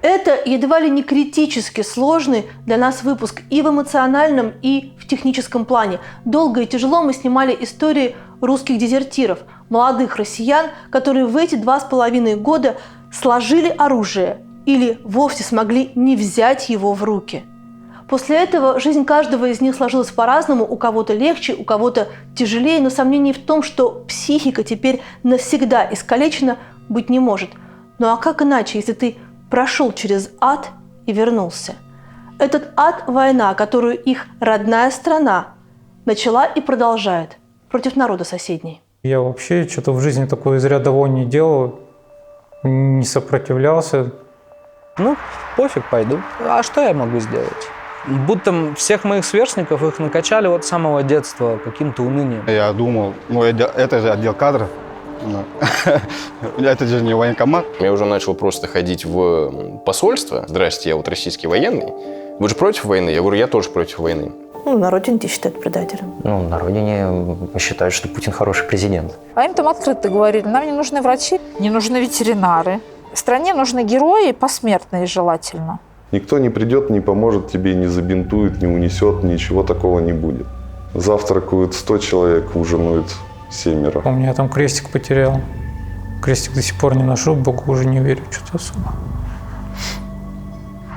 Это едва ли не критически сложный для нас выпуск и в эмоциональном, и в техническом плане. Долго и тяжело мы снимали истории русских дезертиров, молодых россиян, которые в эти 2,5 года сложили оружие или вовсе смогли не взять его в руки. После этого жизнь каждого из них сложилась по-разному, у кого-то легче, у кого-то тяжелее, но сомнений в том, что психика теперь навсегда искалечена, быть не может. Ну а как иначе, если ты прошел через ад и вернулся? Этот ад – война, которую их родная страна начала и продолжает против народа соседней. Я вообще что-то в жизни такое из ряда вон не делал, не сопротивлялся. Ну, пофиг, пойду. А что я могу сделать? Будто всех моих сверстников их накачали вот с самого детства каким-то унынием. Я думал, это же отдел кадров. Это же не военкомат. Я уже начал просто ходить в посольство. Здрасте, я вот российский военный. Вы же против войны? Я говорю, я тоже против войны. Ну, на родине тебя считают предателем. Ну, на родине считают, что Путин хороший президент. А им там открыто говорили, нам не нужны врачи, не нужны ветеринары. Стране нужны герои, посмертные желательно. Никто не придет, не поможет тебе, не забинтует, не унесет, ничего такого не будет. Завтракают 100 человек, ужинают 7. У меня там крестик потерял. Крестик до сих пор не нашел, Богу уже не верю, что-то особо.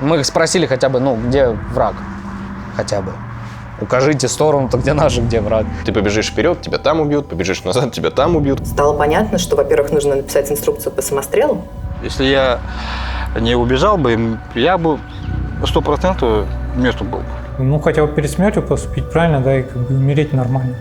Мы их спросили хотя бы, где враг? Хотя бы. Укажите сторону-то, где наш, где враг. Ты побежишь вперед, тебя там убьют, побежишь назад, тебя там убьют. Стало понятно, что, во-первых, нужно написать инструкцию по самострелу. Если я не убежал бы, я бы 100% месту был. Ну, хотя бы перед смертью поступить правильно, да, и как бы умереть нормально.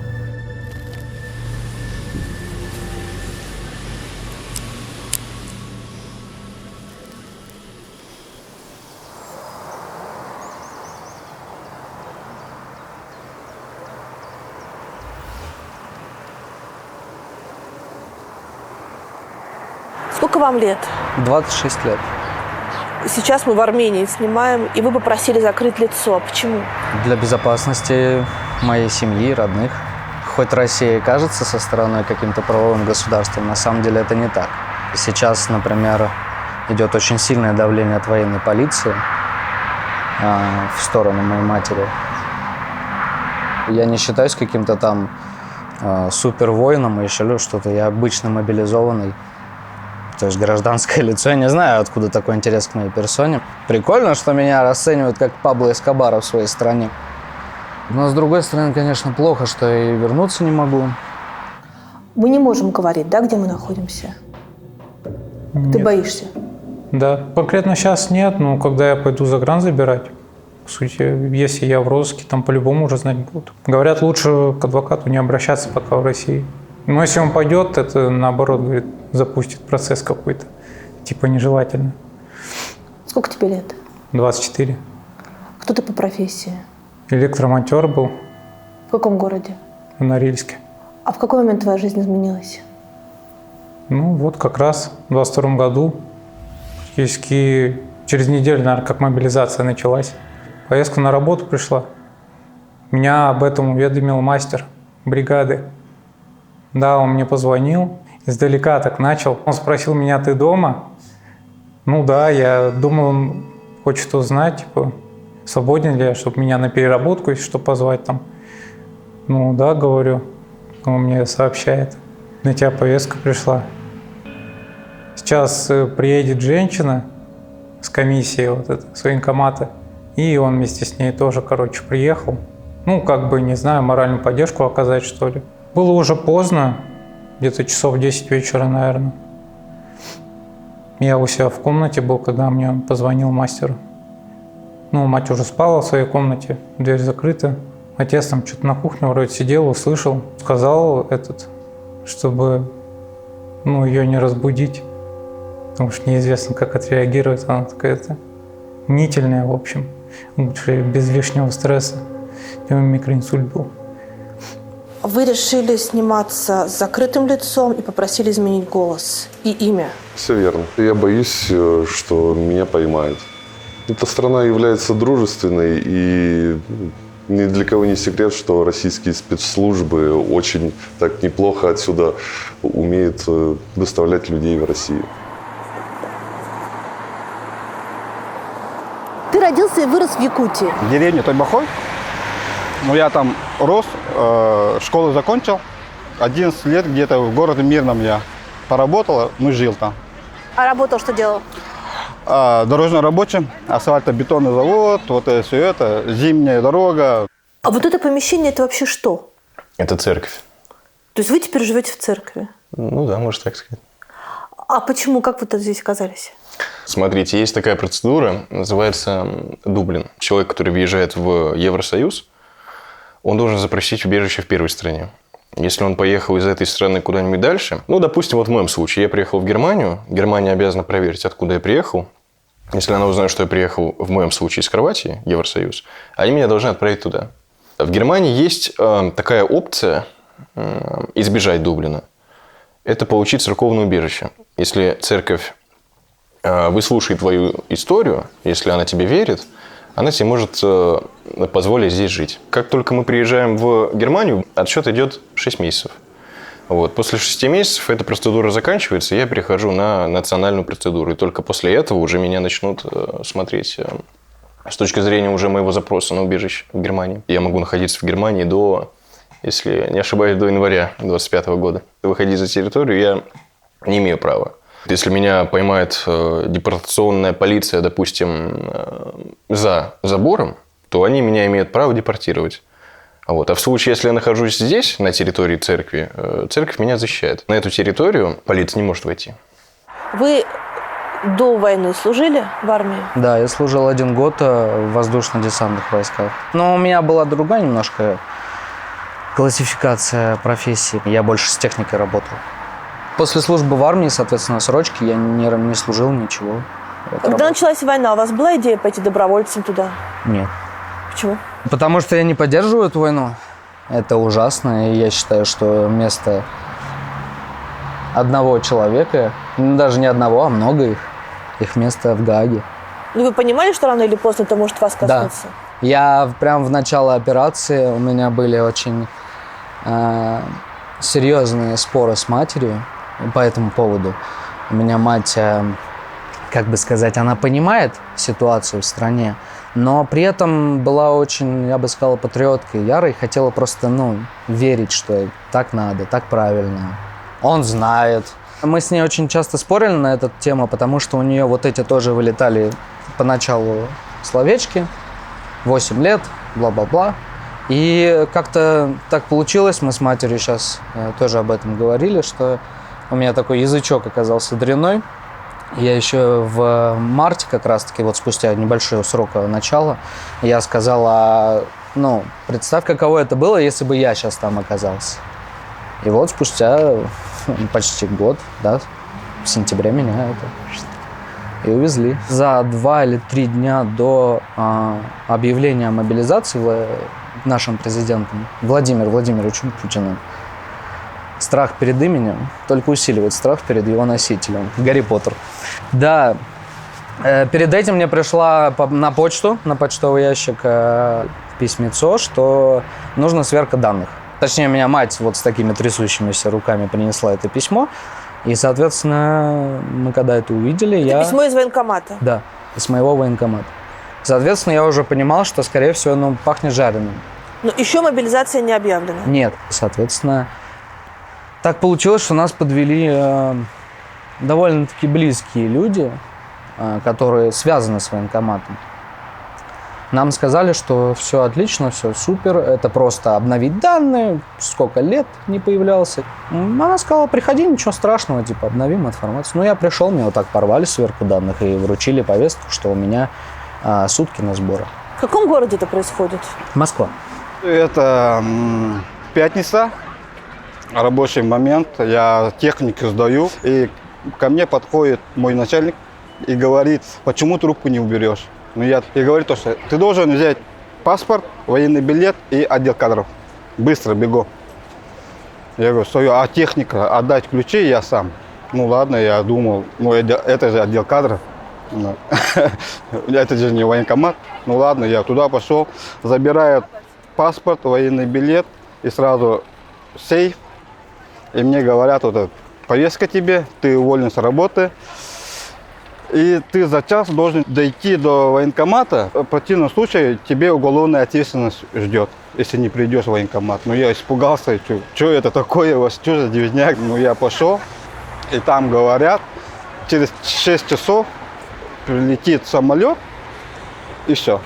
Сколько вам лет? 26 лет. Сейчас мы в Армении снимаем, и вы попросили закрыть лицо. Почему? Для безопасности моей семьи, родных. Хоть Россия и кажется со стороны каким-то правовым государством, на самом деле это не так. Сейчас, например, идет очень сильное давление от военной полиции в сторону моей матери. Я не считаюсь каким-то там супервоином и еще что-то. Я обычно мобилизованный. То есть гражданское лицо. Я не знаю, откуда такой интерес к моей персоне. Прикольно, что меня расценивают как Пабло Эскобара в своей стране. Но, с другой стороны, конечно, плохо, что я и вернуться не могу. Мы не можем говорить, да, где мы находимся? Нет. Ты боишься? Да, конкретно сейчас нет, но когда я пойду загран забирать, по сути, если я в розыске, там по-любому уже знать будут. Говорят, лучше к адвокату не обращаться пока в России. Но если он пойдет, это, наоборот, говорит, запустит процесс какой-то, типа нежелательно. Сколько тебе лет? 24. Кто ты по профессии? Электромонтер был В каком городе? в Норильске. А в какой момент твоя жизнь изменилась? Ну, вот как раз в 22 году, практически через неделю, наверное, как мобилизация началась. Поездка на работу пришла. Меня об этом уведомил мастер бригады. Да, он мне позвонил, издалека так начал. Он спросил меня, ты дома? Ну да, я думал, он хочет узнать, типа, свободен ли я, чтобы меня на переработку, если что, позвать там. Ну да, говорю. Он мне сообщает, на тебя повестка пришла. Сейчас приедет женщина с комиссией вот это, с военкомата, и он вместе с ней тоже, приехал. Ну, как бы, не знаю, моральную поддержку оказать, что ли. Было уже поздно, где-то часов 10 вечера, наверное. Я у себя в комнате был, когда мне позвонил мастер. Ну, мать уже спала в своей комнате, дверь закрыта. Отец там что-то на кухне вроде сидел, услышал. Сказал чтобы ее не разбудить, потому что неизвестно, как отреагирует. Она такая-то мнительная, в общем. Лучше без лишнего стресса. У него микроинсульт был. Вы решили сниматься с закрытым лицом и попросили изменить голос и имя. Все верно. Я боюсь, что меня поймают. Эта страна является дружественной, и ни для кого не секрет, что российские спецслужбы очень так неплохо отсюда умеют доставлять людей в Россию. родился и вырос в Якутии. В деревне Тойбахой. Ну, я там рос, школу закончил. 11 лет где-то в городе Мирном я поработал, жил там. А работал, что делал? Дорожно рабочим, асфальтобетонный завод, вот это все это, зимняя дорога. А вот это помещение, это вообще что? Это церковь. То есть вы теперь живете в церкви? Ну да, можно так сказать. А почему? Как вы здесь оказались? Смотрите, есть такая процедура, называется Дублин. Человек, который въезжает в Евросоюз, он должен запросить убежище в первой стране. Если он поехал из этой страны куда-нибудь дальше, ну, допустим, вот в моем случае, я приехал в Германию, Германия обязана проверить, откуда я приехал. Если она узнает, что я приехал, в моем случае, из Хорватии, Евросоюз, они меня должны отправить туда. В Германии есть такая опция избежать Дублина. Это получить церковное убежище. Если церковь выслушает твою историю, если она тебе верит, она тебе может позволить здесь жить. Как только мы приезжаем в Германию, отсчет идет 6 месяцев. Вот. После 6 месяцев эта процедура заканчивается, и я перехожу на национальную процедуру. И только после этого уже меня начнут смотреть с точки зрения уже моего запроса на убежище в Германии. Я могу находиться в Германии до, если не ошибаюсь, до января 2025 года. Выходить за территорию я не имею права. Если меня поймает депортационная полиция, допустим, за забором, то они меня имеют право депортировать. Вот. А в случае, если я нахожусь здесь, на территории церкви, церковь меня защищает. На эту территорию полиция не может войти. Вы до войны служили в армии? Да, я служил 1 год в воздушно-десантных войсках. Но у меня была другая немножко классификация профессии. Я больше с техникой работал. После службы в армии, соответственно, срочки, я не служил ничего. Когда началась война, у вас была идея пойти добровольцем туда? Нет. Почему? Потому что я не поддерживаю эту войну. Это ужасно, и я считаю, что вместо одного человека, даже не одного, а много их место в Гааге. Ну вы понимали, что рано или поздно это может вас коснуться? Да. Я прям в начало операции, у меня были очень серьезные споры с матерью по этому поводу. У меня мать, как бы сказать, она понимает ситуацию в стране, но при этом была очень, я бы сказал, патриоткой ярой, хотела просто, верить, что так надо, так правильно. Он знает. Мы с ней очень часто спорили на эту тему, потому что у нее вот эти тоже вылетали поначалу словечки, 8 лет, бла-бла-бла. И как-то так получилось, мы с матерью сейчас тоже об этом говорили, что у меня такой язычок оказался дрянной. Я еще в марте как раз-таки, вот спустя небольшой срок начала, я сказала, представь, каково это было, если бы я сейчас там оказался. И вот спустя почти год, да, в сентябре меня и увезли. За 2 или 3 дня до объявления о мобилизации нашим президентом Владимиром Владимировичем Путиным страх перед именем только усиливает страх перед его носителем. Гарри Поттер. Да, перед этим мне пришла на почту, на почтовый ящик письмецо, что нужна сверка данных. Точнее, меня мать вот с такими трясущимися руками принесла это письмо. И, соответственно, мы когда это увидели, это письмо из военкомата? Да, из моего военкомата. Соответственно, я уже понимал, что, скорее всего, пахнет жареным. Но еще мобилизация не объявлена? Нет. Соответственно, так получилось, что нас подвели довольно-таки близкие люди, которые связаны с военкоматом. Нам сказали, что все отлично, все супер, это просто обновить данные, сколько лет не появлялся. Она сказала, приходи, ничего страшного, обновим информацию. Я пришел, мне вот так порвали сверку данных и вручили повестку, что у меня сутки на сборы. В каком городе это происходит? Москва. Это пятница, рабочий момент, я технику сдаю, и ко мне подходит мой начальник и говорит, почему трубку не уберешь? Я говорю то, что ты должен взять паспорт, военный билет и отдел кадров. Быстро, бегу. Я говорю, стою, а техника, отдать ключи я сам. Ладно, я думал, это же отдел кадров. Это же не военкомат. Ладно, я туда пошел, забираю паспорт, военный билет и сразу сейф. И мне говорят, повестка тебе, ты уволен с работы. и ты за час должен дойти до военкомата. В противном случае тебе уголовная ответственность ждет, если не придешь в военкомат. Ну, я испугался, что это такое, у вас что за движняк? Ну, я пошел, и там говорят, через 6 часов прилетит самолет, и все.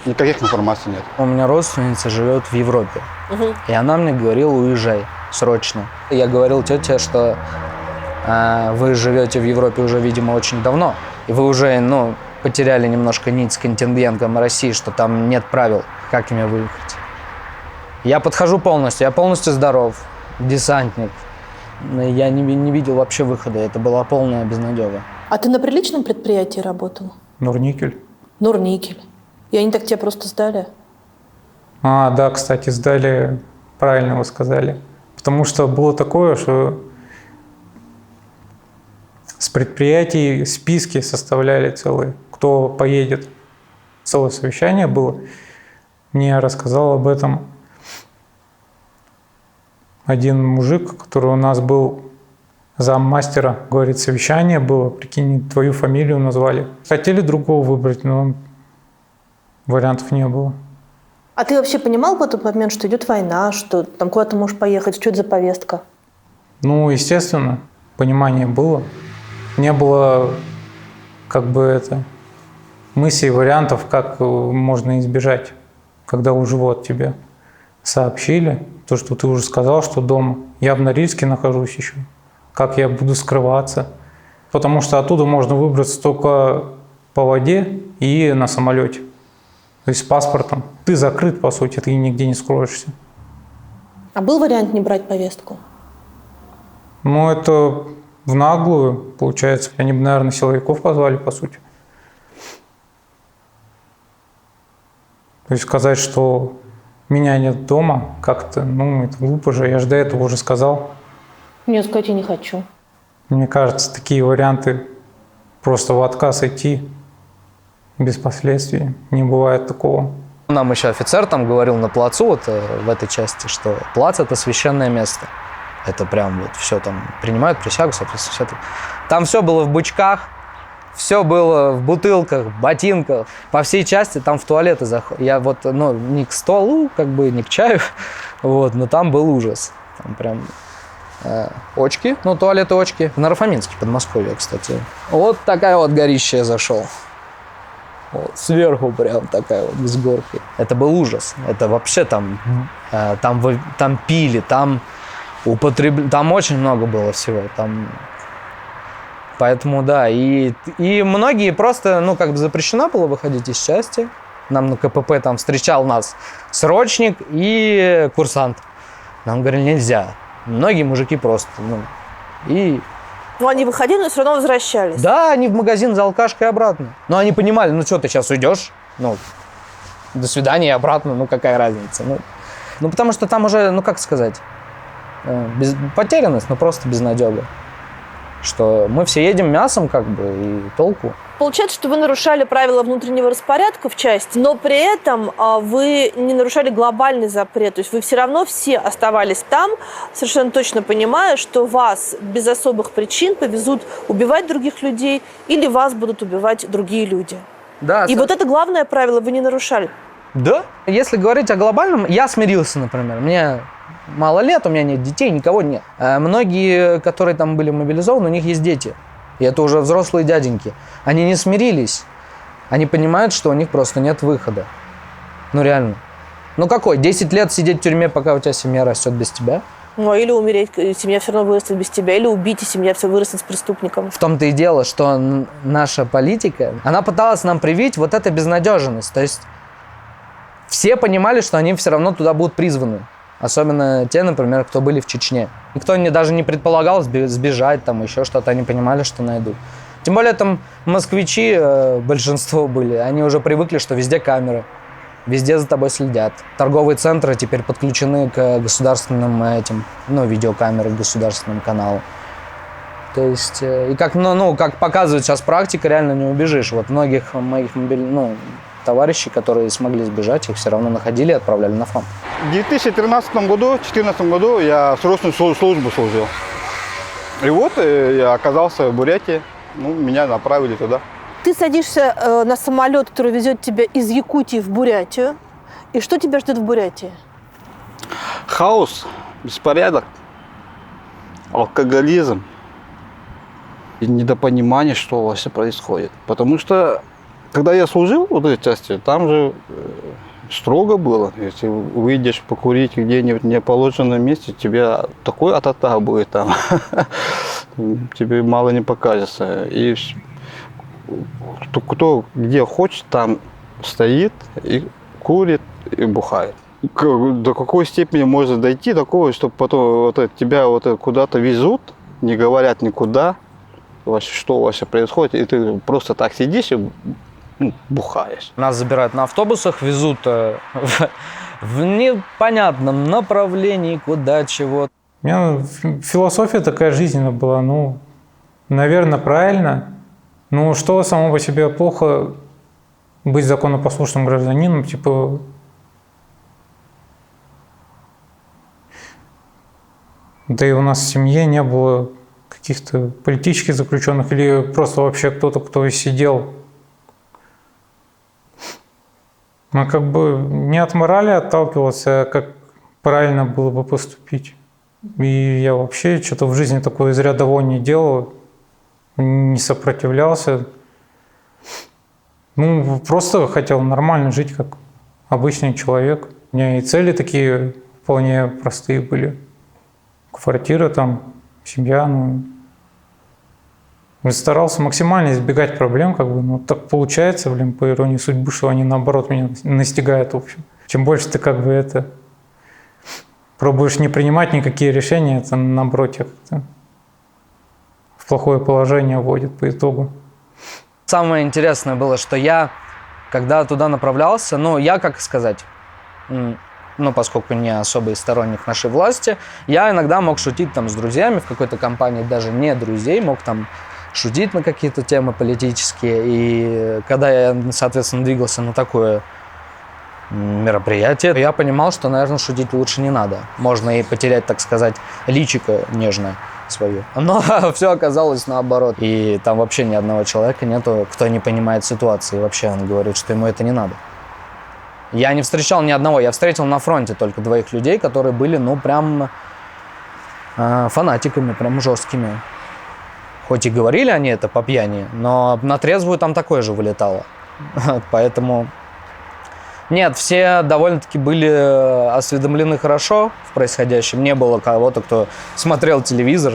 Никаких информаций нет. У меня родственница живет в Европе. И она мне говорила, уезжай срочно. Я говорил тете, что вы живете в Европе уже, видимо, очень давно. И вы уже, потеряли немножко нить с контингентом России, что там нет правил, как ими выехать. Я подхожу полностью, я полностью здоров, десантник. Я не видел вообще выхода, это была полная безнадега. А ты на приличном предприятии работал? Норникель. Норникель. И они так тебя просто сдали? Да, кстати, сдали, правильно вы сказали. Потому что было такое, что с предприятий списки составляли целые, кто поедет. Целое совещание было. Мне рассказал об этом один мужик, который у нас был заммастера. Говорит, совещание было, прикинь, твою фамилию назвали. Хотели другого выбрать, но вариантов не было. А ты вообще понимал в этот момент, что идет война, что там куда-то можешь поехать, что это за повестка? Естественно, понимание было. Не было мыслей, вариантов, как можно избежать, когда уже тебе сообщили, то, что ты уже сказал, что дома. Я в Норильске нахожусь еще. Как я буду скрываться? Потому что оттуда можно выбраться только по воде и на самолете. То есть с паспортом. Ты закрыт, по сути, ты нигде не скроешься. А был вариант не брать повестку? Это в наглую, получается. Они бы, наверное, силовиков позвали, по сути. То есть сказать, что меня нет дома, как-то, это глупо же. Я же до этого уже сказал. Нет, сказать я не хочу. Мне кажется, такие варианты просто в отказ идти без последствий. Не бывает такого. Нам еще офицер там говорил на плацу, в этой части, что плац – это священное место. Это прям все там принимают присягу, соответственно, все это. Там все было в бычках, все было в бутылках, ботинках. По всей части там в туалеты заходят. Я не к столу, не к чаю, но там был ужас. Там прям очки, туалеты очки. В Наро-Фоминске, Подмосковье, кстати. Вот такая вот горища я зашел. Сверху прям такая вот с горкой. Это был ужас. Это вообще там пили, там очень много было всего. Поэтому да. И многие просто, запрещено было выходить из части. Нам на КПП там встречал нас срочник и курсант. Нам говорили, нельзя. Многие мужики просто, Они выходили, но все равно возвращались. Да, они в магазин за алкашкой обратно. Но они понимали, что ты сейчас уйдешь, до свидания и обратно, какая разница. Потому что там уже, потерянность, просто безнадега. Что мы все едем мясом, и толку. Получается, что вы нарушали правила внутреннего распорядка в части, но при этом вы не нарушали глобальный запрет. То есть вы все равно все оставались там, совершенно точно понимая, что вас без особых причин повезут убивать других людей или вас будут убивать другие люди. Да. И вот это главное правило вы не нарушали. Да. Если говорить о глобальном, я смирился, например. Мне мало лет, у меня нет детей, никого нет. Многие, которые там были мобилизованы, у них есть дети. И это уже взрослые дяденьки. Они не смирились. Они понимают, что у них просто нет выхода. Реально. 10 лет сидеть в тюрьме, пока у тебя семья растет без тебя? Или умереть, семья все равно вырастет без тебя. Или убить, и семья все вырастет с преступником. В том-то и дело, что наша политика, она пыталась нам привить вот эту безнадежность. То есть все понимали, что они все равно туда будут призваны. Особенно те, например, кто были в Чечне. Никто даже не предполагал сбежать, еще что-то. Они понимали, что найдут. Тем более там москвичи, большинство были, они уже привыкли, что везде камеры, везде за тобой следят. Торговые центры теперь подключены к государственным видеокамерам, к государственному каналу. То есть, и как показывает сейчас практика, реально не убежишь. Многих моих товарищей, которые смогли сбежать, их все равно находили и отправляли на фронт. В 2013-2014 году я срочную службу служил. И я оказался в Бурятии. меня направили туда. Ты садишься на самолет, который везет тебя из Якутии в Бурятию. И что тебя ждет в Бурятии? Хаос, беспорядок, алкоголизм и недопонимание, что вообще происходит. Потому что, когда я служил в этой части, там же строго было. Если выйдешь покурить где-нибудь в неположенном месте, тебе такой атата будет там. Тебе мало не покажется. И кто где хочет, там стоит и курит, и бухает. До какой степени можно дойти такого, чтобы потом тебя куда-то везут, не говорят никуда, вообще, что вообще происходит, и ты просто так сидишь и бухаешь. Нас забирают на автобусах, везут в непонятном направлении, куда, чего. У меня философия такая жизненная была, наверное, правильно. Что само по себе плохо быть законопослушным гражданином, да и у нас в семье не было каких-то политических заключенных или просто вообще кто-то, кто сидел. Мы не от морали отталкивался, а как правильно было бы поступить. И я вообще что-то в жизни такое из ряда вон не делал, не сопротивлялся. Просто хотел нормально жить, как обычный человек. У меня и цели такие вполне простые были. Квартира там, семья, старался максимально избегать проблем, так получается, по иронии судьбы, что они наоборот меня настигают, в общем. Чем больше ты пробуешь не принимать никакие решения, это наоборот тебя в плохое положение вводит по итогу. Самое интересное было, что я, когда туда направлялся, поскольку не особый сторонник нашей власти, я иногда мог шутить с друзьями в какой-то компании, даже не друзей, мог шутить на какие-то темы политические. И когда я, соответственно, двигался на такое мероприятие, я понимал, что, наверное, шутить лучше не надо. Можно и потерять, так сказать, личико нежное свое. Но все оказалось наоборот. И там вообще ни одного человека нету, кто не понимает ситуации. И вообще он говорит, что ему это не надо. Я не встречал ни одного. Я встретил на фронте только 2 людей, которые были, прям фанатиками, прям жесткими. Хоть и говорили они это по пьяни, но на трезвую там такое же вылетало. Поэтому... Нет, все довольно-таки были осведомлены хорошо в происходящем. Не было кого-то, кто смотрел телевизор.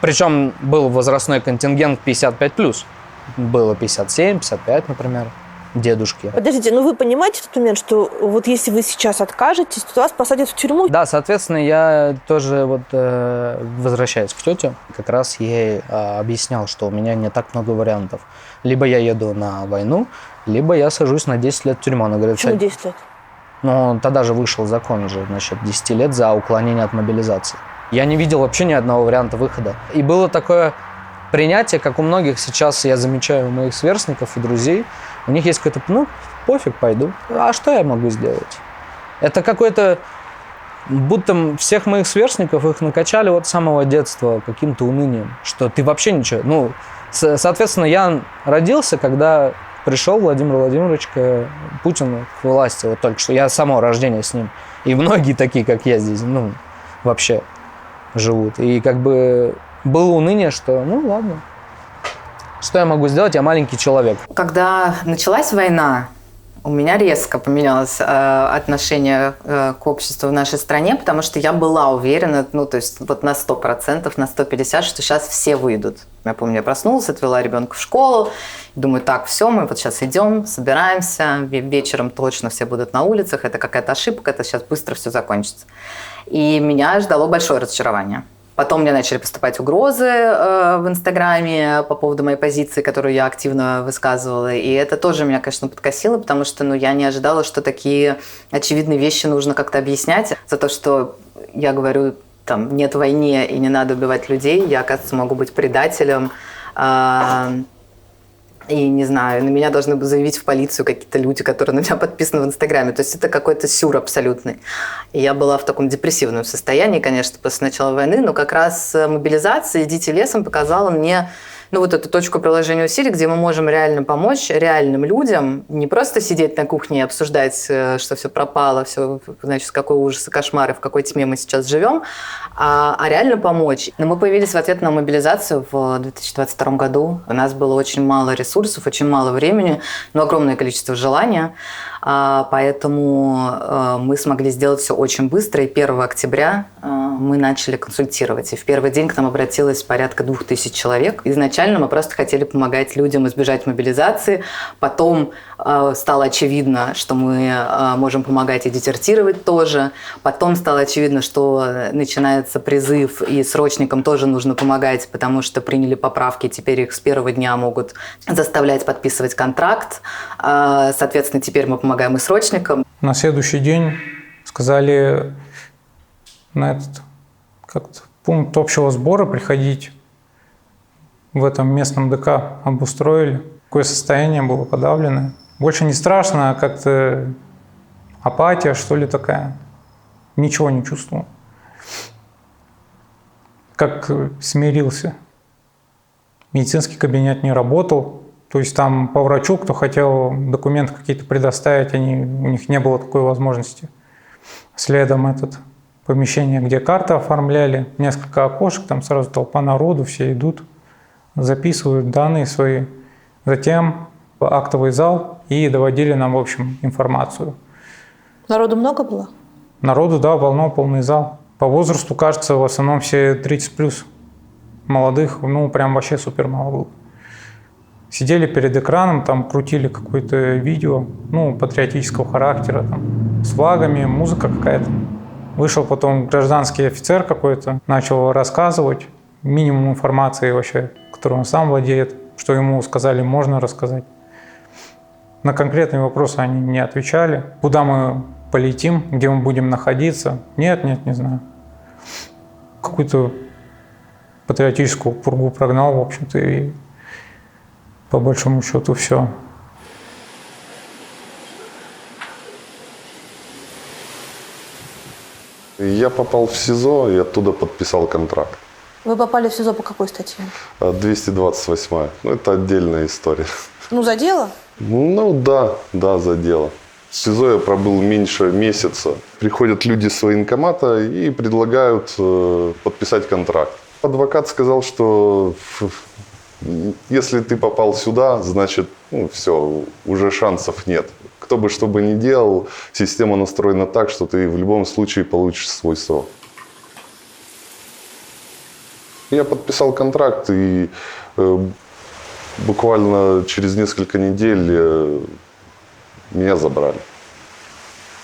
Причем был возрастной контингент 55+. Было 57, 55, например, дедушки. Подождите, вы понимаете в тот момент, что если вы сейчас откажетесь, то вас посадят в тюрьму? Да, соответственно, я тоже возвращаясь к тете, как раз ей объяснял, что у меня не так много вариантов. Либо я еду на войну, либо я сажусь на 10 лет в тюрьму. Она говорит, почему 10 лет? Тогда же вышел закон же насчет 10 лет за уклонение от мобилизации. Я не видел вообще ни одного варианта выхода. И было такое принятие, как у многих сейчас, я замечаю, у моих сверстников и друзей, у них есть какое-то, пофиг, пойду. А что я могу сделать? Это какой-то, будто всех моих сверстников, их накачали с самого детства каким-то унынием, что ты вообще ничего. Соответственно, я родился, когда пришел Владимир Владимирович Путин к власти, только что. Я с самого рождения с ним. И многие такие, как я здесь, вообще живут. И было уныние, что, ладно. Что я могу сделать? Я маленький человек. Когда началась война, у меня резко поменялось отношение к обществу в нашей стране, потому что я была уверена, на 100%, на 150%, что сейчас все выйдут. Я помню, я проснулась, отвела ребенка в школу, думаю, так, все, мы сейчас идем, собираемся, вечером точно все будут на улицах, это какая-то ошибка, это сейчас быстро все закончится. И меня ждало большое разочарование. Потом мне начали поступать угрозы в Инстаграме по поводу моей позиции, которую я активно высказывала. И это тоже меня, конечно, подкосило, потому что я не ожидала, что такие очевидные вещи нужно как-то объяснять. За то, что я говорю, нет войны и не надо убивать людей, я, оказывается, могу быть предателем. И, не знаю, на меня должны заявить в полицию какие-то люди, которые на меня подписаны в Инстаграме. То есть это какой-то сюр абсолютный. И я была в таком депрессивном состоянии, конечно, после начала войны, но как раз мобилизация «Идите лесом» показала мне, ну, вот эту точку приложения усилий, где мы можем реально помочь реальным людям, не просто сидеть на кухне и обсуждать, что все пропало, все, значит, какой ужас и кошмар, и в какой тьме мы сейчас живем, а реально помочь. Но мы появились в ответ на мобилизацию в 2022 году. У нас было очень мало ресурсов, очень мало времени, но огромное количество желания. Поэтому мы смогли сделать все очень быстро, и 1 октября мы начали консультировать. И в первый день к нам обратилось порядка 2000 человек. Изначально мы просто хотели помогать людям избежать мобилизации. Потом стало очевидно, что мы можем помогать и дезертировать тоже. Потом стало очевидно, что начинается призыв, и срочникам тоже нужно помогать, потому что приняли поправки, теперь их с первого дня могут заставлять подписывать контракт. Соответственно, теперь мы помогаем и срочникам. На следующий день сказали на этот как-то пункт общего сбора приходить. В этом местном ДК обустроили. Такое состояние было подавленное. Больше не страшно, а как-то апатия, что ли, такая. Ничего не чувствовал. Как смирился. Медицинский кабинет не работал. То есть там по врачу, кто хотел документы какие-то предоставить, у них не было такой возможности. Следом помещение, где карты оформляли, несколько окошек, там сразу толпа народу, все идут, записывают данные свои. Затем актовый зал и доводили нам, в общем, информацию. Народу много было? Народу, да, полный зал. По возрасту, кажется, в основном все 30+. Молодых, прям вообще супер мало было. Сидели перед экраном, там крутили какое-то видео, патриотического характера, там, с флагами, музыка какая-то. Вышел потом гражданский офицер какой-то, начал рассказывать минимум информации вообще, которой он сам владеет, что ему сказали, можно рассказать. На конкретные вопросы они не отвечали. Куда мы полетим, где мы будем находиться? Нет, не знаю. Какую-то патриотическую пургу прогнал, в общем-то, и по большому счету все. Я попал в СИЗО и оттуда подписал контракт. Вы попали в СИЗО по какой статье? 228. Это отдельная история. За дело? Да, за дело. В СИЗО я пробыл меньше месяца. Приходят люди с военкомата и предлагают подписать контракт. Адвокат сказал, что если ты попал сюда, значит, все, уже шансов нет. Кто бы что бы ни делал, система настроена так, что ты в любом случае получишь свой срок. Я подписал контракт, и буквально через несколько недель меня забрали.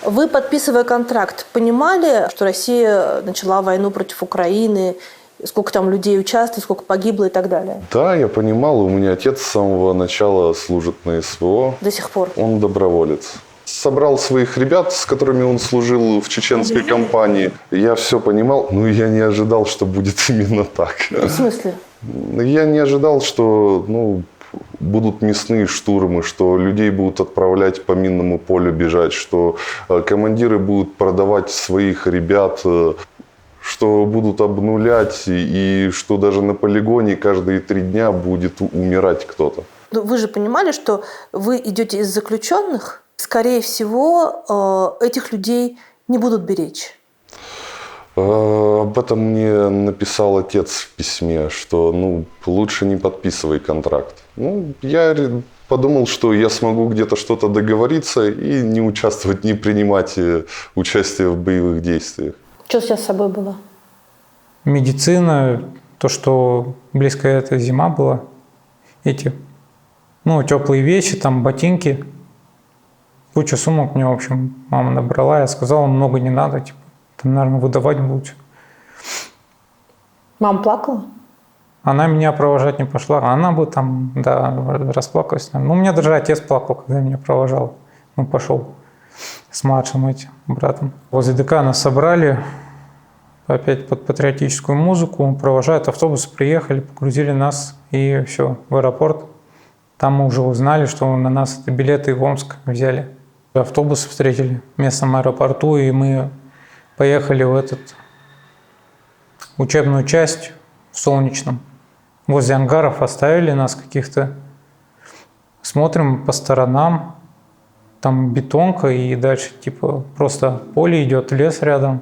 Вы, подписывая контракт, понимали, что Россия начала войну против Украины, сколько там людей участвует, сколько погибло и так далее? Да, я понимал. У меня отец с самого начала служит на СВО. До сих пор? Он доброволец. Собрал своих ребят, с которыми он служил в чеченской компании. Я все понимал, но я не ожидал, что будет именно так. В смысле? Я не ожидал, что будут мясные штурмы, что людей будут отправлять по минному полю бежать, что командиры будут продавать своих ребят, что будут обнулять, и что даже на полигоне каждые 3 дня будет умирать кто-то. Вы же понимали, что вы идете из заключенных, скорее всего, этих людей не будут беречь. Об этом мне написал отец в письме, что лучше не подписывай контракт. Я подумал, что я смогу где-то что-то договориться и не участвовать, не принимать участие в боевых действиях. Что сейчас с собой было? Медицина, то, что близкая эта зима была, теплые вещи, там ботинки, куча сумок мне, в общем, мама набрала, я сказала, много не надо, там, наверное, выдавать будут. Мама плакала? Она меня провожать не пошла, она бы там, расплакалась. У меня даже отец плакал, когда меня провожал, пошел с младшим братом. Возле ДК нас собрали, опять под патриотическую музыку, провожают автобусы, приехали, погрузили нас и все, в аэропорт. Там мы уже узнали, что на нас билеты в Омск взяли. Автобусы встретили в местном аэропорту, и мы поехали в учебную часть в Солнечном. возле ангаров оставили нас каких-то. Смотрим по сторонам, там бетонка, и дальше типа просто поле идет, лес рядом,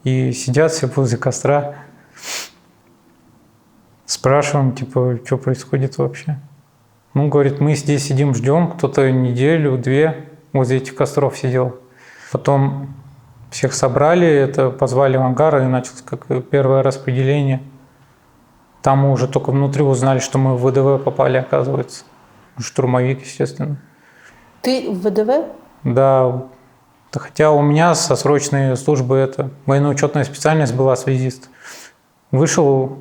и сидят все возле костра. Спрашиваем, типа, что происходит вообще. Ну, говорит, мы здесь сидим, ждем, кто-то неделю, 2 возле этих костров сидел. Потом всех собрали, это позвали в ангар, и началось как первое распределение. Там мы уже только внутри узнали, что мы в ВДВ попали, оказывается. Штурмовик, естественно. Ты в ВДВ? Да, хотя у меня со срочной службы это военно-учетная специальность была, связист. Вышел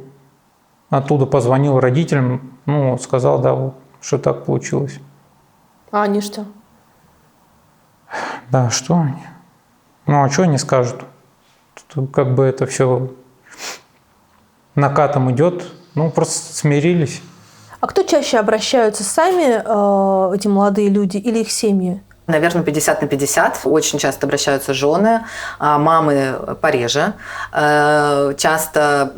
оттуда, позвонил родителям, ну, сказал, да, вот, что так получилось. А они что? Да, что они? Ну, а что они скажут? Тут как бы это все накатом идет, ну, просто смирились. А кто чаще обращаются, сами эти молодые люди или их семьи? Наверное, 50 на 50. Очень часто обращаются жены, мамы пореже. Часто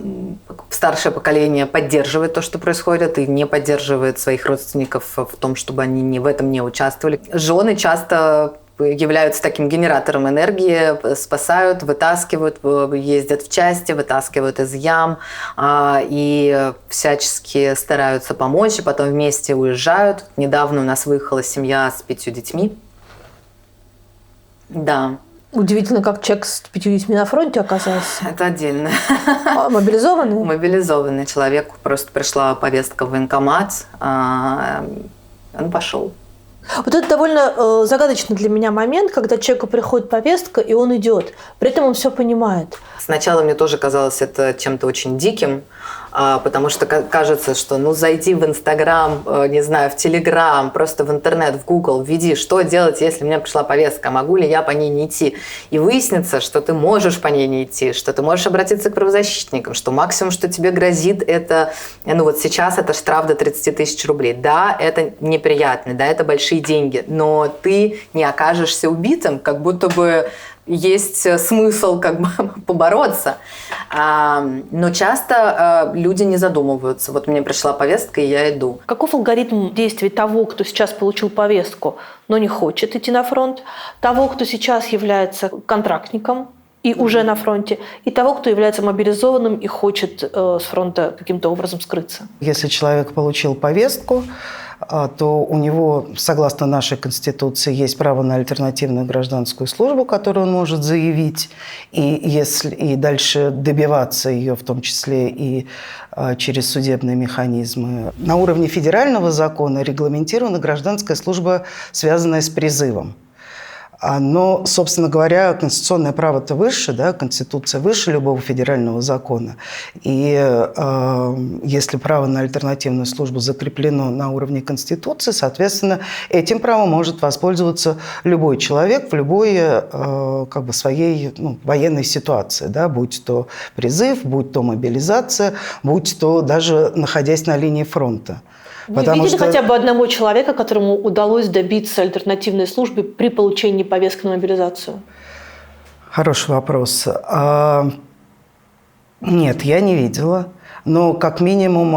старшее поколение поддерживает то, что происходит, и не поддерживает своих родственников в том, чтобы они в этом не участвовали. Жены часто являются таким генератором энергии, спасают, вытаскивают, ездят в части, вытаскивают из ям и всячески стараются помочь, и потом вместе уезжают. Недавно у нас выехала семья с 5 детьми. Да. Удивительно, как человек с 5 детьми на фронте оказался. Это отдельно. А, мобилизованный? Мобилизованный человек. Просто пришла повестка в военкомат, он пошел. Вот это довольно загадочный для меня момент, когда человеку приходит повестка, и он идет. При этом он все понимает. Сначала мне тоже казалось это чем-то очень диким, потому что кажется, что ну зайди в Инстаграм, не знаю, в Телеграм, просто в интернет, в Google, введи, что делать, если мне пришла повестка, могу ли я по ней не идти. И выяснится, что ты можешь по ней не идти, что ты можешь обратиться к правозащитникам, что максимум, что тебе грозит, это, ну вот сейчас это штраф до 30 тысяч рублей. Да, это неприятно, да, это большие деньги, но ты не окажешься убитым, как будто бы есть смысл как бы побороться. Но часто люди не задумываются. Вот мне пришла повестка, и я иду. Каков алгоритм действий того, кто сейчас получил повестку, но не хочет идти на фронт, того, кто сейчас является контрактником и уже на фронте, и того, кто является мобилизованным и хочет с фронта каким-то образом скрыться? Если человек получил повестку, то у него, согласно нашей Конституции, есть право на альтернативную гражданскую службу, которую он может заявить, и дальше добиваться ее, в том числе и через судебные механизмы. На уровне федерального закона регламентирована гражданская служба, связанная с призывом. Но, собственно говоря, конституционное право-то выше, да, Конституция выше любого федерального закона. И если право на альтернативную службу закреплено на уровне Конституции, соответственно, этим правом может воспользоваться любой человек в любой как бы своей военной ситуации, да, будь то призыв, будь то мобилизация, будь то даже находясь на линии фронта. Вы видели хотя бы одного человека, которому удалось добиться альтернативной службы при получении повестки на мобилизацию? Хороший вопрос. Нет, я не видела. Но как минимум,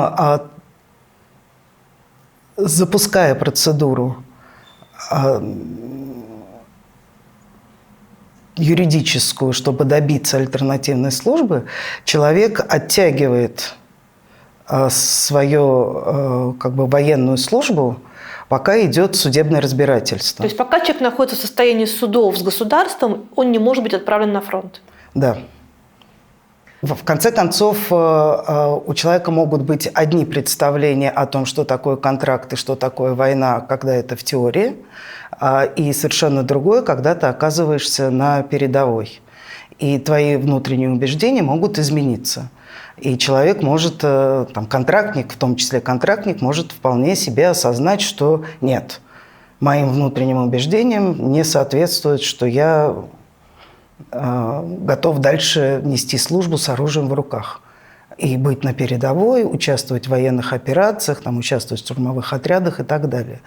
запуская процедуру юридическую, чтобы добиться альтернативной службы, человек оттягивает свою как бы военную службу, пока идет судебное разбирательство. То есть пока человек находится в состоянии судов с государством, он не может быть отправлен на фронт? Да. В конце концов, у человека могут быть одни представления о том, что такое контракт и что такое война, когда это в теории, и совершенно другое, когда ты оказываешься на передовой. И твои внутренние убеждения могут измениться. И человек может, там, контрактник, в том числе контрактник, может вполне себе осознать, что нет, моим внутренним убеждениям не соответствует, что я готов дальше нести службу с оружием в руках. И быть на передовой, участвовать в военных операциях, там, участвовать в штурмовых отрядах и так далее.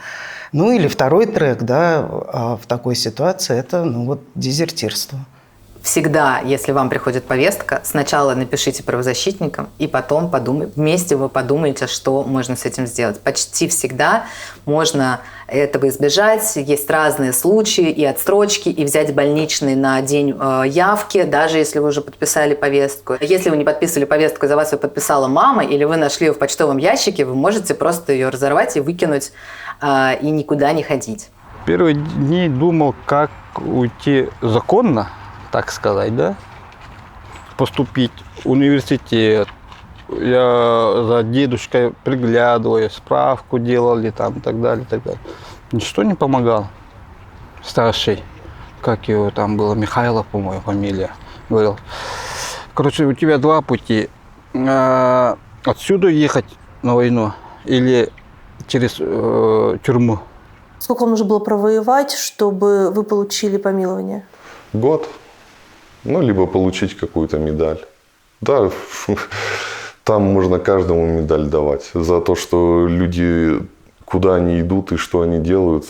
Ну или второй трек, да, в такой ситуации – это дезертирство. всегда, если вам приходит повестка, сначала напишите правозащитникам, и потом вместе вы подумаете, что можно с этим сделать. Почти всегда можно этого избежать. Есть разные случаи и отсрочки, и взять больничный на день явки, даже если вы уже подписали повестку. Если вы не подписывали повестку, за вас ее подписала мама, или вы нашли ее в почтовом ящике, вы можете просто ее разорвать и выкинуть, и никуда не ходить. Первые дни думал, как уйти законно, так сказать, да? Поступить в университет. Я за дедушкой приглядываю, справку делали там и так далее, и так далее. Ничто не помогало. Старший, как его там было, Михайлов, по-моему, фамилия, говорил. Короче, у тебя два пути. Отсюда ехать на войну или через тюрьму. Сколько вам нужно было провоевать, чтобы вы получили помилование? Год. Ну, либо получить какую-то медаль. Да, там можно каждому медаль давать. За то, что люди, куда они идут и что они делают,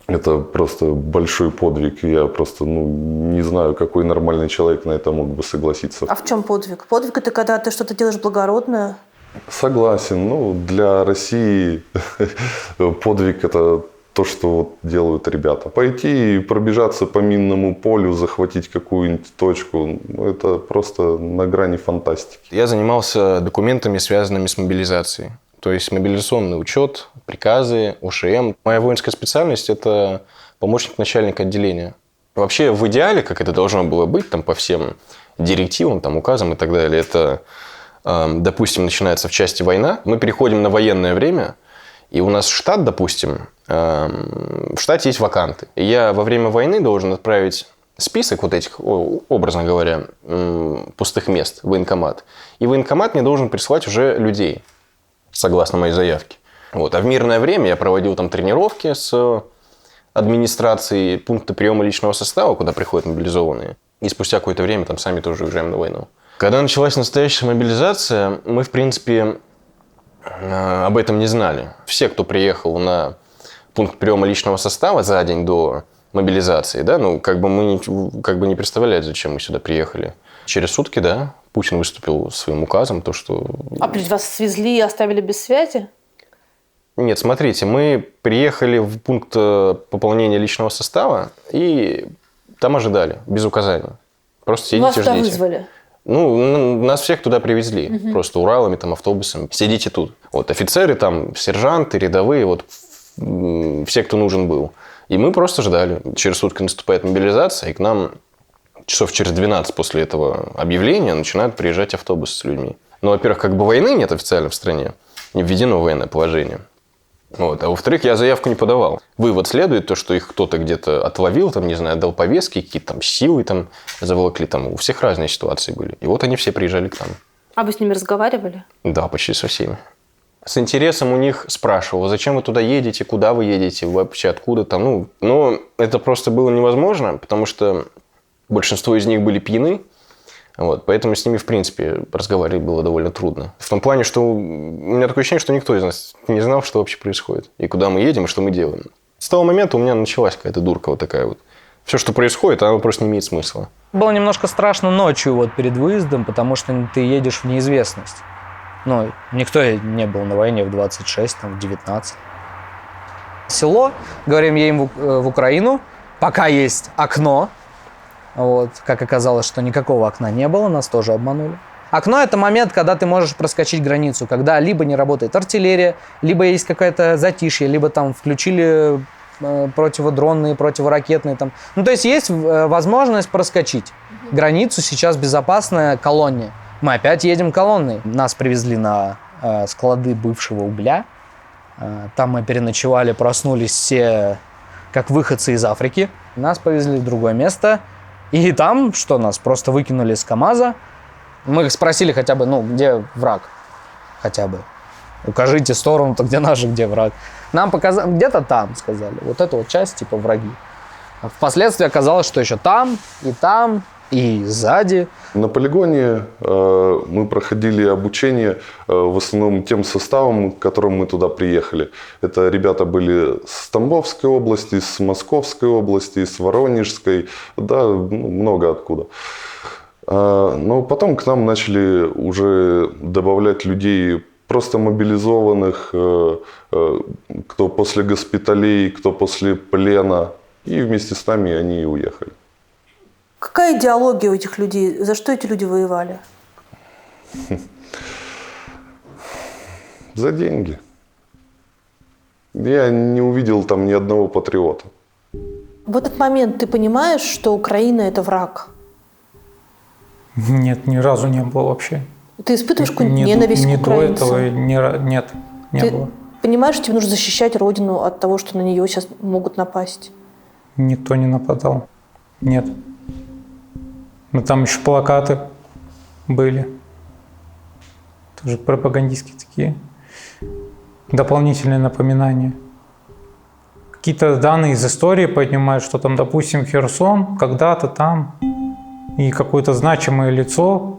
это просто большой подвиг. Я просто не знаю, какой нормальный человек на это мог бы согласиться. А в чем подвиг? Подвиг – это когда ты что-то делаешь благородное? Согласен. Для России подвиг – это то, что вот делают ребята. Пойти и пробежаться по минному полю, захватить какую-нибудь точку – это просто на грани фантастики. Я занимался документами, связанными с мобилизацией. То есть мобилизационный учет, приказы, ОШМ. Моя воинская специальность – это помощник начальника отделения. Вообще, в идеале, как это должно было быть, там, по всем директивам, там, указам и так далее, это, допустим, начинается в части война, мы переходим на военное время, и у нас штат, допустим, в штате есть ваканты. И я во время войны должен отправить список вот этих, образно говоря, пустых мест в военкомат. И военкомат мне должен прислать уже людей, согласно моей заявке. Вот. А в мирное время я проводил там тренировки с администрацией пункта приема личного состава, куда приходят мобилизованные. И спустя какое-то время там сами тоже уезжаем на войну. Когда началась настоящая мобилизация, мы, в принципе, об этом не знали. Все, кто приехал на пункт приема личного состава за день до мобилизации, да, мы не представляли, зачем мы сюда приехали. Через сутки, да, Путин выступил своим указом, то, что... А вас свезли и оставили без связи? Нет, смотрите, мы приехали в пункт пополнения личного состава и там ожидали, без указаний. Просто сидите, вас ждите. Вас вызвали? Нас всех туда привезли, просто Уралами, там, автобусами. Сидите тут. Вот офицеры, там, сержанты, рядовые, вот все, кто нужен был. И мы просто ждали. Через сутки наступает мобилизация, и к нам часов через 12 после этого объявления начинают приезжать автобусы с людьми. Ну, во-первых, войны нет официально в стране, не введено военное положение. Вот. А во-вторых, я заявку не подавал. Вывод следует, то, что их кто-то где-то отловил, там, не знаю, отдал повестки, какие-то там силы там заволокли, там у всех разные ситуации были. И вот они все приезжали к нам. А вы с ними разговаривали? Да, почти со всеми. С интересом у них спрашивал, зачем вы туда едете, куда вы едете, вообще откуда там. Но это просто было невозможно, потому что большинство из них были пьяны. Вот, поэтому с ними, в принципе, разговаривать было довольно трудно. В том плане, что у меня такое ощущение, что никто из нас не знал, что вообще происходит. И куда мы едем, и что мы делаем. С того момента у меня началась какая-то дурка вот такая вот. Все, что происходит, оно просто не имеет смысла. Было немножко страшно ночью вот перед выездом, потому что ты едешь в неизвестность. Никто не был на войне в 26, в 19. Село, говорим, едем в Украину, пока есть окно. Вот, как оказалось, что никакого окна не было, нас тоже обманули. Окно – это момент, когда ты можешь проскочить границу, когда либо не работает артиллерия, либо есть какое-то затишье, либо там включили противодронные, противоракетные. Там. То есть есть возможность проскочить. Границу сейчас безопасная колония. Мы опять едем колонной. Нас привезли на склады бывшего угля. Там мы переночевали, проснулись все как выходцы из Африки. Нас повезли в другое место. И там, нас просто выкинули с КамАЗа. Мы их спросили хотя бы, где враг? Хотя бы. Укажите сторону-то, где наш, где враг. Нам показали, где-то там, сказали. Вот эта вот часть, враги. Впоследствии оказалось, что еще там, и сзади. На полигоне мы проходили обучение в основном тем составом, к которым мы туда приехали. Это ребята были с Тамбовской области, с Московской области, с Воронежской, да, много откуда. Но потом к нам начали уже добавлять людей просто мобилизованных, кто после госпиталей, кто после плена. И вместе с нами они и уехали. Какая идеология у этих людей? За что эти люди воевали? За деньги. Я не увидел там ни одного патриота. В этот момент ты понимаешь, что Украина – это враг? Нет, ни разу не было вообще. Ты испытываешь какую-нибудь ненависть к украинцам? До этого нет, не Ты было. понимаешь, что тебе нужно защищать родину от того, что на нее сейчас могут напасть? Никто не нападал. Нет. Но там еще плакаты были. Тоже пропагандистские такие. Дополнительные напоминания. Какие-то данные из истории поднимают, что там, допустим, Херсон когда-то там, и какое-то значимое лицо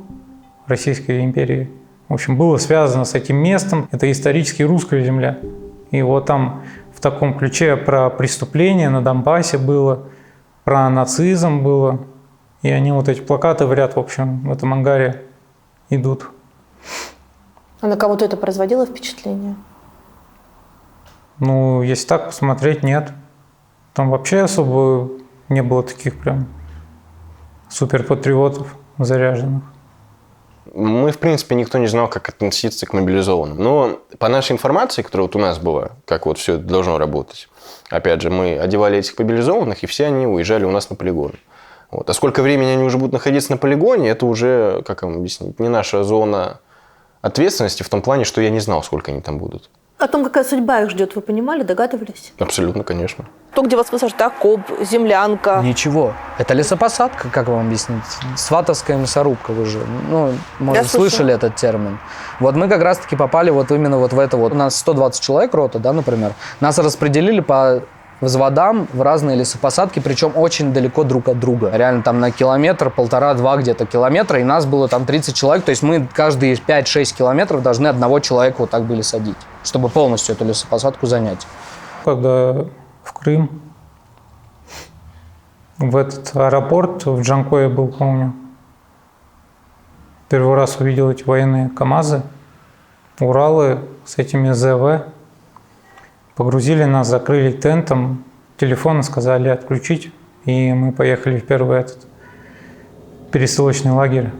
Российской империи, в общем, было связано с этим местом. Это исторически русская земля. И вот там в таком ключе про преступления на Донбассе было, про нацизм было. И они вот эти плакаты в ряд, в общем, в этом ангаре идут. А на кого-то это производило впечатление? Ну, если так посмотреть, нет. Там вообще особо не было таких прям суперпатриотов заряженных. Мы, в принципе, никто не знал, как относиться к мобилизованным. Но по нашей информации, которая вот у нас была, как вот все это должно работать, опять же, мы одевали этих мобилизованных, и все они уезжали у нас на полигон. Вот. А сколько времени они уже будут находиться на полигоне, это уже, как вам объяснить, не наша зона ответственности в том плане, что я не знал, сколько они там будут. О том, какая судьба их ждет, вы понимали, догадывались? Абсолютно, конечно. То, где вас высаживают, окоп, землянка. Ничего. Это лесопосадка, как вам объяснить? Сватовская мясорубка, вы же, может, слышали этот термин. Вот мы как раз-таки попали вот именно вот в это вот. У нас 120 человек рота, да, например. Нас распределили по взводам в разные лесопосадки, причем очень далеко друг от друга. Реально там на километр, 1,5-2 где-то километра, и нас было там 30 человек. То есть мы каждые 5-6 километров должны одного человека вот так были садить, чтобы полностью эту лесопосадку занять. Когда в Крым, в этот аэропорт, в Джанкое был, помню, первый раз увидел эти военные КАМАЗы, Уралы с этими ЗВ. Погрузили нас, закрыли тентом, телефоны сказали отключить, и мы поехали в первый этот пересылочный лагерь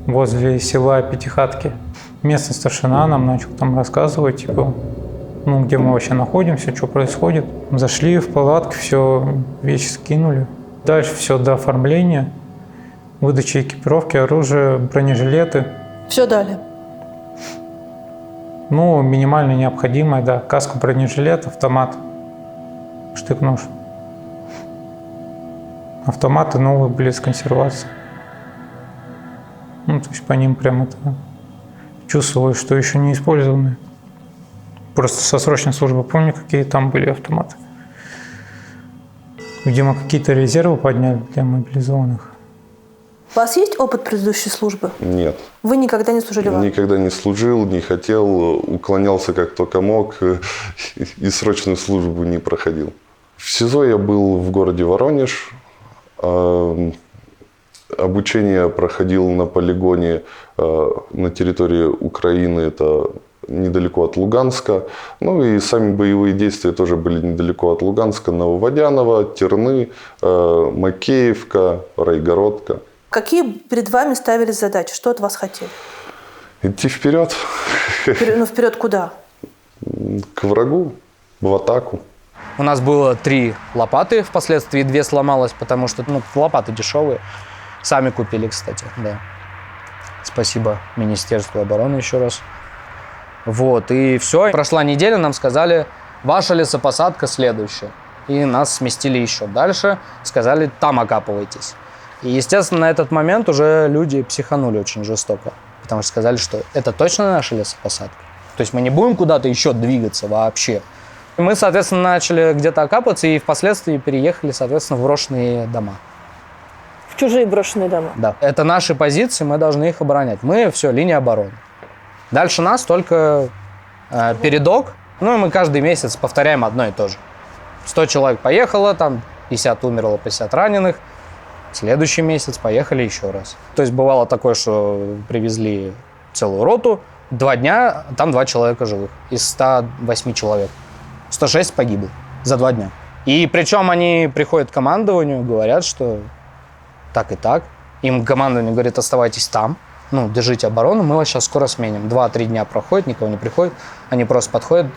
возле села Пятихатки. Местный старшина нам начал там рассказывать, типа, где мы вообще находимся, что происходит. Зашли в палатки, все, вещи скинули. Дальше все до оформления, выдачи экипировки, оружия, бронежилеты. Все дали. Минимально необходимое, да. Каска, бронежилет, автомат, штык-нож. Автоматы новые были с консервацией. То есть по ним прям это чувствовалось, что еще не использованные. Просто со срочной службы помню, какие там были автоматы. Видимо, какие-то резервы подняли для мобилизованных. У вас есть опыт предыдущей службы? Нет. Вы никогда не служили в армии? Никогда не служил, не хотел, уклонялся как только мог и срочную службу не проходил. В СИЗО я был в городе Воронеж. Обучение проходил на полигоне на территории Украины, это недалеко от Луганска. И сами боевые действия тоже были недалеко от Луганска. Нововодяново, Терны, Макеевка, Райгородка. Какие перед вами ставились задачи? Что от вас хотели? Идти вперед. Вперед куда? К врагу, в атаку. У нас было 3 лопаты, впоследствии 2 сломалось, потому что лопаты дешевые. Сами купили, кстати, да. Спасибо Министерству обороны еще раз. Вот, и все. Прошла неделя, нам сказали, ваша лесопосадка следующая. И нас сместили еще дальше, сказали, там окапывайтесь. И, естественно, на этот момент уже люди психанули очень жестоко, потому что сказали, что это точно наша лесопосадка. То есть мы не будем куда-то еще двигаться вообще. И мы, соответственно, начали где-то окапываться и впоследствии переехали, соответственно, в брошенные дома. В чужие брошенные дома. Да. Это наши позиции, мы должны их оборонять. Мы все, линия обороны. Дальше нас только передок. Ну и мы каждый месяц повторяем одно и то же. 100 человек поехало, там 50 умерло, 50 раненых. Следующий месяц поехали еще раз. То есть бывало такое, что привезли целую роту, 2 дня, там 2 человека живых из 108 человек. 106 погибло за 2 дня. И причем они приходят к командованию, говорят, что так и так. Им командование говорит, оставайтесь там, ну, держите оборону, мы вас сейчас скоро сменим. 2-3 дня проходит, никого не приходит. Они просто подходят,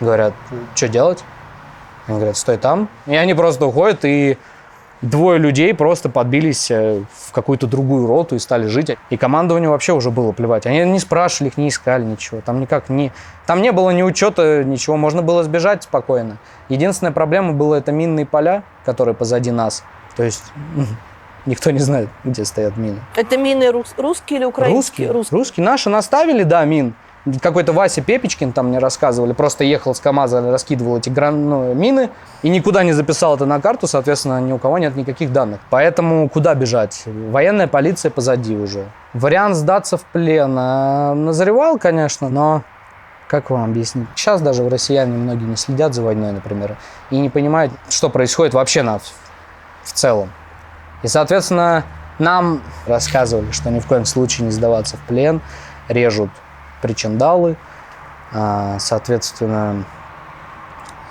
говорят, что делать? Они говорят, стой там. И они просто уходят, и 2 людей просто подбились в какую-то другую роту и стали жить. И командованию вообще уже было плевать. Они не спрашивали их, не искали ничего. Там никак не... Там не было ни учета, ничего. Можно было сбежать спокойно. Единственная проблема была это минные поля, которые позади нас. То есть никто не знает, где стоят мины. Это мины русские или украинские? Русские. Наши наставили, да, мин. Какой-то Вася Пепечкин, там мне рассказывали, просто ехал с КамАЗа, раскидывал эти мины и никуда не записал это на карту, соответственно, ни у кого нет никаких данных. Поэтому куда бежать? Военная полиция позади уже. Вариант сдаться в плен назревал, конечно, но как вам объяснить? Сейчас даже россияне многие не следят за войной, например, и не понимают, что происходит вообще в целом. И, соответственно, нам рассказывали, что ни в коем случае не сдаваться в плен, режут причиндалы, соответственно,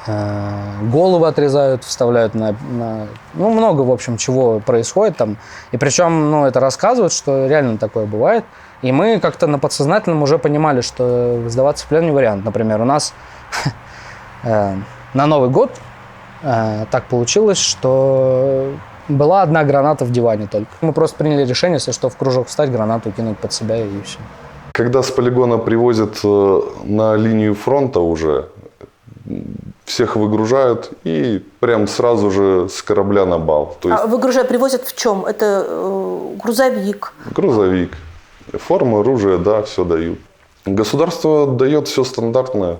головы отрезают, вставляют на... Ну, много, в общем, чего происходит там. И причем, ну, это рассказывают, что реально такое бывает. И мы как-то на подсознательном уже понимали, что сдаваться в плен не вариант. Например, у нас на Новый год так получилось, что была 1 граната в диване только. Мы просто приняли решение, если что, в кружок встать, гранату кинуть под себя и все. Когда с полигона привозят на линию фронта уже, всех выгружают и прям сразу же с корабля на бал. То есть привозят в чем? Это грузовик? Грузовик. Форма, оружие, да, все дают. Государство дает все стандартное.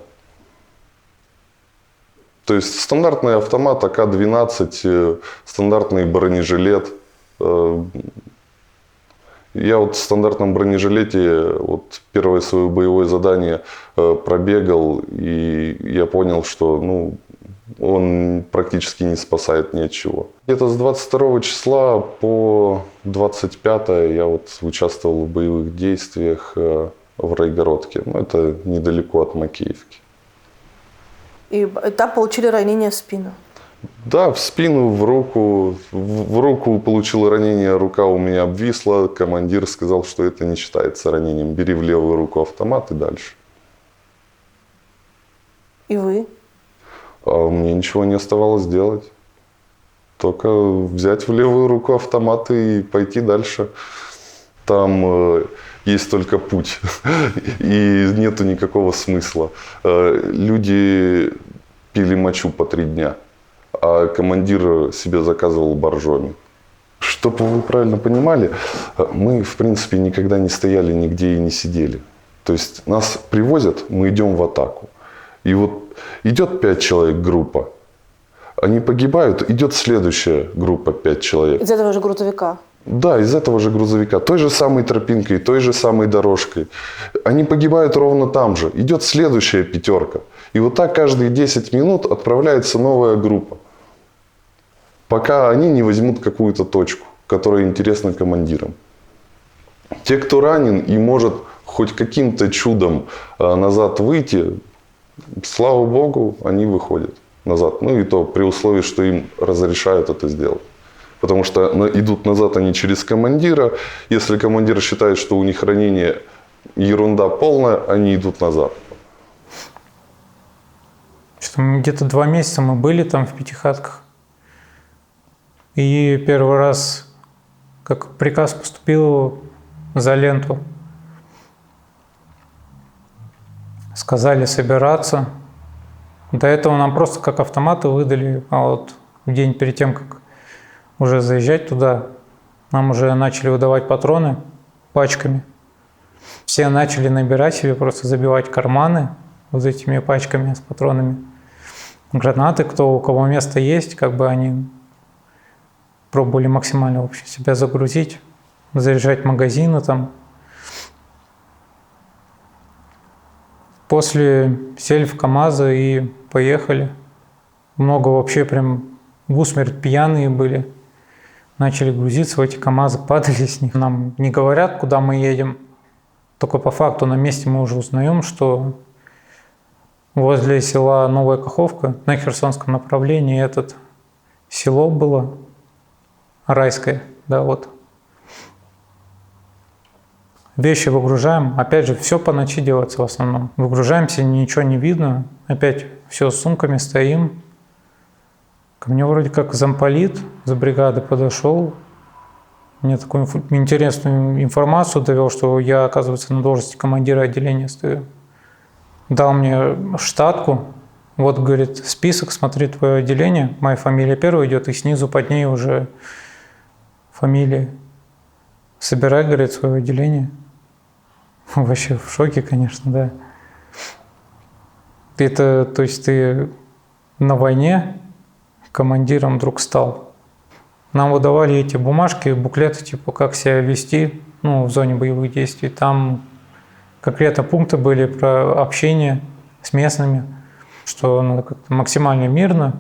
То есть стандартный автомат АК-12, стандартный бронежилет. Я вот в стандартном бронежилете вот первое свое боевое задание пробегал, и я понял, что он практически не спасает ни от чего. Где-то с 22 числа по 25 я вот участвовал в боевых действиях в Райгородке. Это недалеко от Макеевки. И там получили ранение в спину? Да, в спину, в руку. В руку получил ранение, рука у меня обвисла. Командир сказал, что это не считается ранением. Бери в левую руку автомат и дальше. И вы? А мне ничего не оставалось делать. Только взять в левую руку автомат и пойти дальше. Там есть только путь. И нету никакого смысла. Люди пили мочу по 3 дня. А командир себе заказывал боржоми. Чтобы вы правильно понимали, мы, в принципе, никогда не стояли нигде и не сидели. То есть нас привозят, мы идем в атаку. И вот идет 5 человек группа, они погибают, идет следующая группа 5 человек. Из этого же грузовика? Да, из этого же грузовика, той же самой тропинкой, той же самой дорожкой. Они погибают ровно там же. Идет следующая 5. И вот так каждые 10 минут отправляется новая группа. Пока они не возьмут какую-то точку, которая интересна командирам. Те, кто ранен и может хоть каким-то чудом назад выйти, слава богу, они выходят назад. И то при условии, что им разрешают это сделать. Потому что идут назад они через командира. Если командир считает, что у них ранение ерунда полная, они идут назад. Где-то 2 месяца мы были там в Пятихатках. И первый раз, как приказ поступил за ленту, сказали собираться. До этого нам просто как автоматы выдали, а вот в день перед тем, как уже заезжать туда, нам уже начали выдавать патроны пачками. Все начали набирать себе, просто забивать карманы вот этими пачками с патронами. Гранаты, у кого место есть, они Пробовали максимально вообще себя загрузить, заряжать магазины там. После сели в КамАЗы и поехали. Много вообще прям в усмерть пьяные были. Начали грузиться в эти КамАЗы, падали с них. Нам не говорят, куда мы едем. Только по факту на месте мы уже узнаем, что возле села Новая Каховка на Херсонском направлении это село было райское, да, вот. Вещи выгружаем, опять же, все по ночи делается в основном. Выгружаемся, ничего не видно, опять все с сумками стоим. Ко мне вроде как замполит с бригады подошел, мне такую интересную информацию довел, что я, оказывается, на должности командира отделения стою. Дал мне штатку, вот, говорит, список, смотри, твое отделение, моя фамилия первая идет, и снизу под ней уже фамилия. Собирай, говорит, свое отделение. Вообще в шоке, конечно, да. То есть ты на войне командиром вдруг стал. Нам выдавали эти бумажки, буклеты, типа, как себя вести, в зоне боевых действий. Там конкретно пункты были про общение с местными, что надо как-то максимально мирно,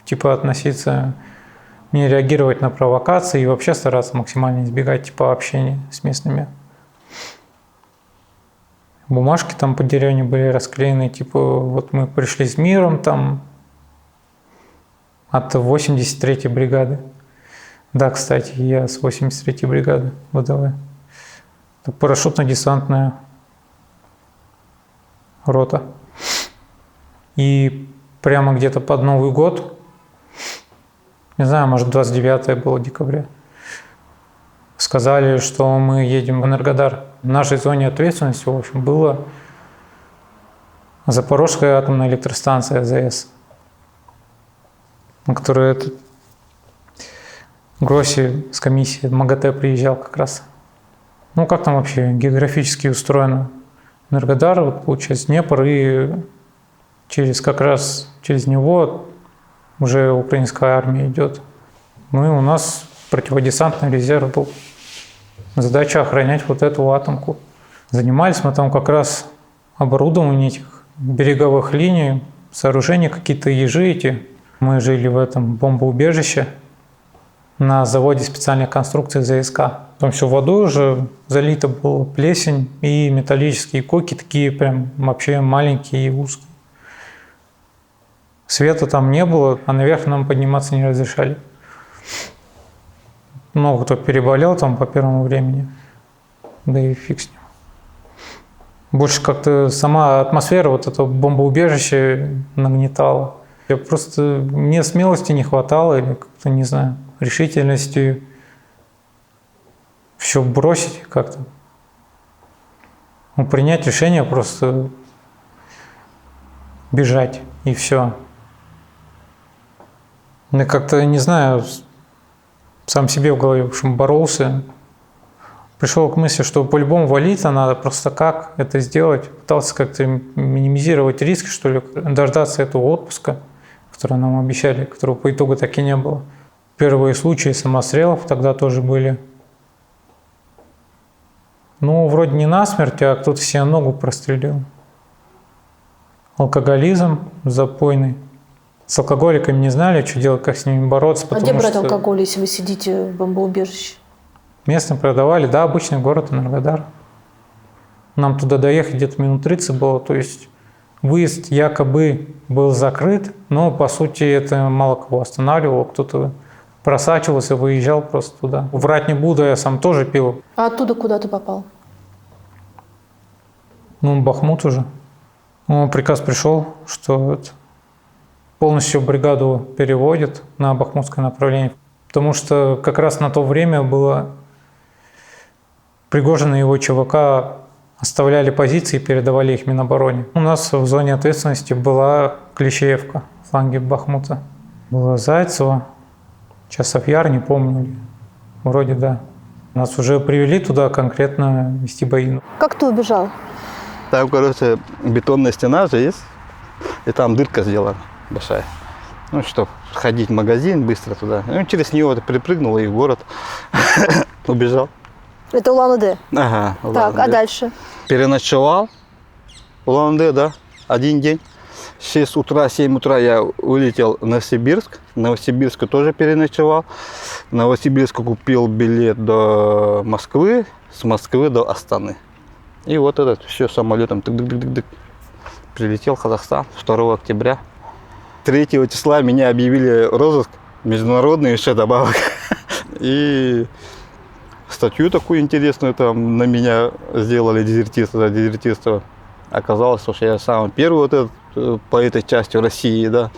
типа, относиться, не реагировать на провокации и вообще стараться максимально избегать, типа, общения с местными. Бумажки там по деревне были расклеены, типа, вот мы пришли с миром там от 83-й бригады. Да, кстати, я с 83-й бригады ВДВ. Это парашютно-десантная рота. И прямо где-то под Новый год, не знаю, может 29 было декабря, сказали, что мы едем в Энергодар. В нашей зоне ответственности, в общем, была Запорожская атомная электростанция АЗС, на которую этот Гросси с комиссией МАГАТЭ приезжал как раз. Как там вообще географически устроено? Энергодар, вот, получается, Днепр, и как раз через него уже украинская армия идет. У нас противодесантный резерв был. Задача охранять вот эту атомку. Занимались мы там как раз оборудованием этих береговых линий, сооружения какие-то, ежи эти. Мы жили в этом бомбоубежище на заводе специальной конструкции ЗСК. Там все водой уже залито было, плесень и металлические коки, такие прям вообще маленькие и узкие. Света там не было, а наверх нам подниматься не разрешали. Много кто переболел там по первому времени, да и фиг с ним. Больше как-то сама атмосфера вот этого бомбоубежища нагнетала. Мне смелости не хватало или как-то, не знаю, решительности все бросить как-то. Принять решение просто бежать и все. Я как-то, не знаю, сам себе в голове, в общем, боролся. Пришел к мысли, что по-любому валиться надо, просто как это сделать. Пытался как-то минимизировать риски, что ли, дождаться этого отпуска, который нам обещали, которого по итогу так и не было. Первые случаи самострелов тогда тоже были. Вроде не насмерть, а кто-то себе ногу прострелил. Алкоголизм запойный. С алкоголиками не знали, что делать, как с ними бороться. А где брать алкоголь, если вы сидите в бомбоубежище? Местные продавали, да, обычный город Энергодар. Нам туда доехать где-то минут 30 было, то есть выезд якобы был закрыт, но по сути это мало кого останавливало, кто-то просачивался, выезжал просто туда. Врать не буду, я сам тоже пил. А оттуда куда ты попал? Бахмут уже. Приказ пришел, что полностью бригаду переводят на бахмутское направление. Потому что как раз на то время было Пригожин и его ЧВК оставляли позиции и передавали их Минобороне. У нас в зоне ответственности была Клещеевка, фланги Бахмута. Было Зайцево, Часов Яр, не помню. Вроде да. Нас уже привели туда конкретно вести бои. Как ты убежал? Там, бетонная стена же есть, и там дырка сделана большая. Ну, чтобы ходить в магазин быстро туда. Ну, через нее вот перепрыгнул и в город убежал. Это Улан-Удэ. Ага. Так, а Улан-Удэ. дальше? Переночевал в Улан-Удэ, да, один день. 6 утра, 7 утра я улетел в Новосибирск. В Новосибирске тоже переночевал. В Новосибирске купил билет до Москвы, с Москвы до Астаны. И вот этот все самолетом тык-дык-дык-дык. Прилетел в Казахстан 2 октября. 3 числа меня объявили розыск международный еще добавок. И статью такую интересную там на меня сделали, дезертирство за дезертирство. Оказалось, что я самый первый вот этот, по этой части России, да.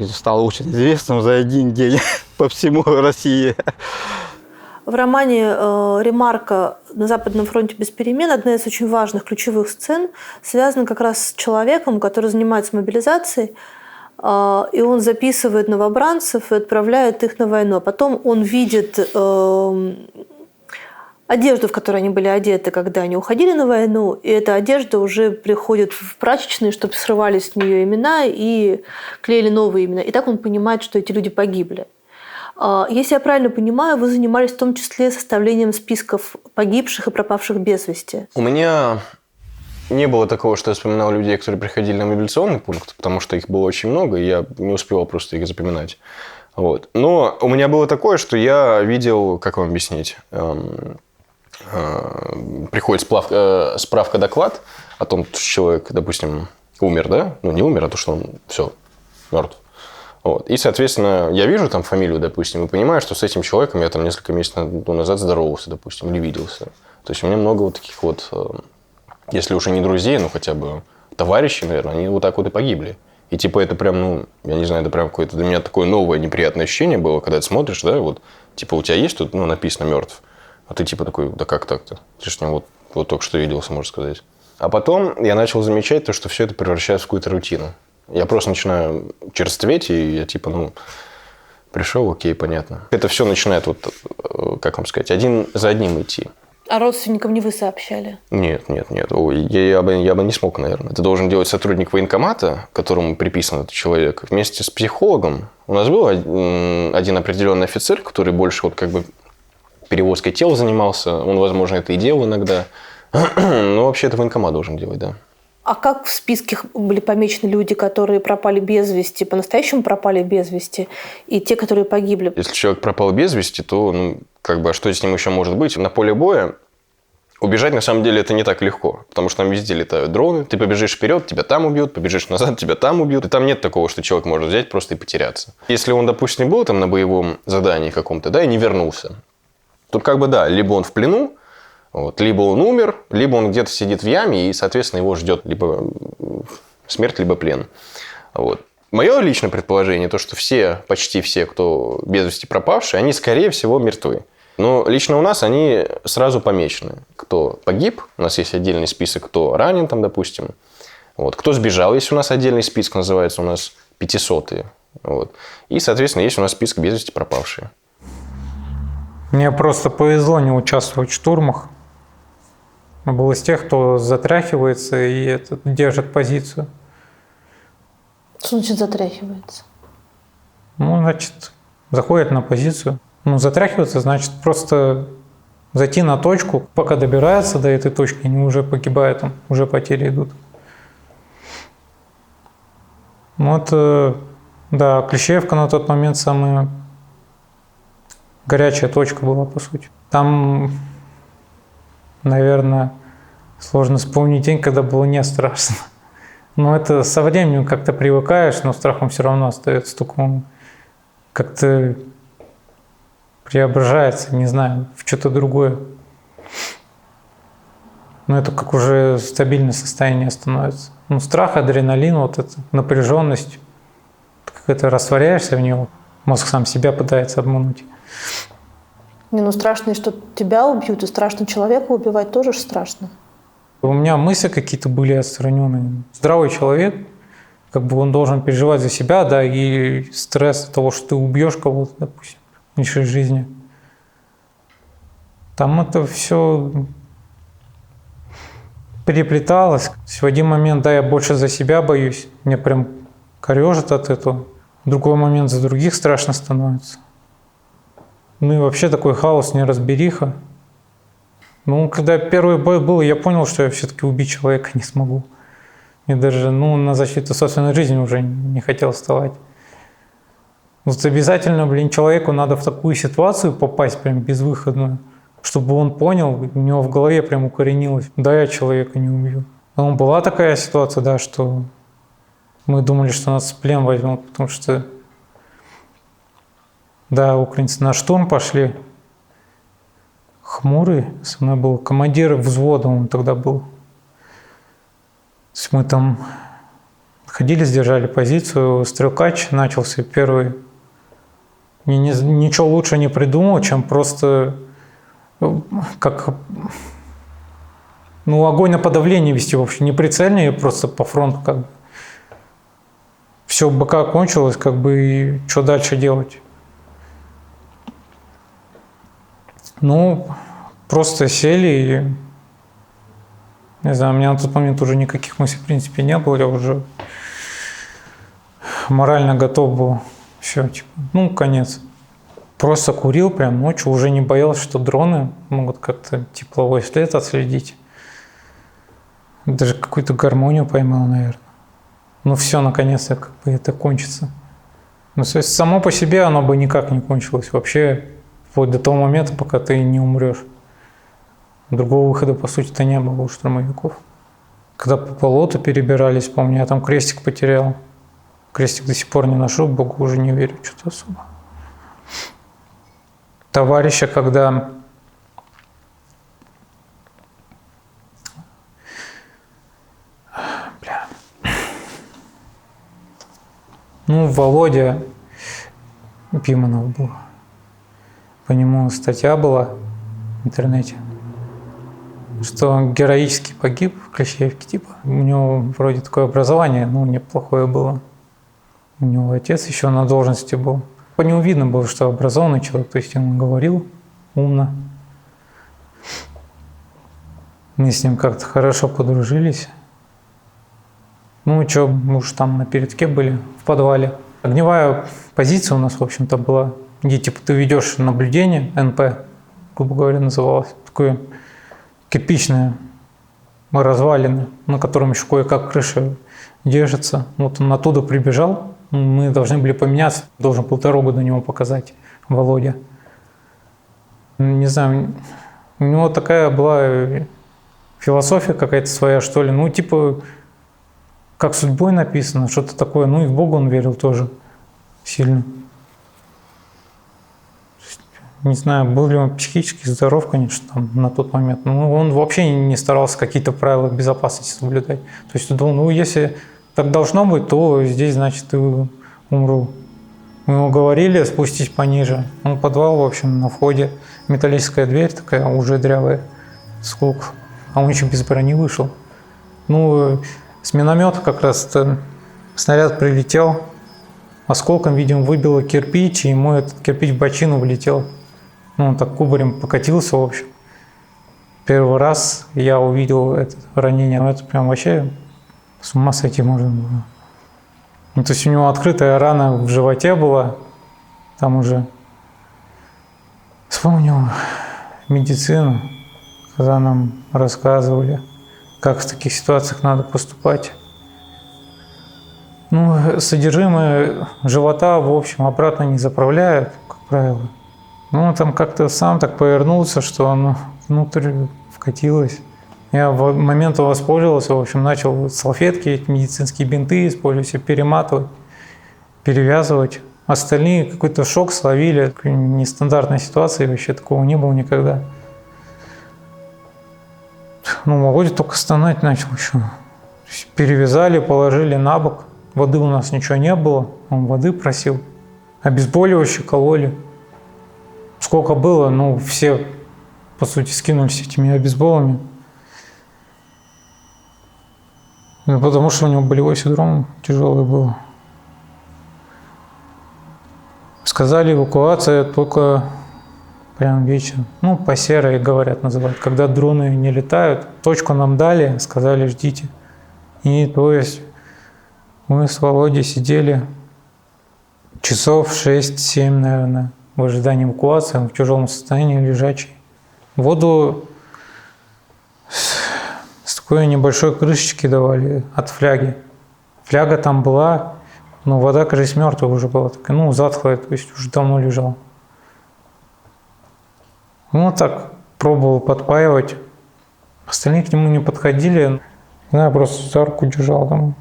Стал очень известным за один день по всему России. В романе «Ремарка. На Западном фронте без перемен» одна из очень важных ключевых сцен связана как раз с человеком, который занимается мобилизацией, и он записывает новобранцев и отправляет их на войну. А потом он видит одежду, в которой они были одеты, когда они уходили на войну, и эта одежда уже приходит в прачечные, чтобы срывали с нее имена и клеили новые имена. И так он понимает, что эти люди погибли. Если я правильно понимаю, вы занимались в том числе составлением списков погибших и пропавших без вести. У меня не было такого, что я вспоминал людей, которые приходили на мобилизационный пункт, потому что их было очень много, и я не успевал просто их запоминать. Вот. Но у меня было такое, что я видел, как вам объяснить, приходит справка-доклад о том, что человек, допустим, умер, да? Ну, не умер, а то, что он все, мертв. Вот. И, соответственно, я вижу там фамилию, допустим, и понимаю, что с этим человеком я там несколько месяцев назад здоровался, допустим, или виделся. То есть у меня много вот таких вот, если уже не друзей, ну хотя бы товарищей, наверное, они вот так вот и погибли. И типа это прям, ну, я не знаю, это прям какое-то для меня такое новое неприятное ощущение было, когда ты смотришь, да, вот, типа у тебя есть тут, ну, написано «мертв», а ты типа такой, да как так-то? Ты же с ним вот только что виделся, можно сказать. А потом я начал замечать то, что все это превращается в какую-то рутину. Я просто начинаю черстветь, и я типа, ну, пришел, окей, понятно. Это все начинает, вот, как вам сказать, один за одним идти. А родственникам не вы сообщали? Нет. Ой, я бы не смог, наверное. Это должен делать сотрудник военкомата, которому приписан этот человек, вместе с психологом. У нас был один определенный офицер, который больше вот как бы перевозкой тел занимался. Он, возможно, это и делал иногда. Но вообще это военкомат должен делать, да. А как в списке были помечены люди, которые пропали без вести, по-настоящему пропали без вести, и те, которые погибли? Если человек пропал без вести, то, ну, как бы, а что с ним еще может быть? На поле боя убежать, на самом деле, это не так легко, потому что там везде летают дроны. Ты побежишь вперед, тебя там убьют, побежишь назад, тебя там убьют. И там нет такого, что человек может взять просто и потеряться. Если он, допустим, был там на боевом задании каком-то, да, и не вернулся, то как бы, да, либо он в плену, вот, либо он умер, либо он где-то сидит в яме, и, соответственно, его ждет либо смерть, либо плен. Вот. Мое личное предположение, то, что почти все, кто без вести пропавшие, они, скорее всего, мертвы. Но лично у нас они сразу помечены. Кто погиб, у нас есть отдельный список, кто ранен, там, допустим. Вот. Кто сбежал, есть у нас отдельный список, называется у нас 500-е. Вот. И, соответственно, есть у нас список без вести пропавшие. Мне просто повезло не участвовать в штурмах. Я был из тех, кто затряхивается и держит позицию. Что значит затряхивается? Ну, значит, заходит на позицию. Ну, затряхиваться, значит, просто зайти на точку. Пока добираются до этой точки, они уже погибают, там, уже потери идут. Ну, это, да, Клещеевка на тот момент самая горячая точка была, по сути. Там, наверное, сложно вспомнить день, когда было не страшно. Но это со временем как-то привыкаешь, но страхом все равно остается. Только он как-то преображается, не знаю, в что-то другое. Но это как уже стабильное состояние становится. Ну, страх, адреналин, вот эта напряженность, как это растворяешься в него, мозг сам себя пытается обмануть. Не, ну страшно, что тебя убьют, и страшно человека убивать тоже ж страшно. У меня мысли какие-то были отстраненные. Здравый человек, как бы он должен переживать за себя, да, и стресс того, что ты убьешь кого-то, допустим, лишишь жизни. Там это все переплеталось. В один момент, да, я больше за себя боюсь. Меня прям корежит от этого. В другой момент за других страшно становится. Ну и вообще такой хаос, неразбериха. Ну, когда первый бой был, я понял, что я все-таки убить человека не смогу. И даже на защиту собственной жизни уже не хотел вставать. Вот обязательно, человеку надо в такую ситуацию попасть, прям безвыходную, чтобы он понял, у него в голове прям укоренилось: да, я человека не убью. Но была такая ситуация, да, что мы думали, что нас в плен возьмут, потому что, да, украинцы на штурм пошли. Хмурый со мной был командир взвода, он тогда был. То есть мы там ходили, сдержали позицию, стрелкач начался первый. Ничего лучше не придумал, чем просто как огонь на подавление вести вообще, не прицельно, просто по фронту как бы. Все, БК кончилось, как бы, и что дальше делать? Просто сели и, не знаю, у меня на тот момент уже никаких мыслей в принципе не было, я уже морально готов был. Все, конец. Просто курил прям ночью, уже не боялся, что дроны могут как-то тепловой след отследить. Даже какую-то гармонию поймал, наверное. Все, наконец-то как бы это кончится. То есть само по себе оно бы никак не кончилось вообще, вплоть до того момента, пока ты не умрешь. Другого выхода, по сути-то, не было у штурмовиков. Когда по болоту перебирались, помню, я там крестик потерял. Крестик до сих пор не нашел, Богу уже не верю, что-то особо. Товарища, когда Володя Пиманов был. По нему статья была в интернете, что героически погиб в Клещеевке, типа. У него вроде такое образование, неплохое было. У него отец еще на должности был. По нему видно было, что образованный человек, то есть он говорил умно. Мы с ним как-то хорошо подружились. Мы уж там на передке были, в подвале. Огневая позиция у нас, в общем-то, была, где типа ты ведешь наблюдение, НП, грубо говоря, называлось. Такое кирпичное развалины, на котором еще кое-как крыша держится. Вот он оттуда прибежал, мы должны были поменяться, должен был дорогу до него показать Володя. Не знаю, у него такая была философия какая-то своя, что ли, типа, как судьбой написано, что-то такое, и в Бога он верил тоже сильно. Не знаю, был ли он психически здоров, конечно, там, на тот момент, но он вообще не старался какие-то правила безопасности соблюдать. То есть он думал, если так должно быть, то здесь, значит, и умру. Мы ему говорили спустись пониже. Подвал, в общем, на входе. Металлическая дверь такая, уже дрявая, сколько. А он еще без брони вышел. С миномета как раз снаряд прилетел, осколком, видимо, выбило кирпич, и ему этот кирпич в бочину влетел. Он так кубарем покатился, в общем. Первый раз я увидел это ранение. Это прям вообще с ума сойти можно было. То есть у него открытая рана в животе была. Там уже вспомнил медицину, когда нам рассказывали, как в таких ситуациях надо поступать. Содержимое живота, в общем, обратно не заправляют, как правило. Он там как-то сам так повернулся, что оно внутрь вкатилось. Я в момент воспользовался, в общем, начал салфетки, эти медицинские бинты использовать, перематывать, перевязывать. Остальные какой-то шок словили, нестандартной ситуации, вообще такого не было никогда. Володя только стонать начал еще. Перевязали, положили на бок. Воды у нас ничего не было, он воды просил. Обезболивающие кололи. Сколько было, все, по сути, скинулись этими обезболами. Потому что у него болевой синдром тяжелый был. Сказали, эвакуация только прям вечером. По серой, говорят, называют. Когда дроны не летают, точку нам дали, сказали, ждите. И то есть мы с Володей сидели часов 6-7, наверное, в ожидании эвакуации, в тяжелом состоянии, лежачий. Воду с такой небольшой крышечки давали от фляги. Фляга там была, но вода, кажется, мертвая уже была, такая, ну, затхлая, то есть уже давно лежала. Ну, так пробовал подпаивать. Остальные к нему не подходили. Я просто за руку держал там.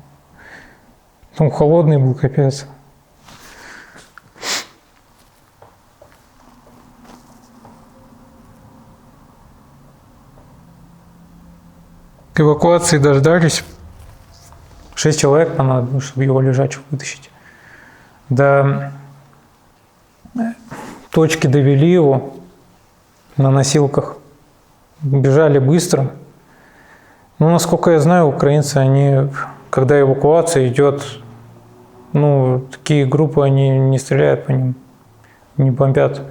Ну, холодный был, капец. К эвакуации дождались. 6 человек понадобилось, чтобы его лежачего вытащить. До точки довели его на носилках. Бежали быстро. Ну, насколько я знаю, украинцы, они, когда эвакуация идет, ну, такие группы, они не стреляют по ним, не бомбят.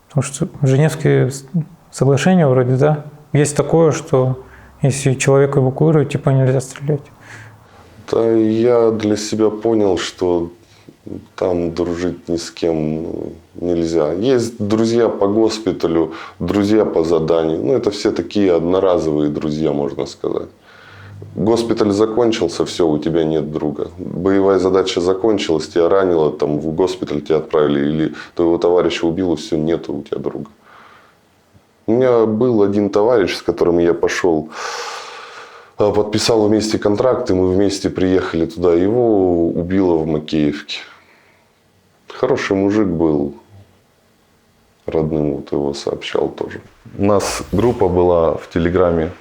Потому что Женевские соглашения вроде, да, есть такое, что если человека эвакуируют, типа нельзя стрелять. Да, я для себя понял, что там дружить ни с кем нельзя. Есть друзья по госпиталю, друзья по заданию. Ну, это все такие одноразовые друзья, можно сказать. Госпиталь закончился, все, у тебя нет друга. Боевая задача закончилась, тебя ранило, там в госпиталь тебя отправили, или твоего товарища убил, и все, нету у тебя друга. У меня был один товарищ, с которым я пошел, подписал вместе контракт, и мы вместе приехали туда. Его убило в Макеевке. Хороший мужик был. Родным вот его сообщал тоже. У нас группа была в Телеграме.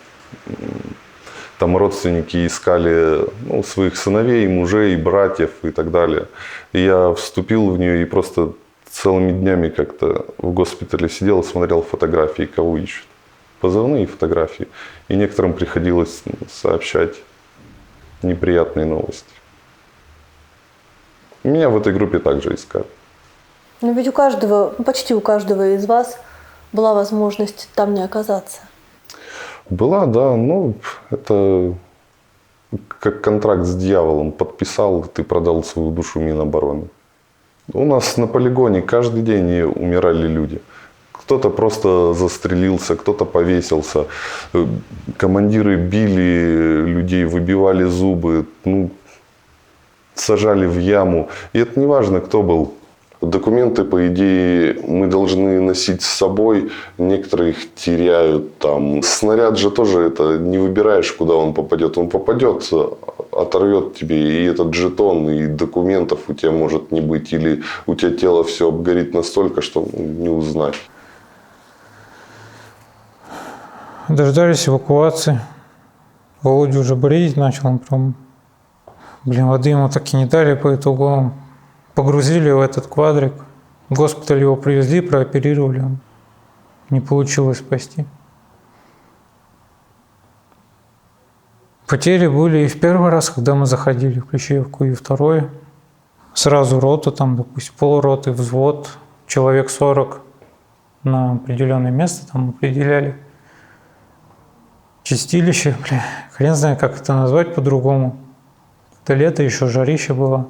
Там родственники искали, ну, своих сыновей, мужей, братьев и так далее. И я вступил в нее и просто целыми днями как-то в госпитале сидел, смотрел фотографии, кого ищут. Позывные фотографии. И некоторым приходилось сообщать неприятные новости. Меня в этой группе также искали. Но ведь у каждого, почти у каждого из вас была возможность там не оказаться. Была, да, но это как контракт с дьяволом. Подписал, ты продал свою душу Минобороны. У нас на полигоне каждый день умирали люди. Кто-то просто застрелился, кто-то повесился. Командиры били людей, выбивали зубы, ну, сажали в яму. И это не важно, кто был. Документы, по идее, мы должны носить с собой. Некоторые их теряют. Там. Снаряд же тоже это не выбираешь, куда он попадет. Он попадет, оторвет тебе и этот жетон, и документов у тебя может не быть. Или у тебя тело все обгорит настолько, что не узнать. Дождались эвакуации. Володя уже болеть начал. Он прям, воды ему так и не дали, по итогу погрузили в этот квадрик. В госпиталь его привезли, прооперировали. Не получилось спасти. Потери были и в первый раз, когда мы заходили в Клещеевку, и второй. Сразу рота, там, допустим, полроты, взвод, человек 40 на определенное место там определяли. Чистилище, хрен знает, как это назвать по-другому. Это лето, еще жарище было.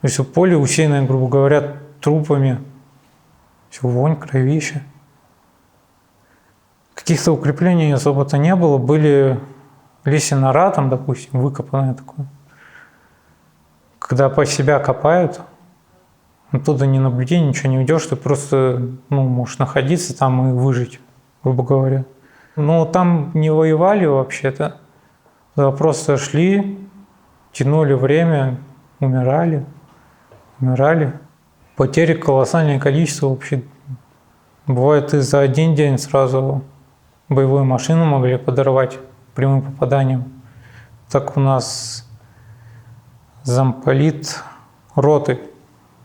То есть поле усеянное, грубо говоря, трупами. Все, вонь, кровище. Каких-то укреплений особо-то не было. Были листья нора, там, допустим, выкопанное такое. Когда по себя копают, оттуда ни наблюдения, ничего не уйдешь, ты просто, можешь находиться там и выжить, грубо говоря. Но там не воевали вообще-то. Да, просто шли, тянули время, умирали. Потери колоссальное количество вообще. Бывает, и за один день сразу боевую машину могли подорвать прямым попаданием. Так у нас замполит роты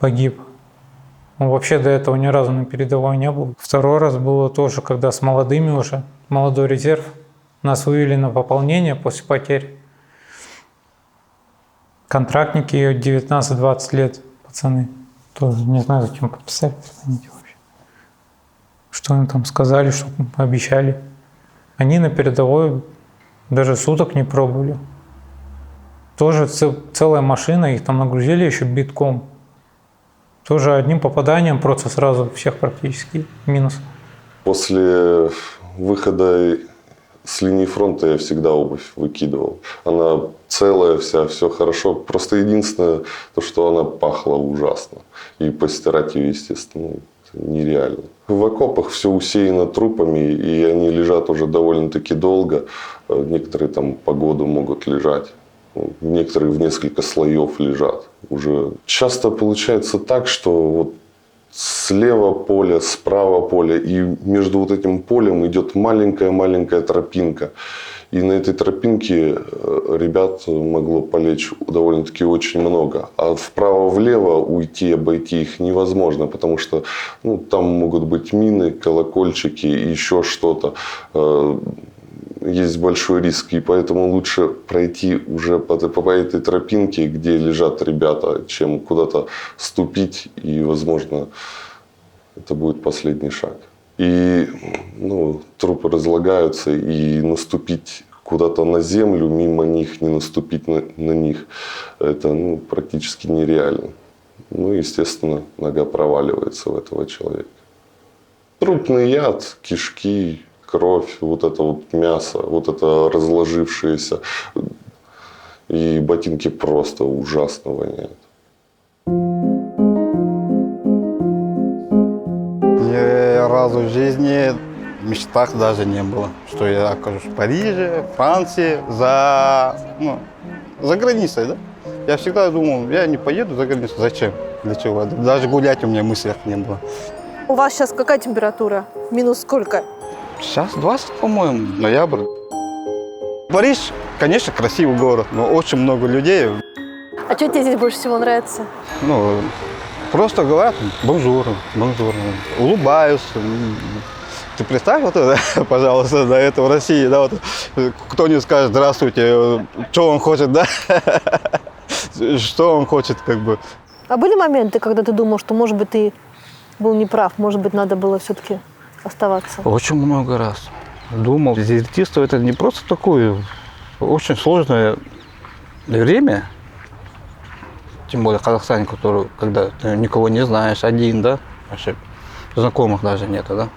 погиб. Он вообще до этого ни разу на передовой не был. Второй раз было тоже, когда с молодыми уже, молодой резерв, нас вывели на пополнение после потерь. Контрактники 19-20 лет, пацаны. Тоже не знаю, зачем подписали, вообще. Что им там сказали, что обещали. Они на передовой даже суток не пробовали. Тоже целая машина, их там нагрузили еще битком. Тоже одним попаданием просто сразу всех практически минус. После выхода с линии фронта я всегда обувь выкидывал. Она целая вся, все хорошо. Просто единственное, то, что она пахла ужасно. И постирать ее, естественно, нереально. В окопах все усеяно трупами, и они лежат уже довольно-таки долго. Некоторые там по году могут лежать. Некоторые в несколько слоев лежат уже. Часто получается так, что вот слева поле, справа поле, и между вот этим полем идет маленькая-маленькая тропинка. И на этой тропинке ребят могло полечь довольно-таки очень много. А вправо-влево уйти, обойти их невозможно, потому что там могут быть мины, колокольчики и еще что-то. Есть большой риск, и поэтому лучше пройти уже по этой тропинке, где лежат ребята, чем куда-то ступить, и, возможно, это будет последний шаг. И трупы разлагаются, и наступить куда-то на землю, мимо них, не наступить на них, это практически нереально. Естественно, нога проваливается в этого человека. Трупный яд, кишки, кровь, вот это вот мясо, вот это разложившееся. И ботинки просто ужасно воняют. Ни разу в жизни в мечтах даже не было, что я окажусь в Париже, Франции, за границей, да? Я всегда думал, я не поеду за границу, зачем, для чего? Даже гулять у меня в мыслях не было. У вас сейчас какая температура? Минус сколько? Сейчас 20, по-моему, ноябрь. Париж, конечно, красивый город, но очень много людей. А что тебе здесь больше всего нравится? Просто говорят бонжур, улыбаются. Ты представь вот это, пожалуйста, до этого в России, да, вот кто-нибудь скажет здравствуйте, что он хочет, да? Что он хочет, как бы. А были моменты, когда ты думал, что, может быть, ты был неправ, может быть, надо было все-таки оставаться? Очень много раз думал. Дезертирство – это не просто такое очень сложное время, тем более в Казахстане, когда ты никого не знаешь, один, да, вообще знакомых даже нет, да.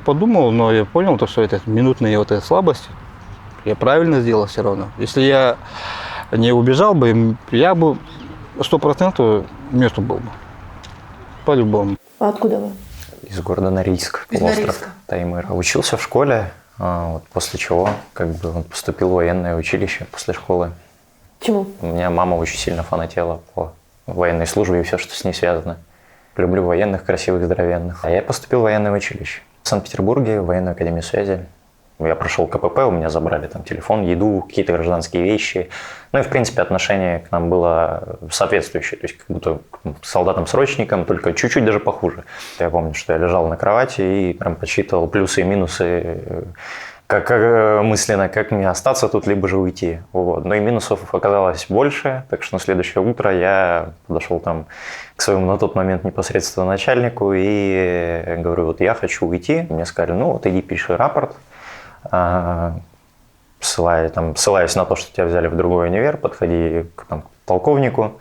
Подумал, но я понял, что это минутные вот эти слабости. Я правильно сделал все равно. Если я не убежал бы, я бы 100% мертв был бы. По-любому. А откуда вы? Из города Норильск, полуостров Таймыр. Учился в школе, после чего поступил в военное училище после школы. Почему? У меня мама очень сильно фанатела по военной службе и все, что с ней связано. Люблю военных, красивых, здоровенных. А я поступил в военное училище. В Санкт-Петербурге, в военную академию связи. Я прошел КПП, у меня забрали там телефон, еду, какие-то гражданские вещи. И, в принципе, отношение к нам было соответствующее. То есть, как будто к солдатам-срочникам, только чуть-чуть даже похуже. Я помню, что я лежал на кровати и прям подсчитывал плюсы и минусы, как мысленно, как мне остаться тут, либо же уйти. Вот. Но и минусов оказалось больше, так что на следующее утро я подошел там к своему на тот момент непосредственно начальнику и говорю, вот я хочу уйти. Мне сказали, иди пиши рапорт. Ссылаясь на то, что тебя взяли в другой универ, подходи к полковнику,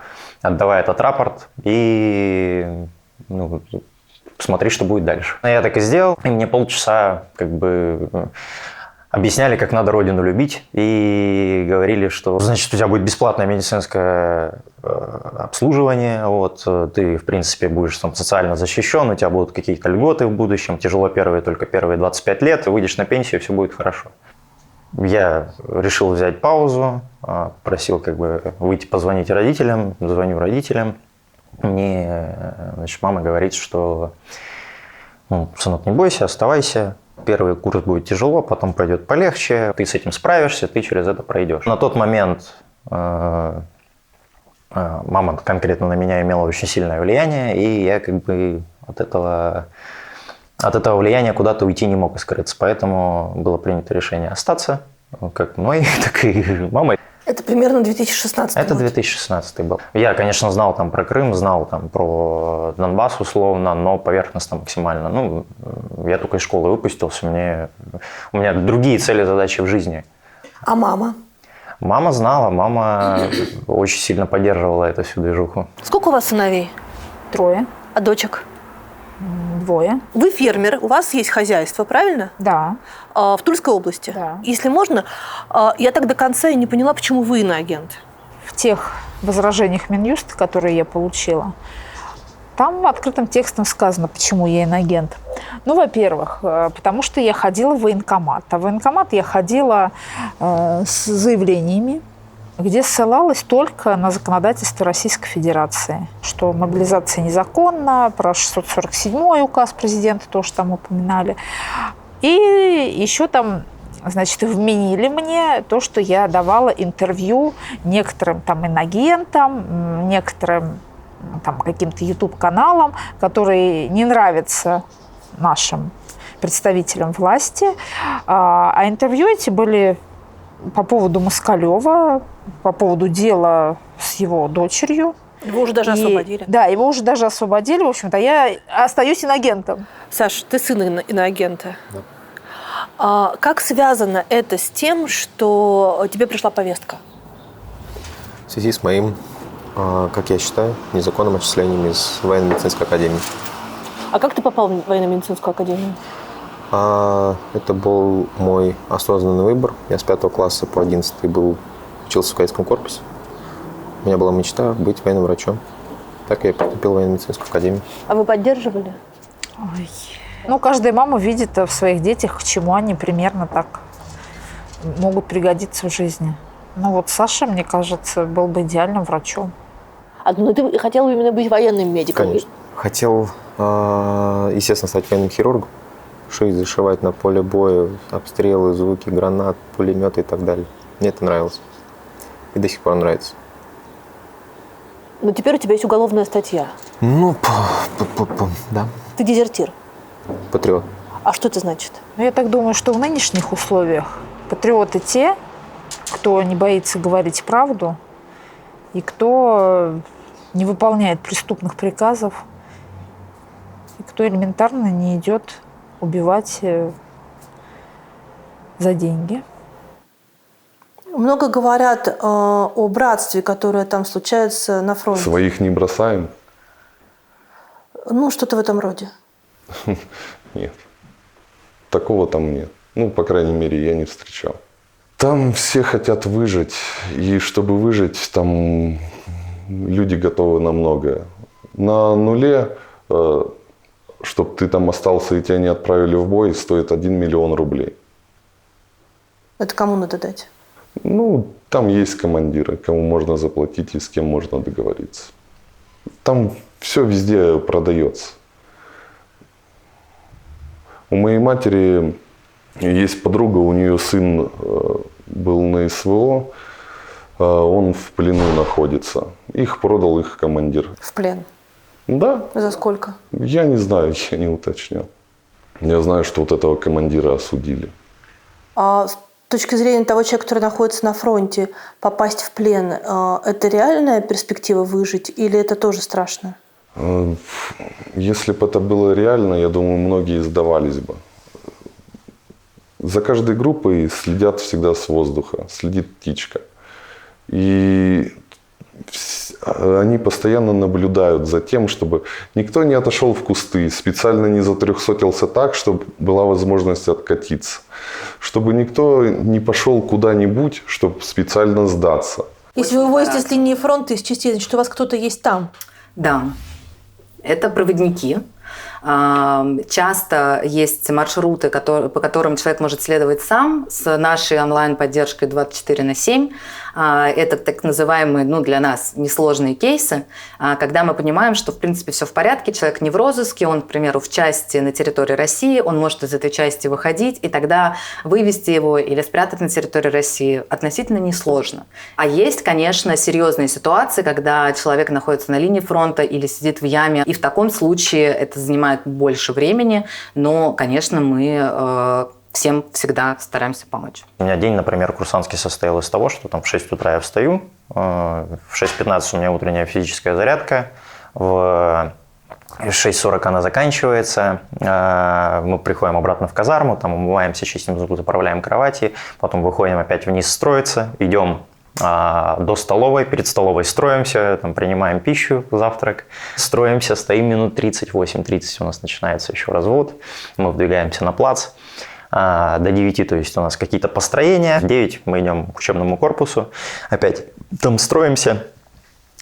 отдавай этот рапорт и посмотри, что будет дальше. Я так и сделал, и мне полчаса объясняли, как надо родину любить, и говорили, что, значит, у тебя будет бесплатное медицинское обслуживание, ты, в принципе, будешь социально защищен, у тебя будут какие-то льготы в будущем, тяжело только первые 25 лет, и выйдешь на пенсию, все будет хорошо. Я решил взять паузу, просил выйти позвонить родителям, звоню родителям. Мне, мама говорит, что сынок, не бойся, оставайся. Первый курс будет тяжело, потом пройдет полегче, ты с этим справишься, ты через это пройдешь. На тот момент мама конкретно на меня имела очень сильное влияние, и я от этого влияния куда-то уйти не мог и скрыться. Поэтому было принято решение остаться, как мной, так и мамой. Это примерно 2016 год. Это 2016 был. Я, конечно, знал про Крым, знал про Донбасс условно, но поверхностно максимально. Я только из школы выпустился, у меня другие цели, задачи в жизни. А мама? Мама знала, мама очень сильно поддерживала эту всю движуху. Сколько у вас сыновей? 3. А дочек? 2. Вы фермер, у вас есть хозяйство, правильно? Да. В Тульской области? Да. Если можно, я так до конца и не поняла, почему вы иноагент. В тех возражениях Минюста, которые я получила, там открытым текстом сказано, почему я иноагент. Ну, во-первых, потому что я ходила в военкомат. А в военкомат я ходила с заявлениями, где ссылалась только на законодательство Российской Федерации, что мобилизация незаконна, про 647-й указ президента тоже там упоминали. И еще там, значит, вменили мне то, что я давала интервью некоторым там инагентам, некоторым там каким-то YouTube-каналам, которые не нравятся нашим представителям власти. А интервью эти были по поводу Москалева, по поводу дела с его дочерью. Его уже даже освободили. Да, его уже даже освободили. В общем-то, я остаюсь инагентом. Саш, ты сын иноагента. Да. Как связано это с тем, что тебе пришла повестка? В связи с моим, как я считаю, незаконным отчислением из военно-медицинской академии. А как ты попал в военно-медицинскую академию? Это был мой осознанный выбор. Я с 5 класса по 11 учился в кадетском корпусе. У меня была мечта быть военным врачом. Так я поступил в военно-медицинскую академию. А вы поддерживали? Ой. Ну, каждая мама видит в своих детях, к чему они примерно так могут пригодиться в жизни. Ну вот Саша, мне кажется, был бы идеальным врачом. Ну ты хотел именно быть военным медиком? Конечно. Хотел, естественно, стать военным хирургом. Шить, зашивать на поле боя, обстрелы, звуки гранат, пулеметы и так далее. Мне это нравилось. И до сих пор нравится. Но теперь у тебя есть уголовная статья. Ну, да. Ты дезертир. Патриот. А что это значит? Я так думаю, что в нынешних условиях патриоты те, кто не боится говорить правду и кто не выполняет преступных приказов, и кто элементарно не идет убивать за деньги. Много говорят о братстве, которое там случается на фронте. Своих не бросаем? Ну, что-то в этом роде. Нет. Такого там нет. Ну, по крайней мере, я не встречал. Там все хотят выжить. И чтобы выжить, там люди готовы на многое. На нуле, чтобы ты там остался и тебя не отправили в бой, стоит 1 миллион рублей. Это кому надо дать? Ну, там есть командиры, кому можно заплатить и с кем можно договориться. Там все везде продается. У моей матери есть подруга, у нее сын был на СВО, он в плену находится. Их продал их командир. В плен? Да. За сколько? Я не знаю, я не уточнял. Я знаю, что вот этого командира осудили. А с точки зрения того человека, который находится на фронте, попасть в плен, это реальная перспектива выжить или это тоже страшно? Если бы это было реально, я думаю, многие сдавались бы. За каждой группой следят всегда с воздуха, следит птичка. И они постоянно наблюдают за тем, чтобы никто не отошел в кусты, специально не затрехсотился так, чтобы была возможность откатиться. Чтобы никто не пошел куда-нибудь, чтобы специально сдаться. Если вы вывозите с линии фронта из частей, значит, у вас кто-то есть там? Да, это проводники. Часто есть маршруты, по которым человек может следовать сам с нашей онлайн-поддержкой 24/7. Это так называемые, для нас несложные кейсы, когда мы понимаем, что в принципе все в порядке, человек не в розыске, он, к примеру, в части на территории России, он может из этой части выходить, и тогда вывести его или спрятать на территории России относительно несложно. А есть, конечно, серьезные ситуации, когда человек находится на линии фронта или сидит в яме, и в таком случае это занимает больше времени, но, конечно, мы всем всегда стараемся помочь. У меня день, например, курсантский состоял из того, что там в 6 утра я встаю, в 6:15 у меня утренняя физическая зарядка, в 6:40 она заканчивается, мы приходим обратно в казарму, там умываемся, чистим зубы, заправляем кровати, потом выходим опять вниз строиться, идем до столовой, перед столовой строимся, там, принимаем пищу, завтрак, строимся, стоим минут 30, 8:30 у нас начинается еще развод, мы вдвигаемся на плац. До 9, то есть у нас какие-то построения, в 9 мы идем к учебному корпусу, опять там строимся,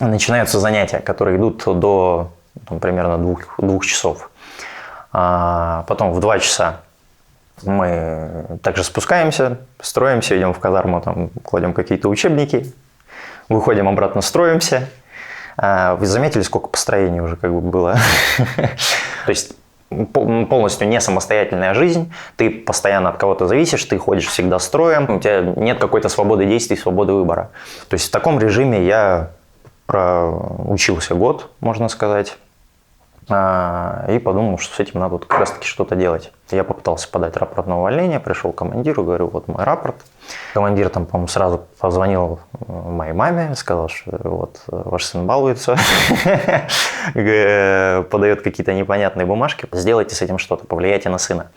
начинаются занятия, которые идут до примерно 2 часов. Потом в 2 часа мы также спускаемся, строимся, идем в казарму, там, кладем какие-то учебники, выходим обратно, строимся. Вы заметили, сколько построений уже как бы было? То есть полностью не самостоятельная жизнь, ты постоянно от кого-то зависишь, ты ходишь всегда строем, у тебя нет какой-то свободы действий, свободы выбора. То есть в таком режиме я проучился год, можно сказать, и подумал, что с этим надо как раз-таки что-то делать. Я попытался подать рапорт на увольнение, пришел к командиру, говорю, вот мой рапорт. Командир там, по-моему, сразу позвонил моей маме, сказал, что вот ваш сын балуется, подает какие-то непонятные бумажки, сделайте с этим что-то, повлияйте на сына.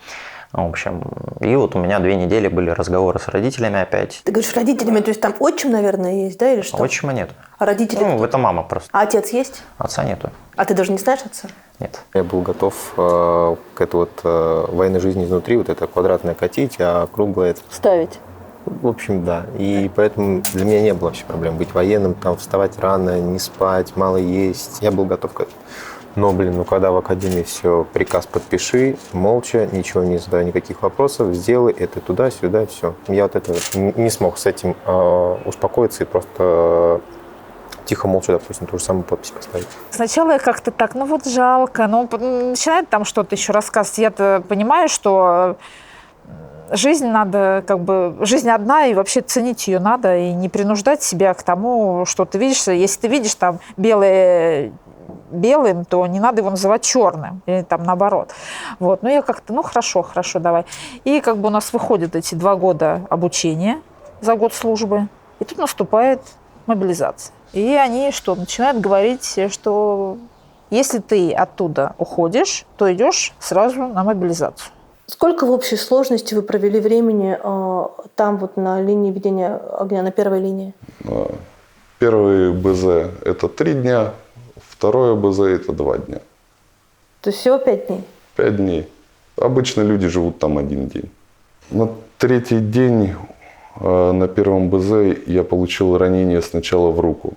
В общем, и вот у меня 2 недели были разговоры с родителями опять. Ты говоришь, родителями, то есть там отчим, наверное, есть, да, или что? Отчима нет. А родители? Ну, это мама просто. А отец есть? Отца нету. А ты даже не знаешь отца? Нет. Я был готов к этой вот военной жизни изнутри, вот это квадратное катить, а круглое это... Ставить. В общем, да. И поэтому для меня не было вообще проблем быть военным, там, вставать рано, не спать, мало есть. Я был готов к этому. Но, когда в академии все, приказ подпиши, молча, ничего не задавая никаких вопросов, сделай это туда-сюда, все. Я вот это не смог с этим успокоиться и просто тихо, молча, допустим, ту же самую подпись поставить. Сначала я как-то так, ну вот жалко, но начинает там что-то еще рассказывать. Я-то понимаю, что жизнь надо, жизнь одна, и вообще ценить ее надо, и не принуждать себя к тому, что ты видишь. Если ты видишь там белым, то не надо его называть черным, или там наоборот. Вот. Ну, я как-то, хорошо, давай. И у нас выходят эти 2 года обучения за год службы, и тут наступает мобилизация. И они начинают говорить, что если ты оттуда уходишь, то идешь сразу на мобилизацию. Сколько в общей сложности вы провели времени там вот на линии ведения огня, на первой линии? Первый БЗ – это 3 дня, второе БЗ – это 2 дня. То есть всего 5 дней? 5 дней. Обычно люди живут там 1 день. На 3-й день на первом БЗ я получил ранение сначала в руку.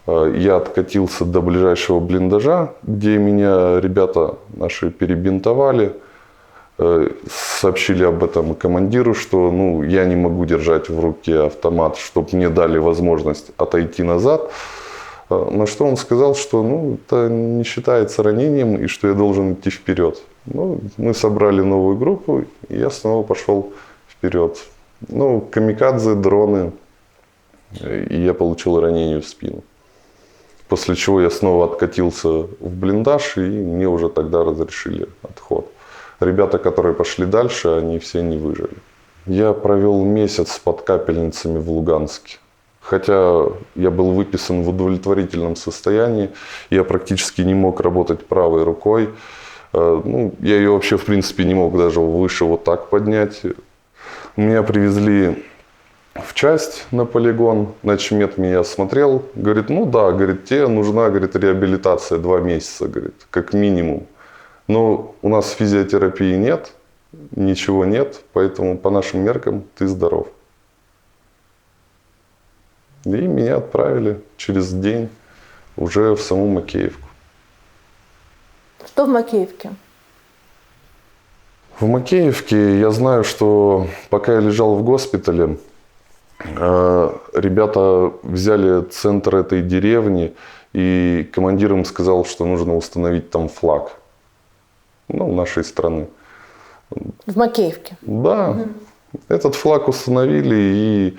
Я откатился до ближайшего блиндажа, где меня ребята наши перебинтовали. Сообщили об этом командиру, что я не могу держать в руке автомат, чтобы мне дали возможность отойти назад. На что он сказал, что это не считается ранением и что я должен идти вперед. Мы собрали новую группу, и я снова пошел вперед. Камикадзе, дроны, и я получил ранение в спину. После чего я снова откатился в блиндаж, и мне уже тогда разрешили отход. Ребята, которые пошли дальше, они все не выжили. Я провел месяц под капельницами в Луганске. Хотя я был выписан в удовлетворительном состоянии, я практически не мог работать правой рукой. Я ее вообще, в принципе, не мог даже выше вот так поднять. Меня привезли в часть на полигон. Начмет меня осмотрел. Говорит, тебе нужна, реабилитация 2 месяца, как минимум. Но у нас физиотерапии нет, ничего нет, поэтому по нашим меркам ты здоров. И меня отправили через день уже в саму Макеевку. Что в Макеевке? В Макеевке я знаю, что пока я лежал в госпитале, ребята взяли центр этой деревни, и командир им сказал, что нужно установить там флаг. Нашей страны. В Макеевке? Да. Этот флаг установили, и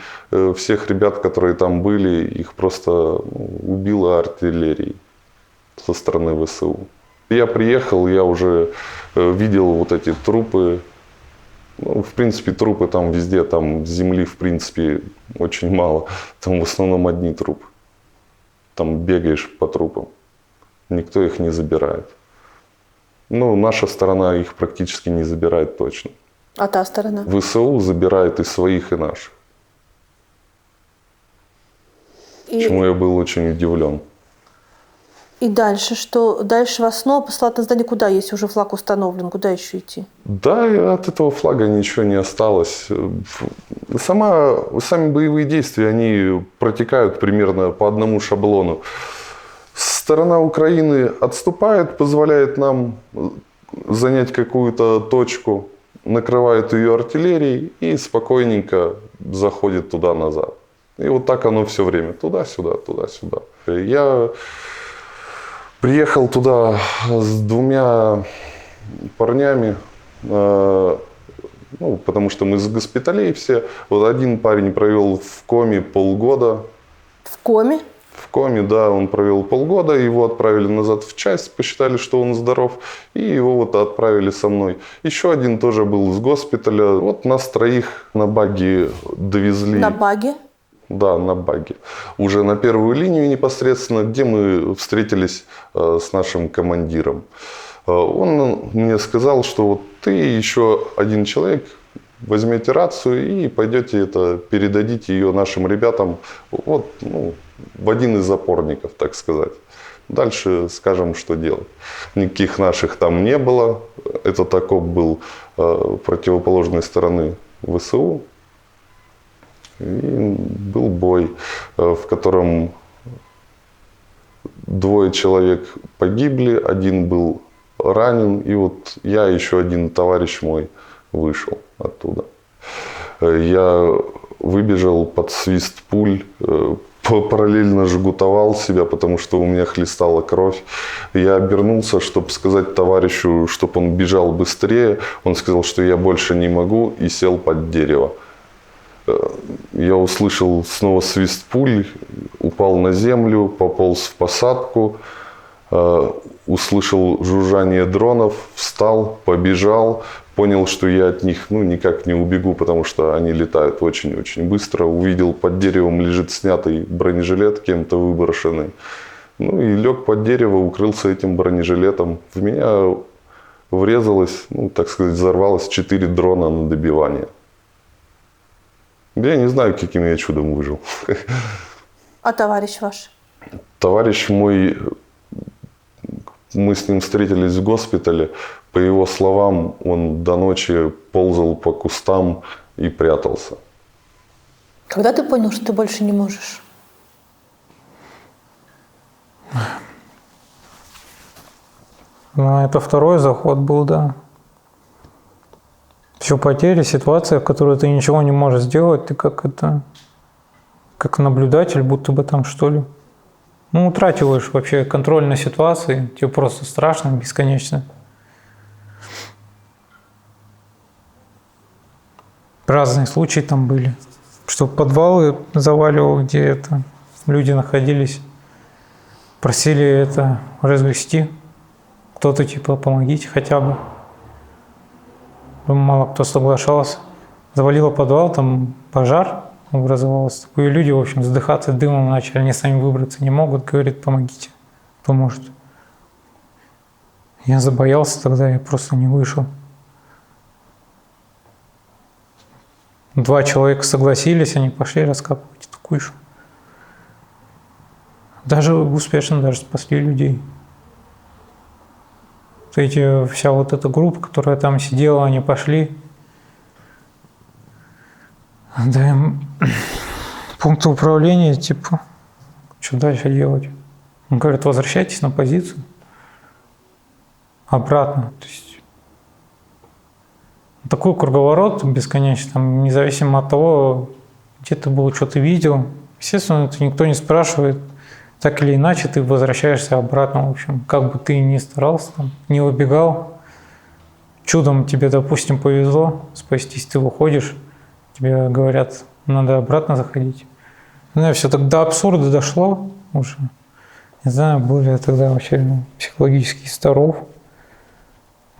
всех ребят, которые там были, их просто убила артиллерией со стороны ВСУ. Я приехал, я уже видел вот эти трупы. В принципе, трупы там везде, там земли, в принципе, очень мало. Там в основном одни трупы. Там бегаешь по трупам. Никто их не забирает. Наша сторона их практически не забирает точно. А та сторона? ВСУ забирает и своих, и наших. чему я был очень удивлен. И дальше что? Дальше вас снова посылают на здание куда, если уже флаг установлен? Куда еще идти? Да, и от этого флага ничего не осталось. Сами боевые действия, они протекают примерно по одному шаблону. Сторона Украины отступает, позволяет нам занять какую-то точку, накрывает ее артиллерией и спокойненько заходит туда-назад. И вот так оно все время. Туда-сюда, туда-сюда. Я приехал туда с 2 парнями, потому что мы с госпиталей все. Вот один парень провел в коме полгода. В коме? В коме, да, он провел полгода, его отправили назад в часть, посчитали, что он здоров, и его вот отправили со мной. Еще один тоже был с госпиталя. Вот нас 3 на багги довезли. На багги? Да, на багги. Уже на первую линию непосредственно, где мы встретились с нашим командиром. Он мне сказал, что вот ты и еще один человек возьмете рацию и пойдете передадите ее нашим ребятам в один из опорников, так сказать. Дальше скажем, что делать. Никаких наших там не было. Этот окоп был противоположной стороны ВСУ. И был бой, в котором 2 человек погибли, 1 был ранен, и вот я, еще один товарищ мой, вышел оттуда. Я выбежал под свист пуль, параллельно жгутовал себя, потому что у меня хлестала кровь. Я обернулся, чтобы сказать товарищу, чтобы он бежал быстрее. Он сказал, что я больше не могу, и сел под дерево. Я услышал снова свист пуль, упал на землю, пополз в посадку, услышал жужжание дронов, встал, побежал, понял, что я от них никак не убегу, потому что они летают очень-очень быстро. Увидел, под деревом лежит снятый бронежилет, кем-то выброшенный. И лег под дерево, укрылся этим бронежилетом. В меня врезалось, так сказать, взорвалось 4 дрона на добивание. Я не знаю, каким я чудом выжил. А товарищ ваш? Товарищ мой, мы с ним встретились в госпитале. По его словам, он до ночи ползал по кустам и прятался. Когда ты понял, что ты больше не можешь? Это 2-й заход был, да. Все потери, ситуация, в которой ты ничего не можешь сделать, ты как наблюдатель, будто бы там, что ли. Утративаешь вообще контроль на ситуации, тебе просто страшно, бесконечно. Разные случаи там были. Что подвалы заваливал, где люди находились. Просили развести. Кто-то помогите хотя бы. Мало кто соглашался. Завалило подвал, там пожар образовался. И люди, в общем, задыхаться дымом начали. Они сами выбраться не могут. Говорит, помогите, кто может. Я забоялся тогда, я просто не вышел. 2 человека согласились, они пошли раскапывать эту куйшу. Даже успешно спасли людей. Вся эта группа, которая там сидела, они пошли. Да им пункт управления, что дальше делать? Он говорит, возвращайтесь на позицию. Обратно. То есть такой круговорот бесконечный, независимо от того, где ты был, что ты видел. Естественно, это никто не спрашивает. Так или иначе, ты возвращаешься обратно, в общем. Как бы ты ни старался, не убегал. Чудом тебе, допустим, повезло спастись, ты выходишь, тебе говорят, надо обратно заходить. Все так до абсурда дошло уже. Не знаю, более тогда вообще психологически здоров.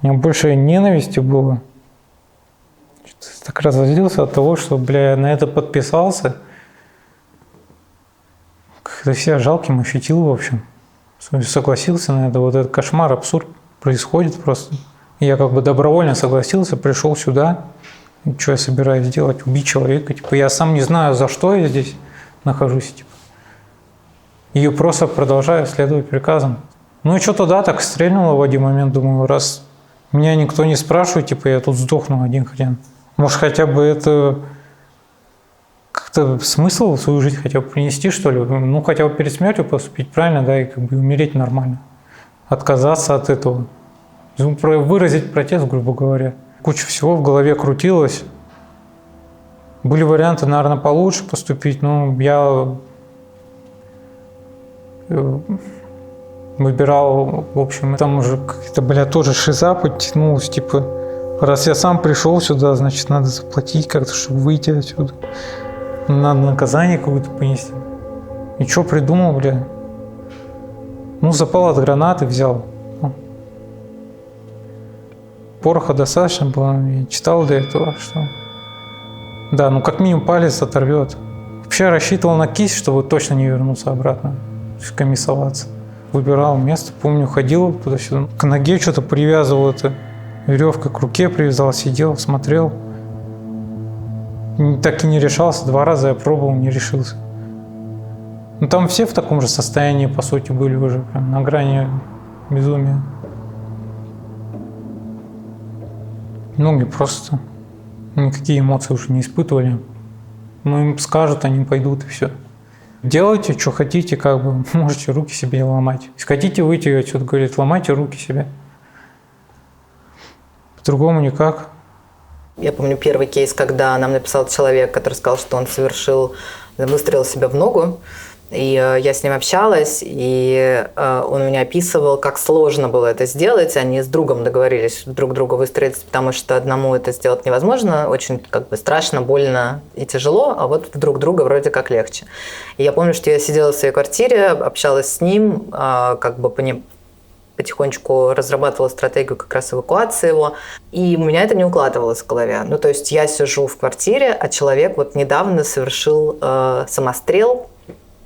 У меня больше ненависти было. Так разозлился от того, что, на это подписался. Как-то себя жалким ощутил, в общем. Согласился на это. Вот этот кошмар, абсурд происходит просто. И я добровольно согласился, пришел сюда. И что я собираюсь делать? Убить человека. Я сам не знаю, за что я здесь нахожусь. И просто продолжаю следовать приказам. Ну и что туда так стрельнуло в один момент, думаю, раз меня никто не спрашивает, типа я тут сдохну один хрен. Может хотя бы это как-то смысл в свою жизнь хотя бы принести, что ли? Ну хотя бы перед смертью поступить правильно, да, и как бы умереть нормально. Отказаться от этого. Выразить протест, грубо говоря. Куча всего в голове крутилось. Были варианты, наверное, получше поступить, но я выбирал, в общем, там уже какая-то, тоже шиза подтянулась, типа, раз я сам пришел сюда, значит, надо заплатить как-то, чтобы выйти отсюда. Надо наказание какое-то понести. И что придумал, бля? Ну, запал от гранаты взял. Пороха достаточно было, я читал до этого, что... Да, ну как минимум палец оторвет. Вообще рассчитывал на кисть, чтобы точно не вернуться обратно, комиссоваться. Выбирал место, помню, ходил туда-сюда. К ноге что-то привязывал, это веревка к руке привязал, сидел, смотрел. Так и не решался, 2 раза я пробовал, не решился. Ну там все в таком же состоянии, по сути, были уже, прям на грани безумия. Многие просто никакие эмоции уже не испытывали. Ну, им скажут, они пойдут и все. Делайте, что хотите, как бы, можете руки себе ломать. Если хотите выйти отсюда, говорит, ломайте руки себе. По-другому никак. Я помню первый кейс, когда нам написал человек, который сказал, что он выстрелил себя в ногу. И я с ним общалась, и он меня описывал, как сложно было это сделать. Они с другом договорились друг другу выстрелить, потому что одному это сделать невозможно. Очень страшно, больно и тяжело, а вот друг друга вроде как легче. И я помню, что я сидела в своей квартире, общалась с ним, потихонечку разрабатывала стратегию как раз эвакуации его. И у меня это не укладывалось в голове. Ну, то есть я сижу в квартире, а человек вот недавно совершил самострел,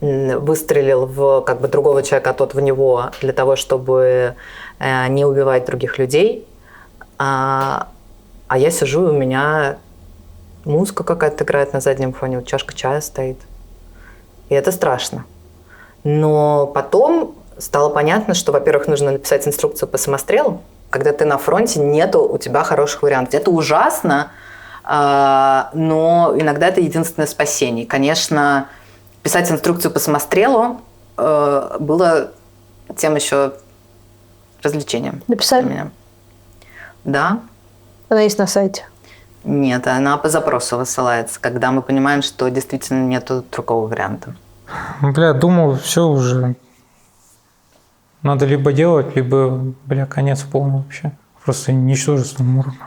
выстрелил в другого человека, а тот в него, для того, чтобы не убивать других людей. А я сижу, и у меня музыка какая-то играет на заднем фоне, вот чашка чая стоит. И это страшно. Но потом стало понятно, что, во-первых, нужно написать инструкцию по самострелу. Когда ты на фронте, нету у тебя хороших вариантов. Это ужасно, но иногда это единственное спасение. Конечно, писать инструкцию по самострелу было тем еще развлечением. Написали? Для меня. Да. Она есть на сайте? Нет, она по запросу высылается, когда мы понимаем, что действительно нету другого варианта. Думал, все уже. Надо либо делать, либо, конец полный вообще. Просто ничтожество уровня.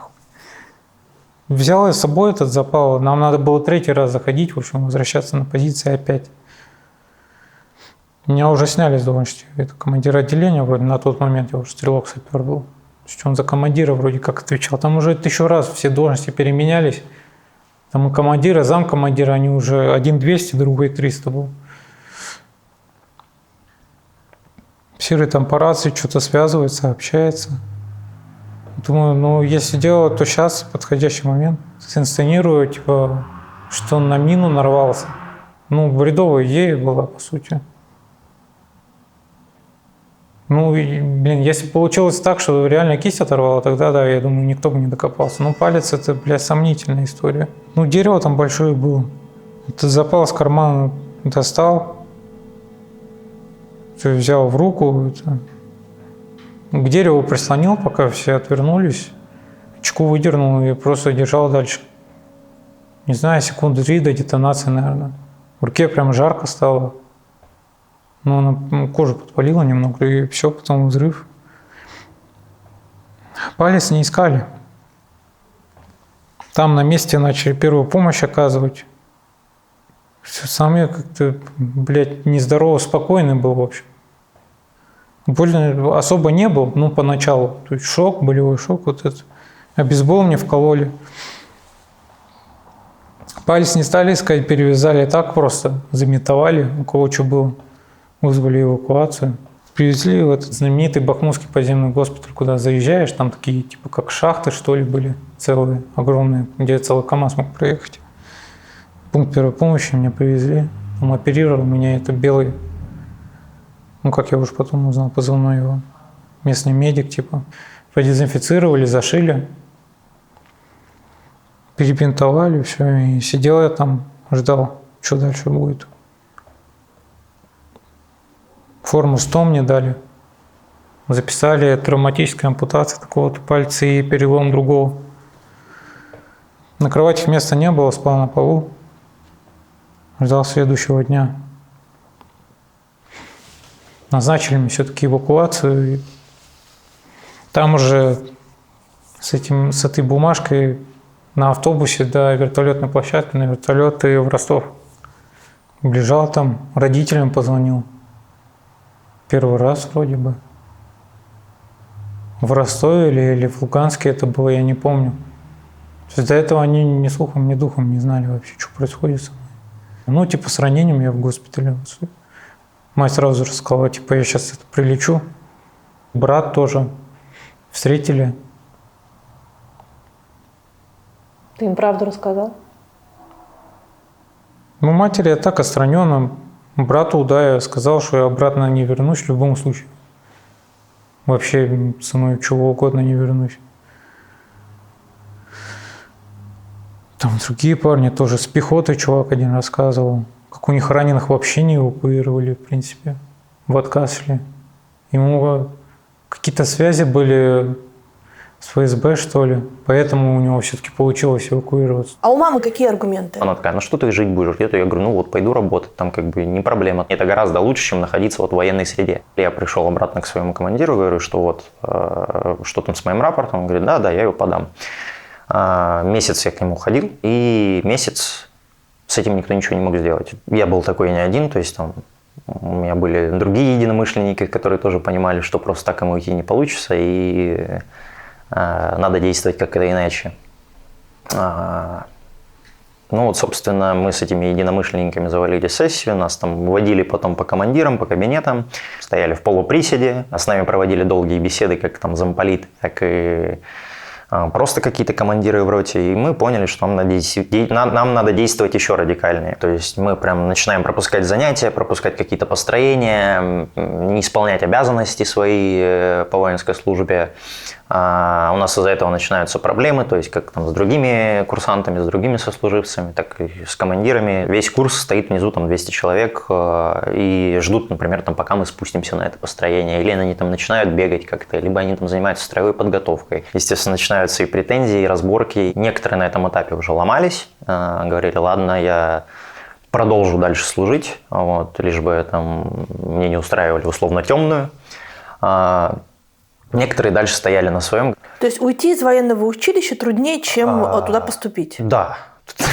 Взял я с собой этот запал. Нам надо было 3-й раз заходить, в общем, возвращаться на позиции опять. Меня уже сняли с должности. Это командир отделения, вроде на тот момент я уже стрелок-сапер был. Он за командира вроде как отвечал. Там уже 1000 раз все должности переменялись. Там и командира, замкомандира, они уже один 200, другой 300 был. Серый там по рации что-то связывается, общается. Думаю, если делать, то сейчас подходящий момент. Синсценирую, что он на мину нарвался. Бредовая идея была, по сути. Если получилось так, что реально кисть оторвало, тогда, да, я думаю, никто бы не докопался. Палец – это, сомнительная история. Дерево там большое было. Этот запал с кармана достал, взял в руку, к дереву прислонил, пока все отвернулись. Чеку выдернул и просто держал дальше. Не знаю, секунды 3 до детонации, наверное. В руке прям жарко стало. Она кожу подпалила немного, и все, потом взрыв. Палец не искали. Там на месте начали первую помощь оказывать. Сам я как-то, нездорово спокойный был, в общем. Больно особо не был, поначалу. То есть шок, болевой шок вот этот. Обезбол мне вкололи. Палец не стали искать, перевязали так просто, заметовали, у кого что было. Вызвали эвакуацию. Привезли в этот знаменитый Бахмутский подземный госпиталь, куда заезжаешь, там такие, как шахты, что ли, были целые, огромные, где целый КамАЗ мог проехать. Пункт первой помощи меня привезли. Там оперировал меня, это белый Ну, как я уже потом узнал, позывной его. Местный медик, типа. Продезинфицировали, зашили, перебинтовали, все. И сидел я там, ждал, что дальше будет. Форму 100 мне дали. Записали травматическая ампутация такого-то пальца и перелом другого. На кровати места не было, спал на полу. Ждал следующего дня. Назначили мне все-таки эвакуацию. И там уже с этой бумажкой на автобусе до вертолетной площадки, на вертолет и в Ростов. Лежал там, родителям позвонил. Первый раз вроде бы. В Ростове или в Луганске это было, я не помню. То есть до этого они ни слухом, ни духом не знали вообще, что происходит со мной. Ну, типа, с ранением я в госпитале. Мать сразу же сказала, типа, я сейчас прилечу. Брат тоже встретили. Ты им правду рассказал? Ну, матери я так отстраненно. Брату, да, я сказал, что я обратно не вернусь в любом случае. Вообще со мной чего угодно не вернусь. Там другие парни тоже с пехотой чувак один рассказывал, как у них раненых вообще не эвакуировали, в принципе, в отказ шли. Ему какие-то связи были с ФСБ, что ли, поэтому у него все-таки получилось эвакуироваться. А у мамы какие аргументы? Она такая, ну что ты жить будешь где-то? Я говорю, ну вот пойду работать, там как бы не проблема. Это гораздо лучше, чем находиться вот в военной среде. Я пришел обратно к своему командиру, говорю, что вот, что там с моим рапортом? Он говорит, да, я его подам. Месяц я к нему ходил, и месяц с этим никто ничего не мог сделать. Я был такой не один, то есть там у меня были другие единомышленники, которые тоже понимали, что просто так ему уйти не получится, и надо действовать как-то иначе. Ну вот, собственно, мы с этими единомышленниками завалили сессию, нас там вводили потом по командирам, по кабинетам, стояли в полуприседе, а с нами проводили долгие беседы, как там замполит, так и просто какие-то командиры в роте, и мы поняли, что нам надо действовать еще радикальнее. То есть мы прям начинаем пропускать занятия, пропускать какие-то построения, не исполнять обязанности свои по воинской службе. У нас из-за этого начинаются проблемы, то есть как там с другими курсантами, с другими сослуживцами, так и с командирами. Весь курс стоит внизу, там 200 человек, и ждут, например, там, пока мы спустимся на это построение, или они там начинают бегать как-то, либо они там занимаются строевой подготовкой. Естественно, начинаются и претензии, и разборки. Некоторые на этом этапе уже ломались, говорили, ладно, я продолжу дальше служить, вот, лишь бы там мне не устраивали условно темную. Некоторые дальше стояли на своем. То есть уйти из военного училища труднее, чем туда поступить? Да,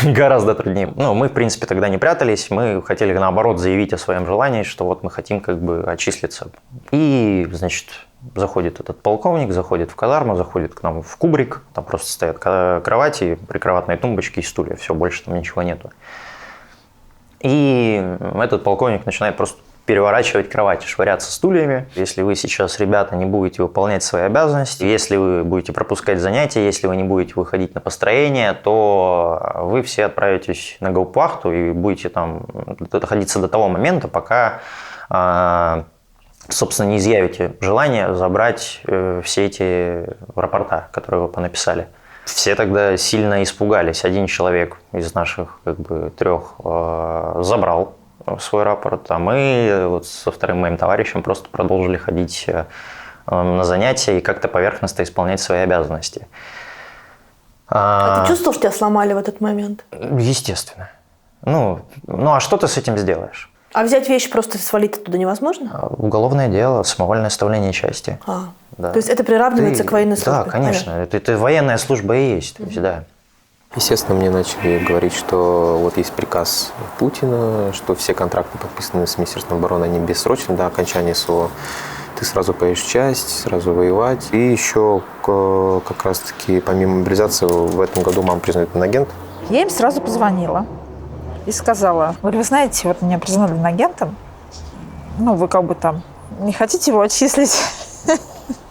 гораздо труднее. Ну, мы, в принципе, тогда не прятались, мы хотели, наоборот, заявить о своем желании, что вот мы хотим как бы отчислиться. И, значит, заходит этот полковник, заходит в казарму, заходит к нам в кубрик, там просто стоят кровати, прикроватные тумбочки и стулья, все, больше там ничего нету. И этот полковник начинает просто переворачивать кровати, швыряться стульями. Если вы сейчас, ребята, не будете выполнять свои обязанности, если вы будете пропускать занятия, если вы не будете выходить на построение, то вы все отправитесь на гауптвахту и будете там доходиться до того момента, пока, собственно, не изъявите желание забрать все эти рапорта, которые вы понаписали. Все тогда сильно испугались. Один человек из наших как бы 3 забрал свой рапорт, а мы вот со вторым моим товарищем просто продолжили ходить на занятия и как-то поверхностно исполнять свои обязанности. А ты чувствовал, что тебя сломали в этот момент? Естественно. Ну, а что ты с этим сделаешь? А взять вещи просто свалить оттуда невозможно? Уголовное дело, самовольное оставление части. Да. То есть это приравнивается к военной службе? Да, конечно. Это военная служба и есть. То есть, да. Естественно, мне начали говорить, что вот есть приказ Путина, что все контракты, подписанные с Министерством обороны, они бессрочны до окончания СВО. Ты сразу поедешь в часть, сразу воевать. И еще как раз-таки помимо мобилизации в этом году мама признает иноагент. Я им сразу позвонила и сказала, говорю, вы знаете, вот меня признали иноагентом, ну вы как бы там не хотите его отчислить?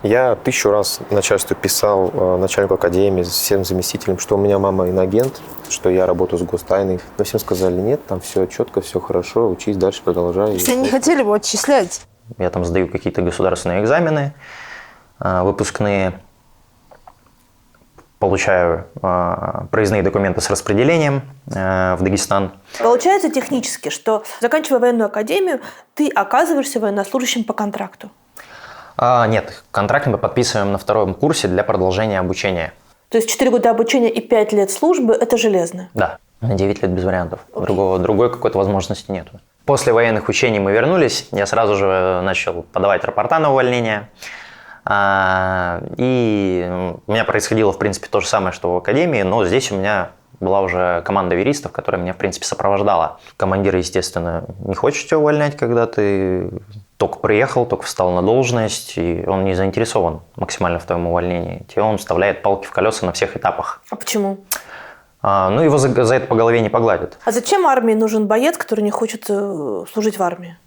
Я 1000 раз начальству писал, начальнику академии, всем заместителям, что у меня мама иноагент, что я работаю с гостайной. Но всем сказали, нет, там все четко, все хорошо, учись дальше, продолжай. Если они не хотели его отчислять. Я там сдаю какие-то государственные экзамены выпускные, получаю проездные документы с распределением в Дагестан. Получается технически, что, заканчивая военную академию, ты оказываешься военнослужащим по контракту? Нет, контракт мы подписываем на 2-м курсе для продолжения обучения. То есть 4 года обучения и 5 лет службы – это железно? Да, на 9 лет без вариантов. Другой какой-то возможности нету. После военных учений мы вернулись, я сразу же начал подавать рапорта на увольнение. И у меня происходило, в принципе, то же самое, что в академии, но здесь у меня была уже команда юристов, которая меня, в принципе, сопровождала. Командир, естественно, не хочет тебя увольнять, когда ты только приехал, только встал на должность, и он не заинтересован максимально в твоем увольнении. Тебе он вставляет палки в колеса на всех этапах. А почему? Ну, его за это по голове не погладят. А зачем армии нужен боец, который не хочет служить в армии?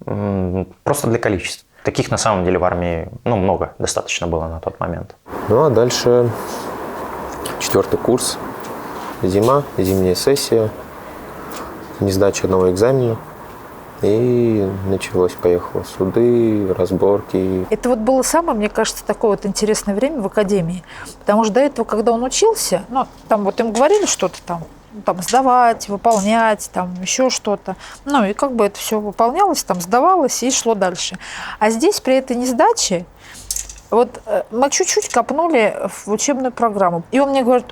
Просто для количества. Таких на самом деле в армии много достаточно было на тот момент. Ну а дальше 4-й курс, зима, зимняя сессия, несдача одного экзамена. И началось, поехало суды, разборки. Это вот было самое, мне кажется, такое вот интересное время в академии. Потому что до этого, когда он учился, там вот им говорили что-то там сдавать, выполнять, там еще что-то. И как бы это все выполнялось, там сдавалось и шло дальше. А здесь при этой несдаче вот мы чуть-чуть копнули в учебную программу. И он мне говорит: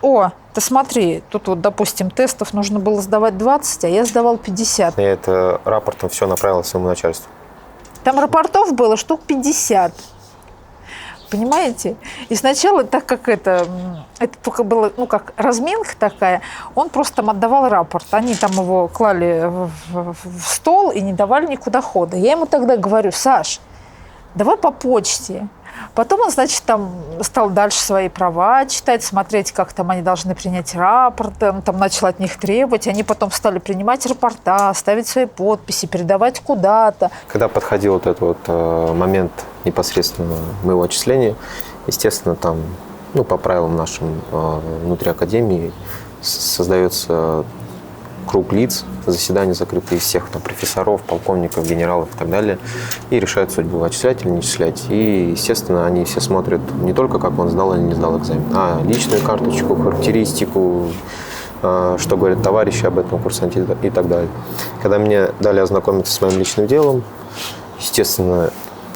ты смотри, тут вот, допустим, тестов нужно было сдавать 20, а я сдавал 50. Я это рапортом все направил своему начальству. Там рапортов было штук 50. Понимаете? И сначала, так как это только было, как разминка такая, он просто там отдавал рапорт. Они там его клали в стол и не давали никуда хода. Я ему тогда говорю: Саш, давай по почте. Потом он, значит, там стал дальше свои права читать, смотреть, как там они должны принять рапорт. Он там начал от них требовать. Они потом стали принимать рапорта, ставить свои подписи, передавать куда-то. Когда подходил вот этот момент непосредственно моего отчисления, естественно, там, по правилам нашим внутри академии создается круг лиц, заседания закрытые из всех там профессоров, полковников, генералов и так далее, и решают судьбу, отчислять или не отчислять. И, естественно, они все смотрят не только, как он сдал или не сдал экзамен, а личную карточку, характеристику, что говорят товарищи об этом курсанте и так далее. Когда мне дали ознакомиться с моим личным делом, естественно,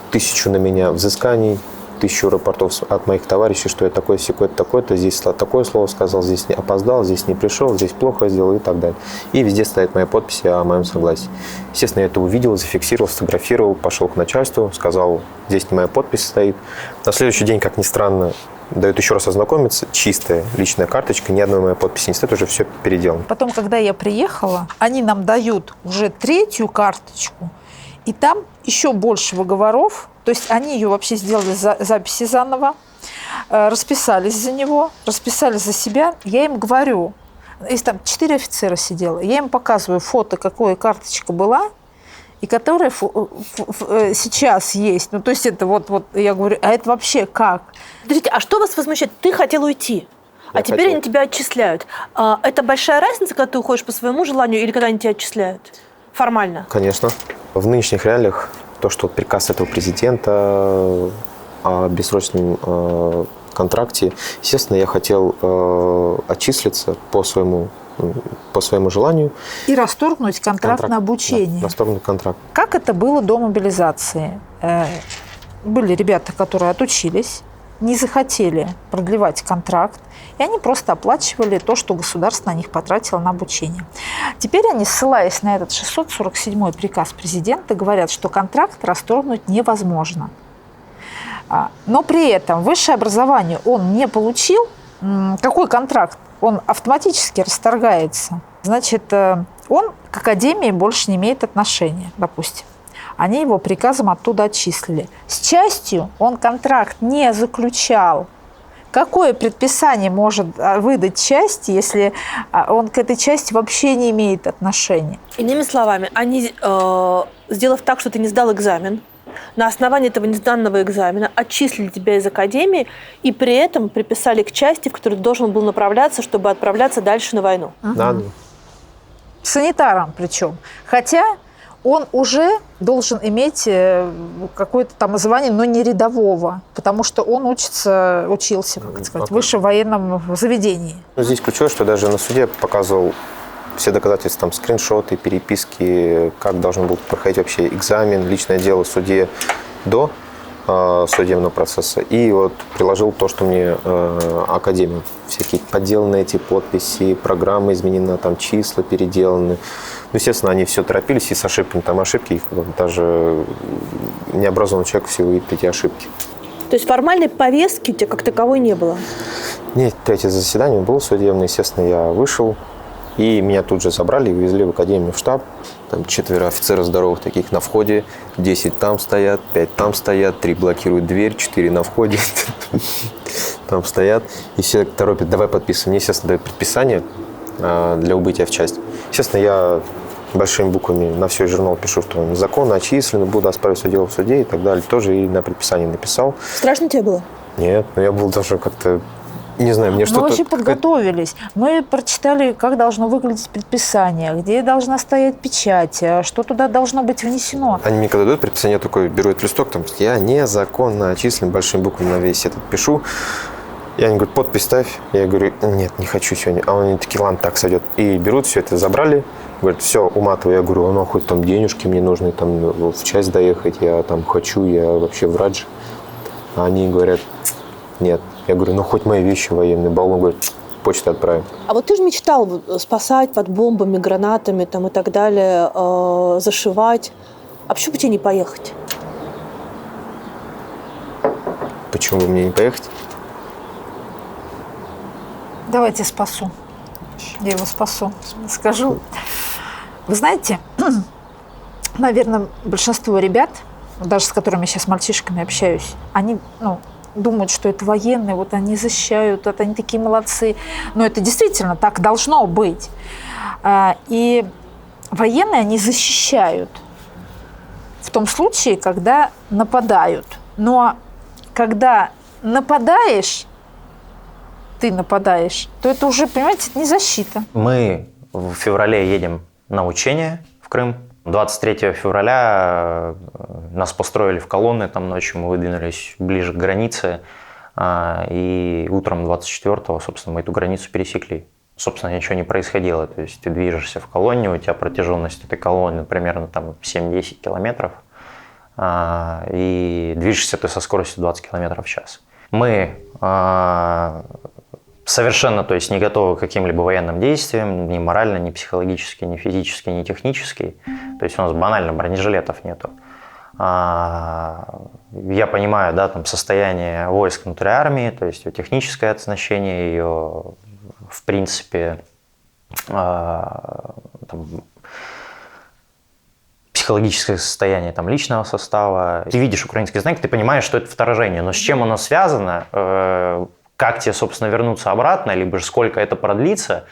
1000 на меня взысканий, 1000 рапортов от моих товарищей, что я такой, секой-то, такой-то, здесь такое слово сказал, здесь не опоздал, здесь не пришел, здесь плохо сделал и так далее. И везде стоит моя подпись о моем согласии. Естественно, я это увидел, зафиксировал, сфотографировал, пошел к начальству, сказал: здесь не моя подпись стоит. На следующий день, как ни странно, дают еще раз ознакомиться, чистая личная карточка, ни одной моей подписи не стоит, уже все переделано. Потом, когда я приехала, они нам дают уже 3-ю карточку, и там еще больше выговоров. То есть они ее вообще сделали записи заново, расписались за него, расписались за себя. Я им говорю, если там 4 офицера сидело, я им показываю фото, какая карточка была, и которая сейчас есть. То есть это вот я говорю, а это вообще как? Подождите, а что вас возмущает? Ты хотел уйти, а теперь они тебя отчисляют. Это большая разница, когда ты уходишь по своему желанию или когда они тебя отчисляют? Формально? Конечно. В нынешних реалиях то, что приказ этого президента о бессрочном контракте, естественно, я хотел отчислиться по своему желанию. И расторгнуть контракт на обучение. Да, расторгнуть контракт. Как это было до мобилизации? Были ребята, которые отучились, не захотели продлевать контракт, и они просто оплачивали то, что государство на них потратило на обучение. Теперь они, ссылаясь на этот 647-й приказ президента, говорят, что контракт расторгнуть невозможно. Но при этом высшее образование он не получил. Какой контракт? Он автоматически расторгается. Значит, он к академии больше не имеет отношения, допустим. Они его приказом оттуда отчислили. С частью он контракт не заключал. Какое предписание может выдать часть, если он к этой части вообще не имеет отношения? Иными словами, они, сделав так, что ты не сдал экзамен, на основании этого несданного экзамена отчислили тебя из академии и при этом приписали к части, в которую ты должен был направляться, чтобы отправляться дальше на войну. Да. Санитаром причем. Хотя он уже должен иметь какое-то там звание, но не рядового, потому что он учился, как это сказать, в высшем военном заведении. Ну, здесь ключевое, что даже на суде показывал все доказательства, там, скриншоты, переписки, как должен был проходить вообще экзамен, личное дело в суде до судебного процесса. И вот приложил то, что мне академия. Всякие подделанные эти подписи, программы изменены, там числа переделаны. Ну, естественно, они все торопились и с ошибками. Там ошибки, их даже необразованный человек все увидит эти ошибки. То есть формальной повестки у тебя как таковой не было? Нет, третье заседание было судебное. Естественно, я вышел. И меня тут же забрали и увезли в академию, в штаб. Там 4 офицера здоровых таких на входе, 10 там стоят, 5 там стоят, 3 блокируют дверь, 4 на входе. Там стоят. И все торопят, давай подписывай. Мне, естественно, дают предписание для убытия в часть. Естественно, я большими буквами на все журнал пишу, что незаконно отчислено, буду оспаривать все дело в суде и так далее. Тоже и на предписание написал. Страшно тебе было? Нет, но я был даже как-то... Не знаю, мне что-то... Мы вообще подготовились. Мы прочитали, как должно выглядеть предписание, где должна стоять печать, что туда должно быть внесено. Они мне когда дают предписание, я такой беру этот листок, там, я незаконно отчислен, большими буквами на весь этот пишу. И они говорят, подпись ставь. Я говорю, нет, не хочу сегодня. А они такие, ладно, так сойдет. И берут все это, забрали. Говорят, все, уматывай. Я говорю, ну хоть там денежки мне нужны, там в часть доехать, я там хочу, я вообще врач. А они говорят, нет. Я говорю, ну хоть мои вещи военные. Баллон говорит, почту отправим. А вот ты же мечтал спасать под бомбами, гранатами там, и так далее, зашивать. А почему бы тебе не поехать? Почему бы мне не поехать? Давайте спасу. Я его спасу. Скажу. Вы знаете, наверное, большинство ребят, даже с которыми я сейчас мальчишками общаюсь, они, думают, что это военные, вот они защищают, вот они такие молодцы. Но это действительно так должно быть. И военные, они защищают в том случае, когда нападают. Но когда ты нападаешь, то это уже, понимаете, это не защита. Мы в феврале едем на учение в Крым. 23 февраля нас построили в колонны, там ночью мы выдвинулись ближе к границе, и утром 24-го, собственно, мы эту границу пересекли. Собственно, ничего не происходило, то есть ты движешься в колонне, у тебя протяженность этой колонны примерно там 7-10 километров, и движешься ты со скоростью 20 километров в час. Мы совершенно, то есть, не готовы к каким-либо военным действиям, ни морально, ни психологически, ни физически, ни технически. То есть у нас банально бронежилетов нету. Я понимаю, да, там состояние войск внутри армии, то есть техническое оснащение ее, в принципе, там, психологическое состояние там, личного состава. Ты видишь украинский знак, ты понимаешь, что это вторжение, но с чем оно связано, как тебе, собственно, вернуться обратно, либо же сколько это продлится,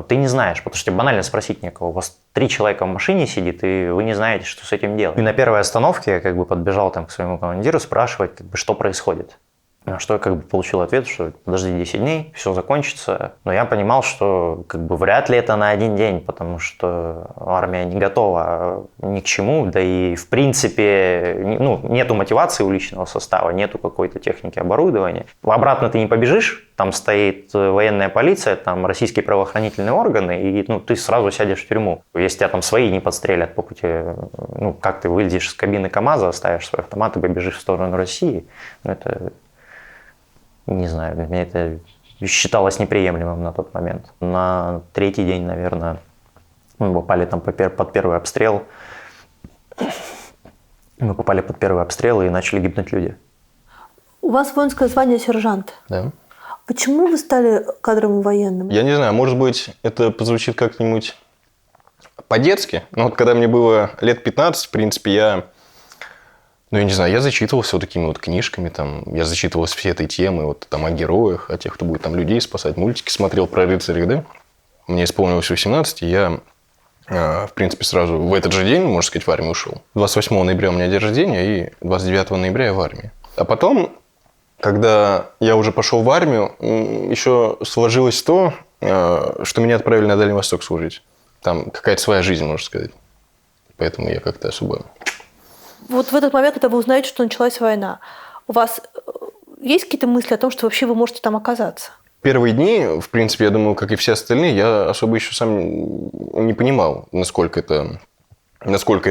ты не знаешь, потому что тебе банально спросить некого. У вас 3 человека в машине сидит, и вы не знаете, что с этим делать. И на первой остановке я подбежал там к своему командиру спрашивать, что происходит. На что я получил ответ, что подожди 10 дней, все закончится. Но я понимал, что вряд ли это на один день, потому что армия не готова ни к чему, да и в принципе нету мотивации у личного состава, нету какой-то техники оборудования. Обратно ты не побежишь, там стоит военная полиция, там российские правоохранительные органы, и ты сразу сядешь в тюрьму. Если тебя там свои не подстрелят по пути, как ты выйдешь из кабины КамАЗа, оставишь свой автомат и побежишь в сторону России, это... Не знаю, для меня это считалось неприемлемым на тот момент. На 3-й день, наверное, мы попали там под первый обстрел. Мы попали под первый обстрел и начали гибнуть люди. У вас воинское звание сержант. Да. Почему вы стали кадровым военным? Я не знаю, может быть, это позвучит как-нибудь по-детски. Но вот когда мне было лет 15, в принципе, я не знаю, я зачитывался вот такими вот книжками, там, я зачитывался все этой темы, вот там о героях, о тех, кто будет там людей спасать, мультики смотрел про рыцарей, да. Мне исполнилось 18, и я, в принципе, сразу в этот же день, можно сказать, в армию ушел. 28 ноября у меня день рождения, и 29 ноября я в армии. А потом, когда я уже пошел в армию, еще сложилось то, что меня отправили на Дальний Восток служить. Там какая-то своя жизнь, можно сказать. Поэтому я как-то особо... Вот в этот момент, когда вы узнаете, что началась война, у вас есть какие-то мысли о том, что вообще вы можете там оказаться? Первые дни, в принципе, я думаю, как и все остальные, я особо еще сам не понимал, насколько это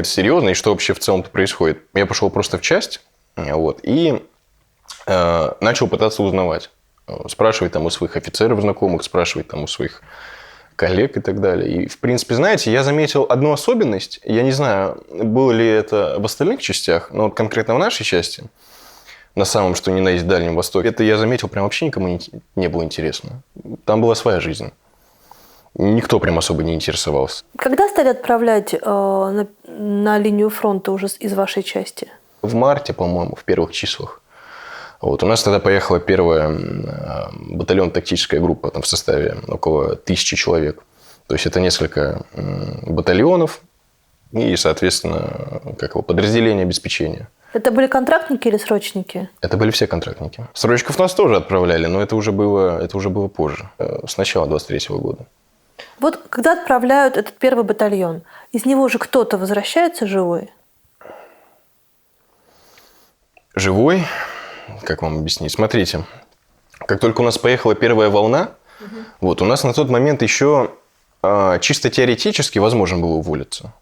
серьезно и что вообще в целом-то происходит. Я пошел просто в часть, вот, и начал пытаться узнавать. Спрашивать там у своих офицеров знакомых, спрашивать там у своих коллег и так далее. И, в принципе, знаете, я заметил одну особенность. Я не знаю, было ли это в остальных частях, но вот конкретно в нашей части, на самом, что ни на есть Дальнем Востоке, это я заметил, прям вообще никому не было интересно. Там была своя жизнь. Никто прям особо не интересовался. Когда стали отправлять на линию фронта уже из вашей части? В марте, по-моему, в первых числах. Вот. У нас тогда поехала первая батальон-тактическая группа там, в составе около 1000 человек. То есть это несколько батальонов и, соответственно, подразделения обеспечения. Это были контрактники или срочники? Это были все контрактники. Срочников нас тоже отправляли, но это уже было позже, с начала 23-го года. Вот когда отправляют этот первый батальон, из него же кто-то возвращается живой? Живой? Как вам объяснить? Смотрите, как только у нас поехала первая волна, вот, у нас на тот момент еще чисто теоретически возможно было уволиться.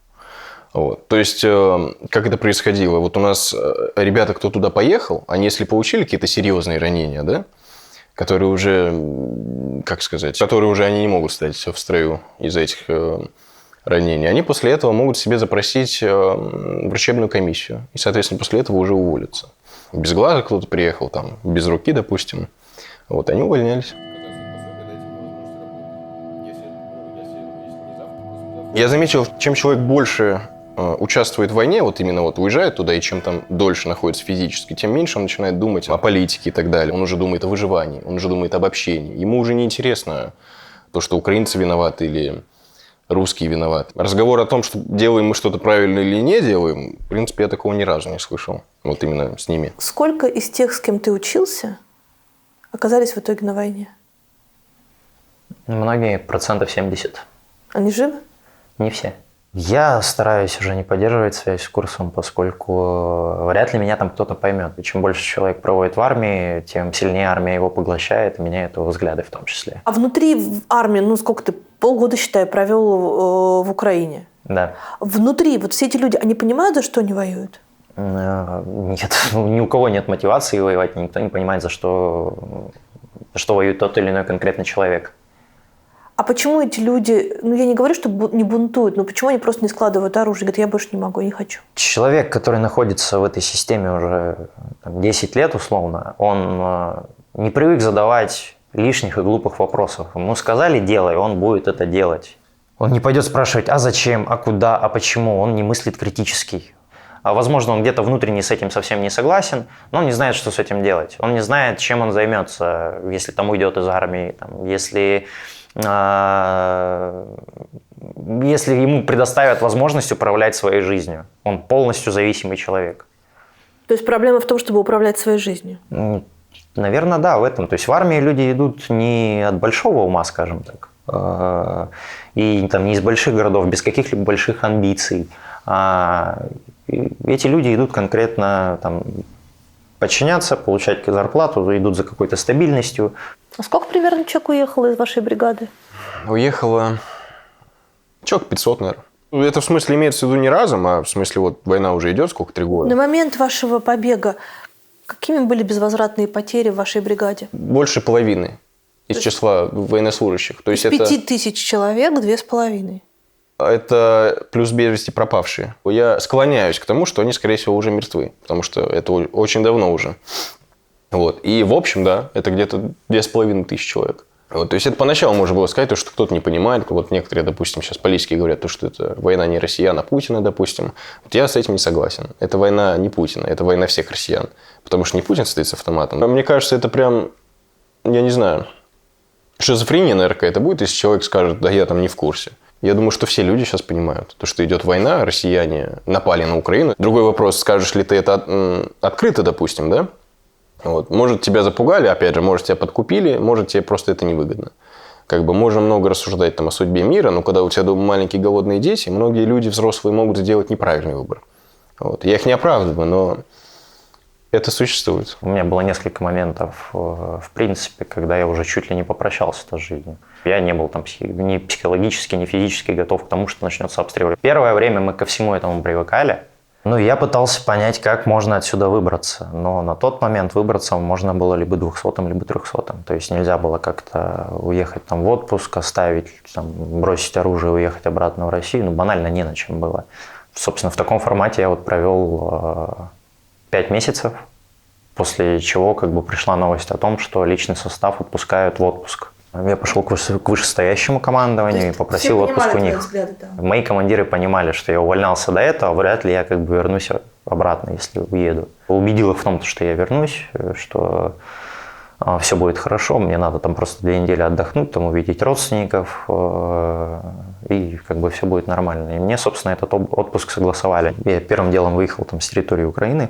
Вот. То есть, как это происходило? Вот у нас ребята, кто туда поехал, они если получили какие-то серьезные ранения, да, которые уже, которые уже они не могут стать в строю из-за этих ранений, они после этого могут себе запросить врачебную комиссию. И, соответственно, после этого уже уволятся. Без глаза кто-то приехал, там, без руки, допустим. Вот, они увольнялись. Я заметил, чем человек больше участвует в войне, вот именно вот уезжает туда, и чем там дольше находится физически, тем меньше он начинает думать о политике и так далее. Он уже думает о выживании, он уже думает об общении. Ему уже не интересно то, что украинцы виноваты или русские виноваты. Разговор о том, что делаем мы что-то правильно или не делаем, в принципе, я такого ни разу не слышал. Вот именно с ними. Сколько из тех, с кем ты учился, оказались в итоге на войне? Многие, 70%. Они живы? Не все. Я стараюсь уже не поддерживать связь с курсом, поскольку вряд ли меня там кто-то поймет. И чем больше человек проводит в армии, тем сильнее армия его поглощает, и меняет его взгляды в том числе. А внутри армии, сколько ты, полгода, считай, провел в Украине? Да. Внутри, вот все эти люди, они понимают, за что они воюют? Нет, ни у кого нет мотивации воевать, никто не понимает, за что воюет тот или иной конкретный человек. А почему эти люди, я не говорю, что не бунтуют, но почему они просто не складывают оружие? Говорят, я больше не могу, я не хочу. Человек, который находится в этой системе уже 10 лет условно, он не привык задавать лишних и глупых вопросов. Ему сказали «делай», он будет это делать. Он не пойдет спрашивать «а зачем?», «а куда?», «а почему?». Он не мыслит критически. А возможно, он где-то внутренне с этим совсем не согласен, но он не знает, что с этим делать. Он не знает, чем он займется, если там уйдет из армии, если ему предоставят возможность управлять своей жизнью. Он полностью зависимый человек. То есть проблема в том, чтобы управлять своей жизнью? Наверное, да, в этом. То есть в армии люди идут не от большого ума, скажем так, и там, не из больших городов, без каких-либо больших амбиций. Эти люди идут конкретно подчиняться, получать зарплату, идут за какой-то стабильностью. А сколько примерно человек уехало из вашей бригады? Уехало человек 500, наверное. Это в смысле имеется в виду не разом, а в смысле вот война уже идет, сколько, 3 года. На момент вашего побега какими были безвозвратные потери в вашей бригаде? Больше половины из числа военнослужащих. То есть из 5000 человек 2,5. Это плюс без вести пропавшие. Я склоняюсь к тому, что они, скорее всего, уже мертвы, потому что это очень давно уже. Вот. И, в общем, да, это где-то 2500 человек. Вот. То есть это поначалу можно было сказать, что кто-то не понимает. Вот некоторые, допустим, сейчас политики говорят, что это война не россиян, а Путина, допустим. Вот я с этим не согласен. Это война не Путина, это война всех россиян. Потому что не Путин стоит с автоматом. Мне кажется, это прям, я не знаю, шизофрения, наверное, какая-то будет, если человек скажет, да я там не в курсе. Я думаю, что все люди сейчас понимают, что идет война, россияне напали на Украину. Другой вопрос, скажешь ли ты это открыто, допустим, да? Вот. Может, тебя запугали, опять же, может, тебя подкупили, может, тебе просто это невыгодно. Как бы можно много рассуждать там о судьбе мира, но когда у тебя дома маленькие голодные дети, многие люди взрослые могут сделать неправильный выбор. Вот. Я их не оправдываю, но это существует. У меня было несколько моментов, в принципе, когда я уже чуть ли не попрощался с жизнью. Я не был там ни психологически, ни физически готов к тому, что начнется обстрел. Первое время мы ко всему этому привыкали. Ну, я пытался понять, как можно отсюда выбраться. Но на тот момент выбраться можно было либо 200-м, либо 300-м. То есть нельзя было как-то уехать там в отпуск, оставить, там, бросить оружие и уехать обратно в Россию. Ну, банально не на чем было. Собственно, в таком формате я вот провел 5 месяцев, после чего как бы пришла новость о том, что личный состав отпускают в отпуск. Я пошел к вышестоящему командованию и попросил отпуск у них. Мои командиры понимали, что я увольнялся до этого, вряд ли я как бы вернусь обратно, если уеду. Убедил их в том, что я вернусь, что все будет хорошо, мне надо там просто 2 недели отдохнуть, там увидеть родственников, и как бы все будет нормально. И мне, собственно, этот отпуск согласовали. Я первым делом выехал там с территории Украины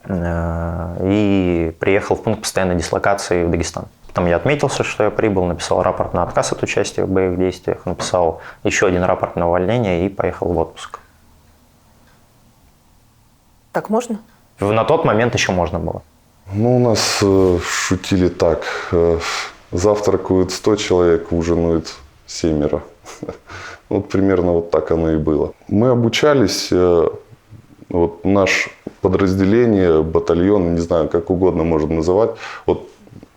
и приехал в пункт постоянной дислокации в Дагестан. Там я отметился, что я прибыл, написал рапорт на отказ от участия в боевых действиях, написал еще один рапорт на увольнение и поехал в отпуск. Так можно? На тот момент еще можно было. Ну, у нас шутили так. Завтракают 100 человек, ужинают 7. Вот примерно вот так оно и было. Мы обучались, вот наше подразделение, батальон, не знаю, как угодно можно называть. Вот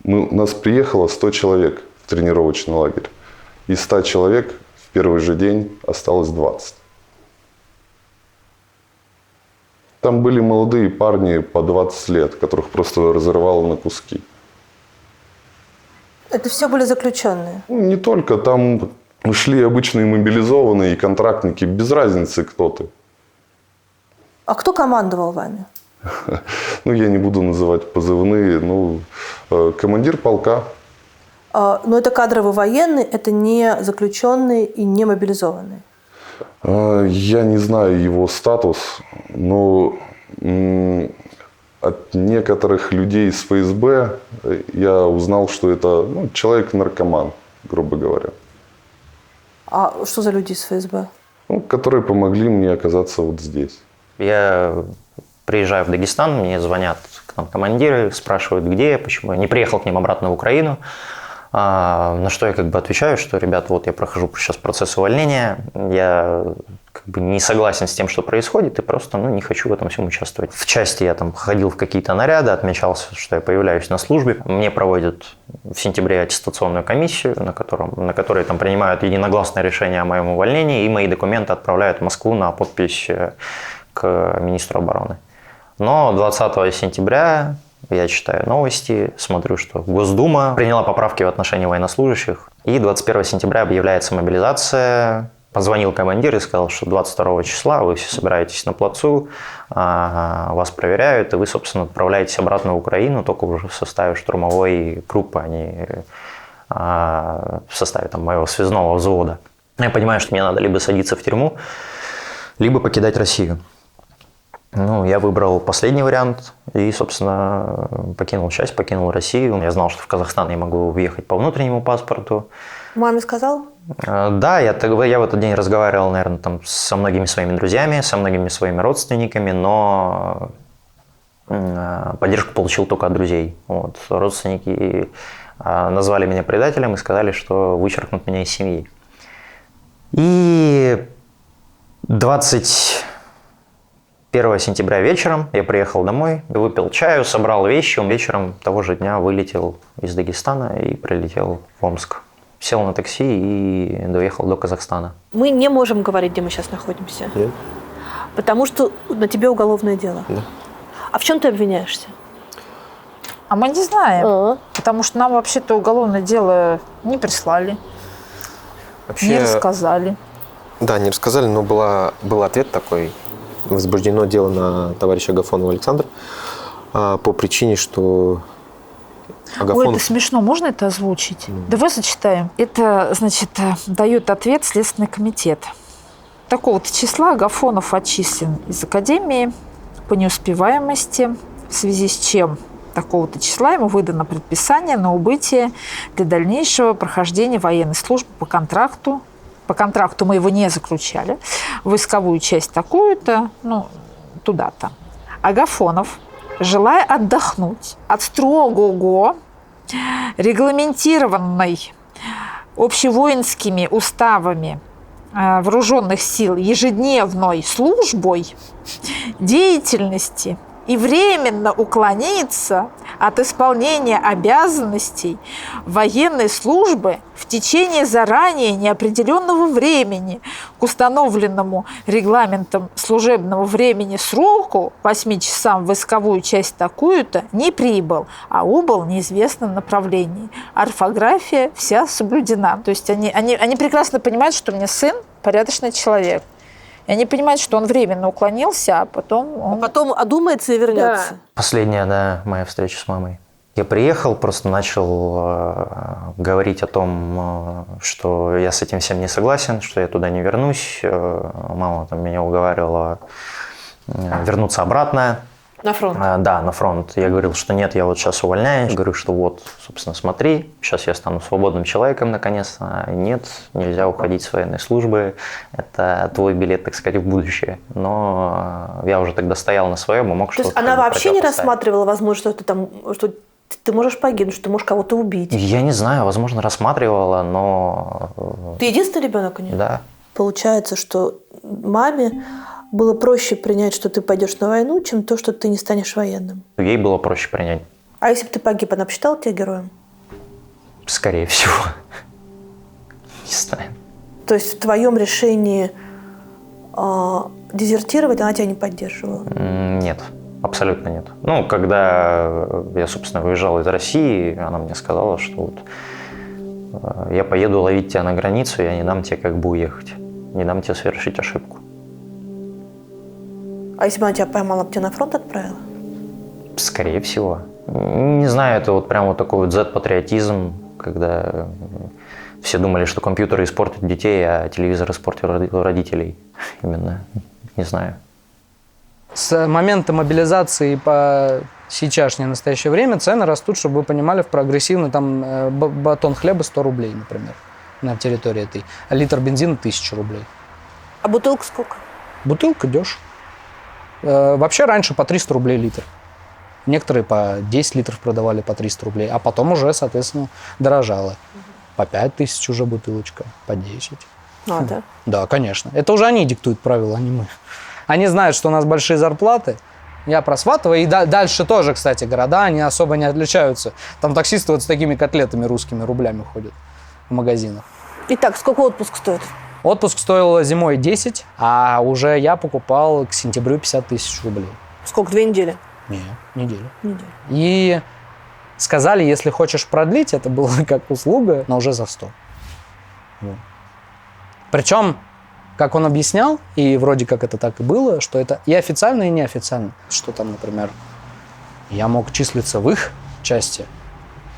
у нас приехало 100 человек в тренировочный лагерь. Из 100 человек в первый же день осталось 20. Там были молодые парни по 20 лет, которых просто разорвало на куски. Это все были заключенные? Ну, не только. Там шли обычные мобилизованные и контрактники. Без разницы, кто ты. А кто командовал вами? Ну, я не буду называть позывные. Ну, командир полка. Но это кадровый военный, это не заключенные и не мобилизованные? Я не знаю его статус, но от некоторых людей из ФСБ я узнал, что это человек-наркоман, грубо говоря. А что за люди из ФСБ? Ну, которые помогли мне оказаться вот здесь. Я приезжаю в Дагестан, мне звонят к нам командиры, спрашивают, где я, почему я не приехал к ним обратно в Украину. На что я как бы отвечаю, что, ребят, вот я прохожу сейчас процесс увольнения, я как бы не согласен с тем, что происходит, и просто не хочу в этом всем участвовать. В части я там ходил в какие-то наряды, отмечался, что я появляюсь на службе. Мне проводят в сентябре аттестационную комиссию, на которой там принимают единогласное решение о моем увольнении, и мои документы отправляют в Москву на подпись к министру обороны. Но 20 сентября я читаю новости, смотрю, что Госдума приняла поправки в отношении военнослужащих. И 21 сентября объявляется мобилизация. Позвонил командир и сказал, что 22 числа вы все собираетесь на плацу, вас проверяют, и вы, собственно, отправляетесь обратно в Украину, только уже в составе штурмовой группы, а не в составе там, моего связного взвода. Я понимаю, что мне надо либо садиться в тюрьму, либо покидать Россию. Ну, я выбрал последний вариант и, собственно, покинул часть, покинул Россию. Я знал, что в Казахстан я могу въехать по внутреннему паспорту. Маме сказал? Да, я в этот день разговаривал, наверное, там, со многими своими друзьями, со многими своими родственниками, но поддержку получил только от друзей. Вот. Родственники назвали меня предателем и сказали, что вычеркнут меня из семьи. И 21 сентября вечером я приехал домой, выпил чаю, собрал вещи. Вечером того же дня вылетел из Дагестана и прилетел в Омск. Сел на такси и доехал до Казахстана. Мы не можем говорить, где мы сейчас находимся. Нет. Потому что на тебе уголовное дело. Да. А в чем ты обвиняешься? А мы не знаем, потому что нам вообще-то уголовное дело не прислали, Вообще, не рассказали. Да, не рассказали, но был ответ такой. Возбуждено дело на товарища Агафонова Александра по причине, что Агафонов... Ой, это смешно. Можно это озвучить? Давай зачитаем. Это, значит, дает ответ Следственный комитет. Такого-то числа Агафонов отчислен из Академии по неуспеваемости, в связи с чем такого-то числа ему выдано предписание на убытие для дальнейшего прохождения военной службы по контракту. По контракту мы его не заключали. В войсковую часть такую-то, ну, туда-то. Агафонов, желая отдохнуть от строгого, регламентированной общевоинскими уставами вооруженных сил ежедневной службой деятельности и временно уклониться от исполнения обязанностей военной службы в течение заранее неопределенного времени к установленному регламентом служебного времени сроку 8 часам в войсковую часть такую-то не прибыл, а убыл в неизвестном направлении. Орфография вся соблюдена. То есть они прекрасно понимают, что у меня сын порядочный человек. И они понимают, что он временно уклонился, а потом он... Потом одумается и вернется. Да. Последняя, да, моя встреча с мамой. Я приехал, просто начал говорить о том, что я с этим всем не согласен, что я туда не вернусь. Мама там меня уговаривала вернуться обратно. На фронт? Да, на фронт. Я говорил, что нет, я вот сейчас увольняюсь. Говорю, что вот, собственно, смотри, сейчас я стану свободным человеком наконец-то. Нет, нельзя уходить с военной службы. Это твой билет, так сказать, в будущее. Но я уже тогда стоял на своем и мог что-то... То есть она вообще не рассматривала возможность, что ты там, что ты можешь погибнуть, что ты можешь кого-то убить? Я не знаю, возможно, рассматривала, но... Ты единственный ребенок у нее? Да. Получается, что маме было проще принять, что ты пойдешь на войну, чем то, что ты не станешь военным. Ей было проще принять. А если бы ты погиб, она бы считала тебя героем? Скорее всего. Не знаю. То есть в твоем решении дезертировать она тебя не поддерживала? Нет, абсолютно нет. Ну, когда я, собственно, выезжал из России, она мне сказала, что вот я поеду ловить тебя на границу, я не дам тебе как бы уехать. Не дам тебе совершить ошибку. А если бы она тебя поймала, бы тебя на фронт отправила? Скорее всего. Не знаю, это вот прям вот такой вот Z-патриотизм, когда все думали, что компьютеры испортят детей, а телевизор испортит родителей. Именно. Не знаю. С момента мобилизации по сейчасшнее настоящее время цены растут, чтобы вы понимали, в прогрессивно там батон хлеба 100 рублей, например, на территории этой, а литр бензина 1000 рублей. А бутылка сколько? Бутылка дешево. Вообще раньше по 300 рублей литр. Некоторые по 10 литров продавали по 300 рублей, а потом уже, соответственно, дорожало. По 5000 уже бутылочка, по 10. А, да? Да, конечно. Это уже они диктуют правила, а не мы. Они знают, что у нас большие зарплаты. Я про Сватово. И дальше тоже, кстати, города, они особо не отличаются. Там таксисты вот с такими котлетами русскими рублями ходят в магазинах. Итак, сколько отпуск стоит? Отпуск стоил зимой 10, а уже я покупал к сентябрю 50 тысяч рублей. Сколько, 2 недели? Не, неделю. Неделю. И сказали, если хочешь продлить, это было как услуга, но уже за 100. Вот. Причем, как он объяснял, и вроде как это так и было, что это и официально, и неофициально. Что там, например, я мог числиться в их части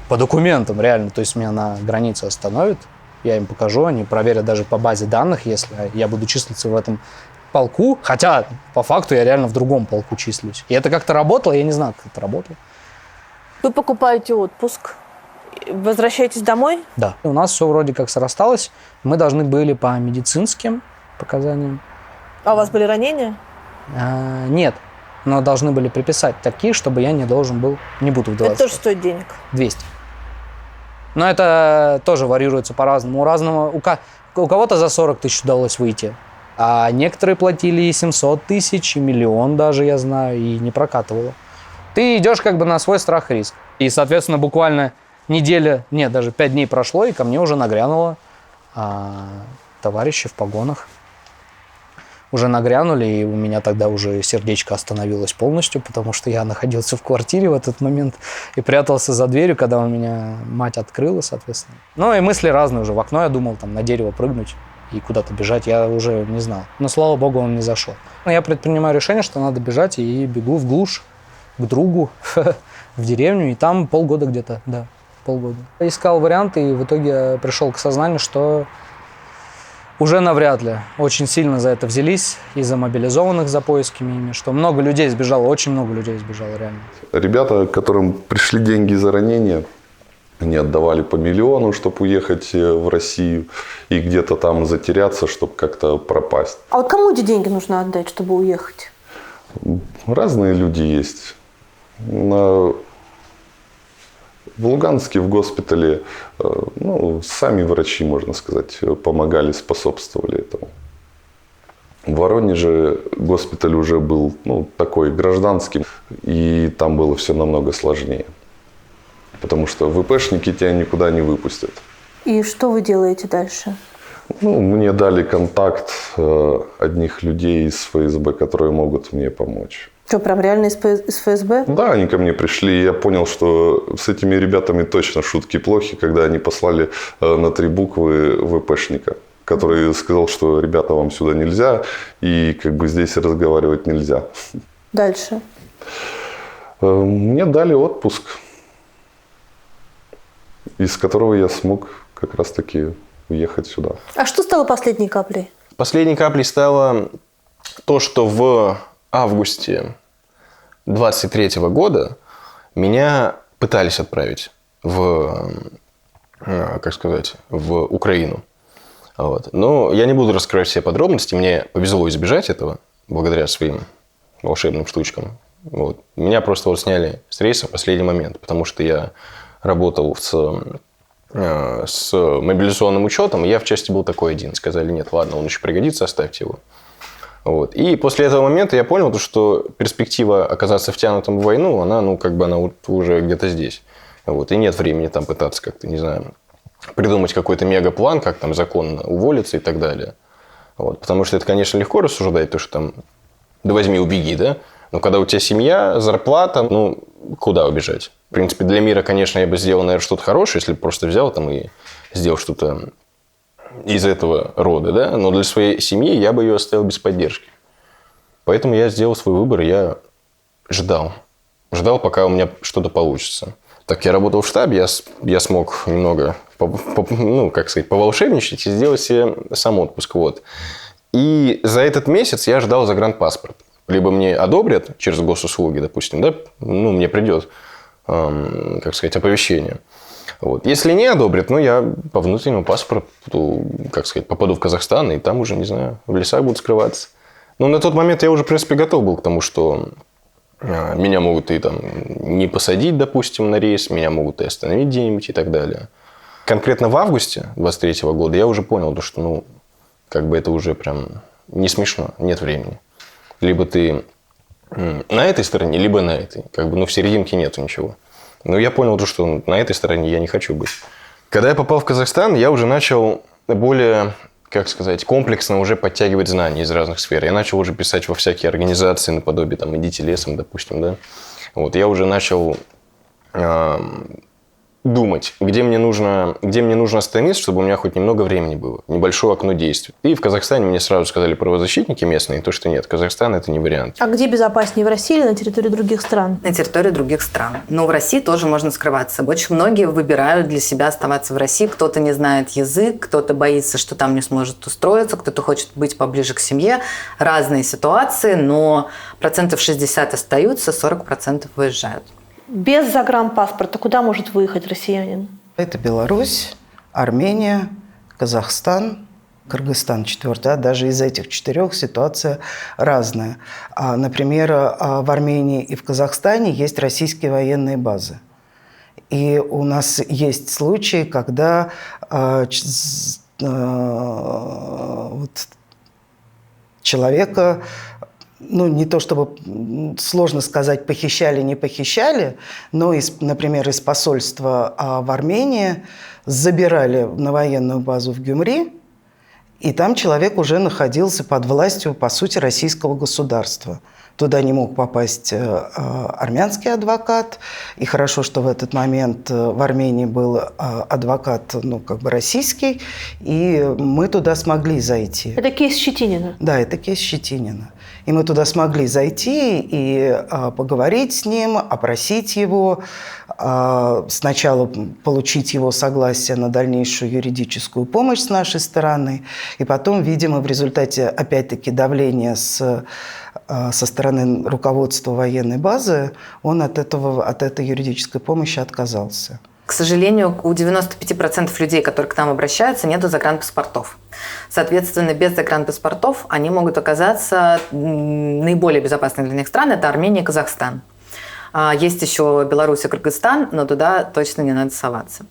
по документам реально, то есть меня на границе остановят, я им покажу, они проверят даже по базе данных, если я буду числиться в этом полку, хотя по факту я реально в другом полку числюсь. И это как-то работало, я не знаю, как это работало. Вы покупаете отпуск, возвращаетесь домой? Да. У нас все вроде как срасталось, мы должны были по медицинским показаниям. А у вас были ранения? Нет, но должны были приписать такие, чтобы я не должен был, не буду вдаваться. Это тоже стоит денег? 200. Но это тоже варьируется по-разному. У кого-то за 40 тысяч удалось выйти, а некоторые платили и 700 тысяч, и миллион даже, я знаю, и не прокатывало. Ты идешь как бы на свой страх и риск. И, соответственно, буквально неделя, нет, даже 5 дней прошло, и ко мне уже нагрянуло товарищи в погонах. Уже нагрянули, и у меня тогда уже сердечко остановилось полностью, потому что я находился в квартире в этот момент и прятался за дверью, когда у меня мать открыла, соответственно. Ну и мысли разные уже. В окно я думал там на дерево прыгнуть и куда-то бежать, я уже не знал. Но, слава богу, он не зашел. Но я предпринимаю решение, что надо бежать, и бегу в глушь, к другу, в деревню, и там полгода где-то, да, полгода. Искал варианты, и в итоге пришел к сознанию, что уже навряд ли. Очень сильно за это взялись, из-за мобилизованных, за поисками ими, что много людей сбежало, очень много людей сбежало реально. Ребята, которым пришли деньги за ранения, они отдавали по миллиону, чтобы уехать в Россию и где-то там затеряться, чтобы как-то пропасть. А вот кому эти деньги нужно отдать, чтобы уехать? Разные люди есть. В Луганске, в госпитале, сами врачи, можно сказать, помогали, способствовали этому. В Воронеже госпиталь уже был такой гражданский, и там было все намного сложнее. Потому что ВПшники тебя никуда не выпустят. И что вы делаете дальше? Мне дали контакт одних людей из ФСБ, которые могут мне помочь. Что, прям реально из ФСБ? Да, они ко мне пришли, и я понял, что с этими ребятами точно шутки плохи, когда они послали на 3 буквы ВПшника, который сказал, что ребята, вам сюда нельзя, и здесь разговаривать нельзя. Дальше? Мне дали отпуск, из которого я смог как раз-таки уехать сюда. А что стало последней каплей? Последней каплей стало то, что в августе 23 года меня пытались отправить в Украину. Вот. Но я не буду раскрывать все подробности. Мне повезло избежать этого благодаря своим волшебным штучкам. Вот. Меня просто сняли с рейса в последний момент, потому что я работал с мобилизационным учетом, и я в части был такой один. Сказали, нет, ладно, он еще пригодится, оставьте его. Вот. И после этого момента я понял, что перспектива оказаться втянутым в войну, она уже где-то здесь. Вот. И нет времени там пытаться как-то, не знаю, придумать какой-то мегаплан, как там законно уволиться и так далее. Вот. Потому что это, конечно, легко рассуждать, то, что там, да возьми, убеги, да? Но когда у тебя семья, зарплата, куда убежать? В принципе, для мира, конечно, я бы сделал, наверное, что-то хорошее, если бы просто взял там и сделал что-то из этого рода, да? Но для своей семьи я бы ее оставил без поддержки. Поэтому я сделал свой выбор, я ждал. Ждал, пока у меня что-то получится. Так, я работал в штабе, я смог немного, поволшебничать и сделать себе сам отпуск. Вот. И за этот месяц я ждал загранпаспорт. Либо мне одобрят через госуслуги, допустим, да, мне придет, оповещение. Вот. Если не одобрят, я по внутреннему паспорту, попаду в Казахстан, и там уже, не знаю, в лесах буду скрываться. Но на тот момент я уже, в принципе, готов был к тому, что меня могут и не посадить, допустим, на рейс, меня могут и остановить где-нибудь и так далее. Конкретно в августе 23 года я уже понял, что, это уже прям не смешно, нет времени. Либо ты на этой стороне, либо на этой. В серединке нету ничего. Но я понял, что на этой стороне я не хочу быть. Когда я попал в Казахстан, я уже начал более, комплексно уже подтягивать знания из разных сфер. Я начал уже писать во всякие организации, наподобие, «Идите лесом», допустим, да. Вот, я уже начал думать, где мне нужно остановиться, чтобы у меня хоть немного времени было, небольшое окно действий. И в Казахстане мне сразу сказали правозащитники местные, что нет, Казахстан – это не вариант. А где безопаснее, в России или на территории других стран? На территории других стран. Но в России тоже можно скрываться. Очень многие выбирают для себя оставаться в России. Кто-то не знает язык, кто-то боится, что там не сможет устроиться, кто-то хочет быть поближе к семье. Разные ситуации, но 60% остаются, 40% выезжают. Без загранпаспорта куда может выехать россиянин? Это Беларусь, Армения, Казахстан, Кыргызстан 4. Даже из этих 4 ситуация разная. Например, в Армении и в Казахстане есть российские военные базы. И у нас есть случаи, когда человека... не то чтобы сложно сказать, похищали, не похищали, но, например, из посольства в Армении забирали на военную базу в Гюмри, и там человек уже находился под властью, по сути, российского государства. Туда не мог попасть армянский адвокат, и хорошо, что в этот момент в Армении был адвокат, российский, и мы туда смогли зайти. Это кейс Щетинина? Да, это кейс Щетинина. И мы туда смогли зайти и поговорить с ним, опросить его, сначала получить его согласие на дальнейшую юридическую помощь с нашей стороны, и потом, видимо, в результате, опять-таки, давления со стороны руководства военной базы, он от этой юридической помощи отказался. К сожалению, у 95% людей, которые к нам обращаются, нету загранпаспортов. Соответственно, без загранпаспортов они могут оказаться наиболее безопасными для них стран – это Армения и Казахстан. Есть еще Беларусь и Кыргызстан, но туда точно не надо соваться.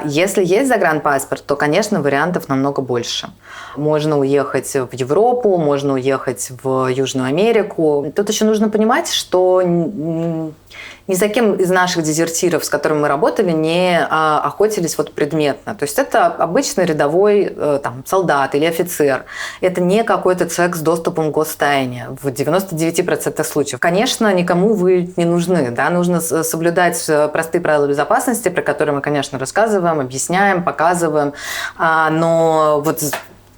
Если есть загранпаспорт, то, конечно, вариантов намного больше. Можно уехать в Европу, можно уехать в Южную Америку. Тут еще нужно понимать, что ни за кем из наших дезертиров, с которыми мы работали, не охотились вот предметно. То есть это обычный рядовой солдат или офицер. Это не какой-то человек с доступом к гостайне в 99% случаев. Конечно, никому вы не нужны. Да? Нужно соблюдать простые правила безопасности, про которые мы, конечно, рассказываем, объясняем, показываем. Но вот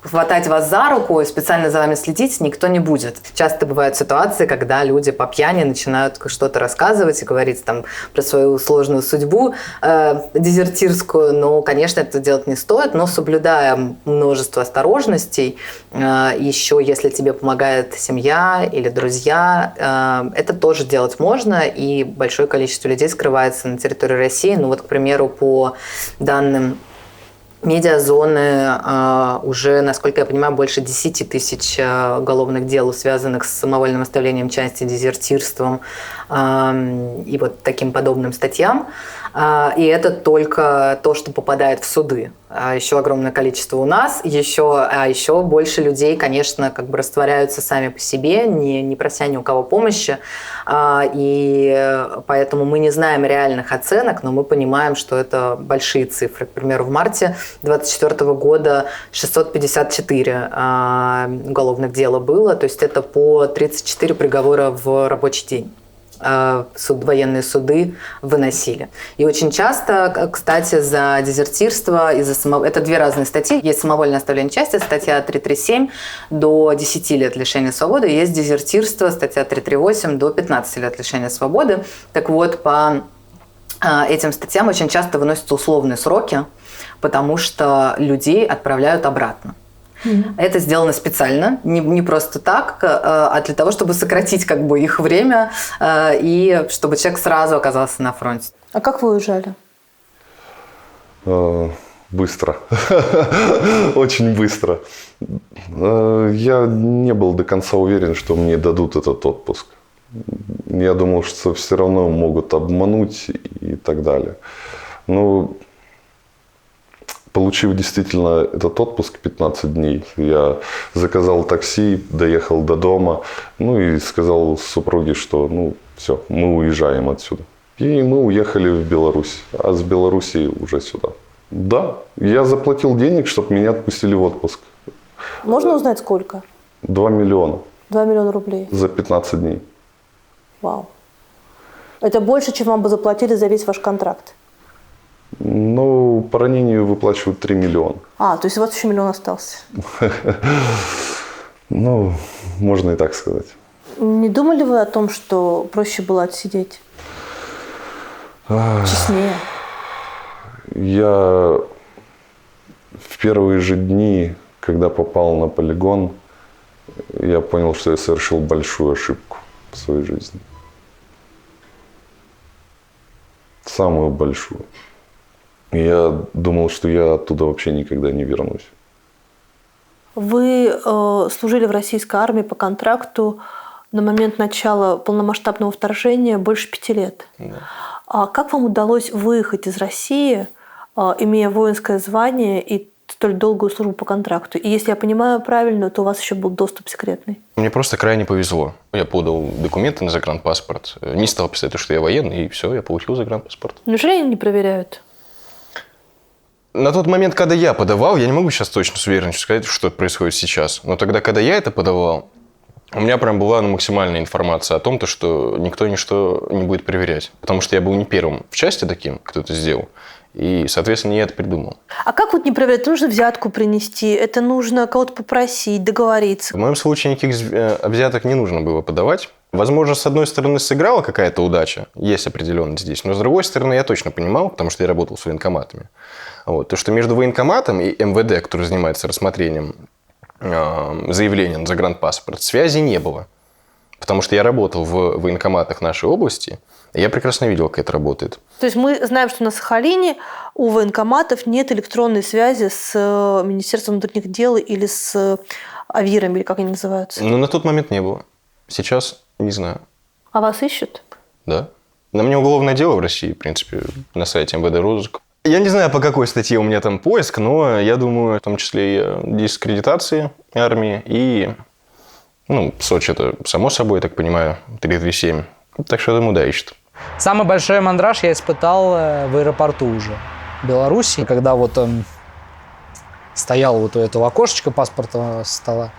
хватать вас за руку и специально за вами следить никто не будет. Часто бывают ситуации, когда люди по пьяни начинают что-то рассказывать и говорить там про свою сложную судьбу дезертирскую. Но, конечно, это делать не стоит, но соблюдая множество осторожностей, еще если тебе помогает семья или друзья, это тоже делать можно, и большое количество людей скрывается на территории России. Ну вот, к примеру, по данным медиазоны, уже, насколько я понимаю, больше 10 тысяч уголовных дел, связанных с самовольным оставлением части, дезертирством и вот таким подобным статьям. И это только то, что попадает в суды. Еще огромное количество у нас, еще больше людей, конечно, как бы растворяются сами по себе, не прося ни у кого помощи. И поэтому мы не знаем реальных оценок, но мы понимаем, что это большие цифры. К примеру, в марте 2024 года 654 уголовных дела было, то есть это по 34 приговора в рабочий день. Военные суды выносили. И очень часто, кстати, за дезертирство, это две разные статьи. Есть самовольное оставление части, статья 337 до 10 лет лишения свободы. Есть дезертирство, статья 338 до 15 лет лишения свободы. Так вот, по этим статьям очень часто выносятся условные сроки, потому что людей отправляют обратно. Это сделано специально, не просто так, а для того, чтобы сократить как бы их время и чтобы человек сразу оказался на фронте. А как вы уезжали? Быстро. Очень быстро. Я не был до конца уверен, что мне дадут этот отпуск. Я думал, что все равно могут обмануть и так далее. Но получив действительно этот отпуск 15 дней, я заказал такси, доехал до дома, и сказал супруге, что все, мы уезжаем отсюда. И мы уехали в Беларусь, а с Беларуси уже сюда. Да, я заплатил денег, чтобы меня отпустили в отпуск. Можно узнать, сколько? 2 миллиона. 2 миллиона рублей? За 15 дней. Вау. Это больше, чем вам бы заплатили за весь ваш контракт? По ранению выплачивают 3 миллиона. То есть у вас еще миллион остался? Можно и так сказать. Не думали вы о том, что проще было отсидеть? Честнее? Я в первые же дни, когда попал на полигон, я понял, что я совершил большую ошибку в своей жизни. Самую большую. Я думал, что я оттуда вообще никогда не вернусь. Вы служили в российской армии по контракту на момент начала полномасштабного вторжения больше 5 лет. Да. А как вам удалось выехать из России, имея воинское звание и столь долгую службу по контракту? И если я понимаю правильно, то у вас еще был доступ секретный. Мне просто крайне повезло. Я подал документы на загранпаспорт. Не стал писать, что я военный, и все, я получил загранпаспорт. Неужели они не проверяют? На тот момент, когда я подавал, я не могу сейчас точно с уверенностью сказать, что происходит сейчас. Но тогда, когда я это подавал, у меня прям была максимальная информация о том, что никто ничто не будет проверять. Потому что я был не первым в части таким, кто это сделал. И, соответственно, я это придумал. А как вот не проверять? Это нужно взятку принести, это нужно кого-то попросить, договориться. В моем случае никаких взяток не нужно было подавать. Возможно, с одной стороны, сыграла какая-то удача, есть определенность здесь, но с другой стороны, я точно понимал, потому что я работал с военкоматами, вот, то, что между военкоматом и МВД, который занимается рассмотрением заявления на загранпаспорт, связи не было. Потому что я работал в военкоматах нашей области, и я прекрасно видел, как это работает. То есть мы знаем, что на Сахалине у военкоматов нет электронной связи с Министерством внутренних дел или с АВИРами, или как они называются? Но на тот момент не было. Сейчас не знаю. А вас ищут? Да. На мне уголовное дело в России, в принципе, на сайте МВД розыск. Я не знаю, по какой статье у меня там поиск, но я думаю, в том числе и дискредитации армии и... Сочи это само собой, я так понимаю, 337. Так что, я думаю, да, ищут. Самый большой мандраж я испытал в аэропорту уже в Беларуси, когда вот стоял вот у этого окошечка паспортного стола.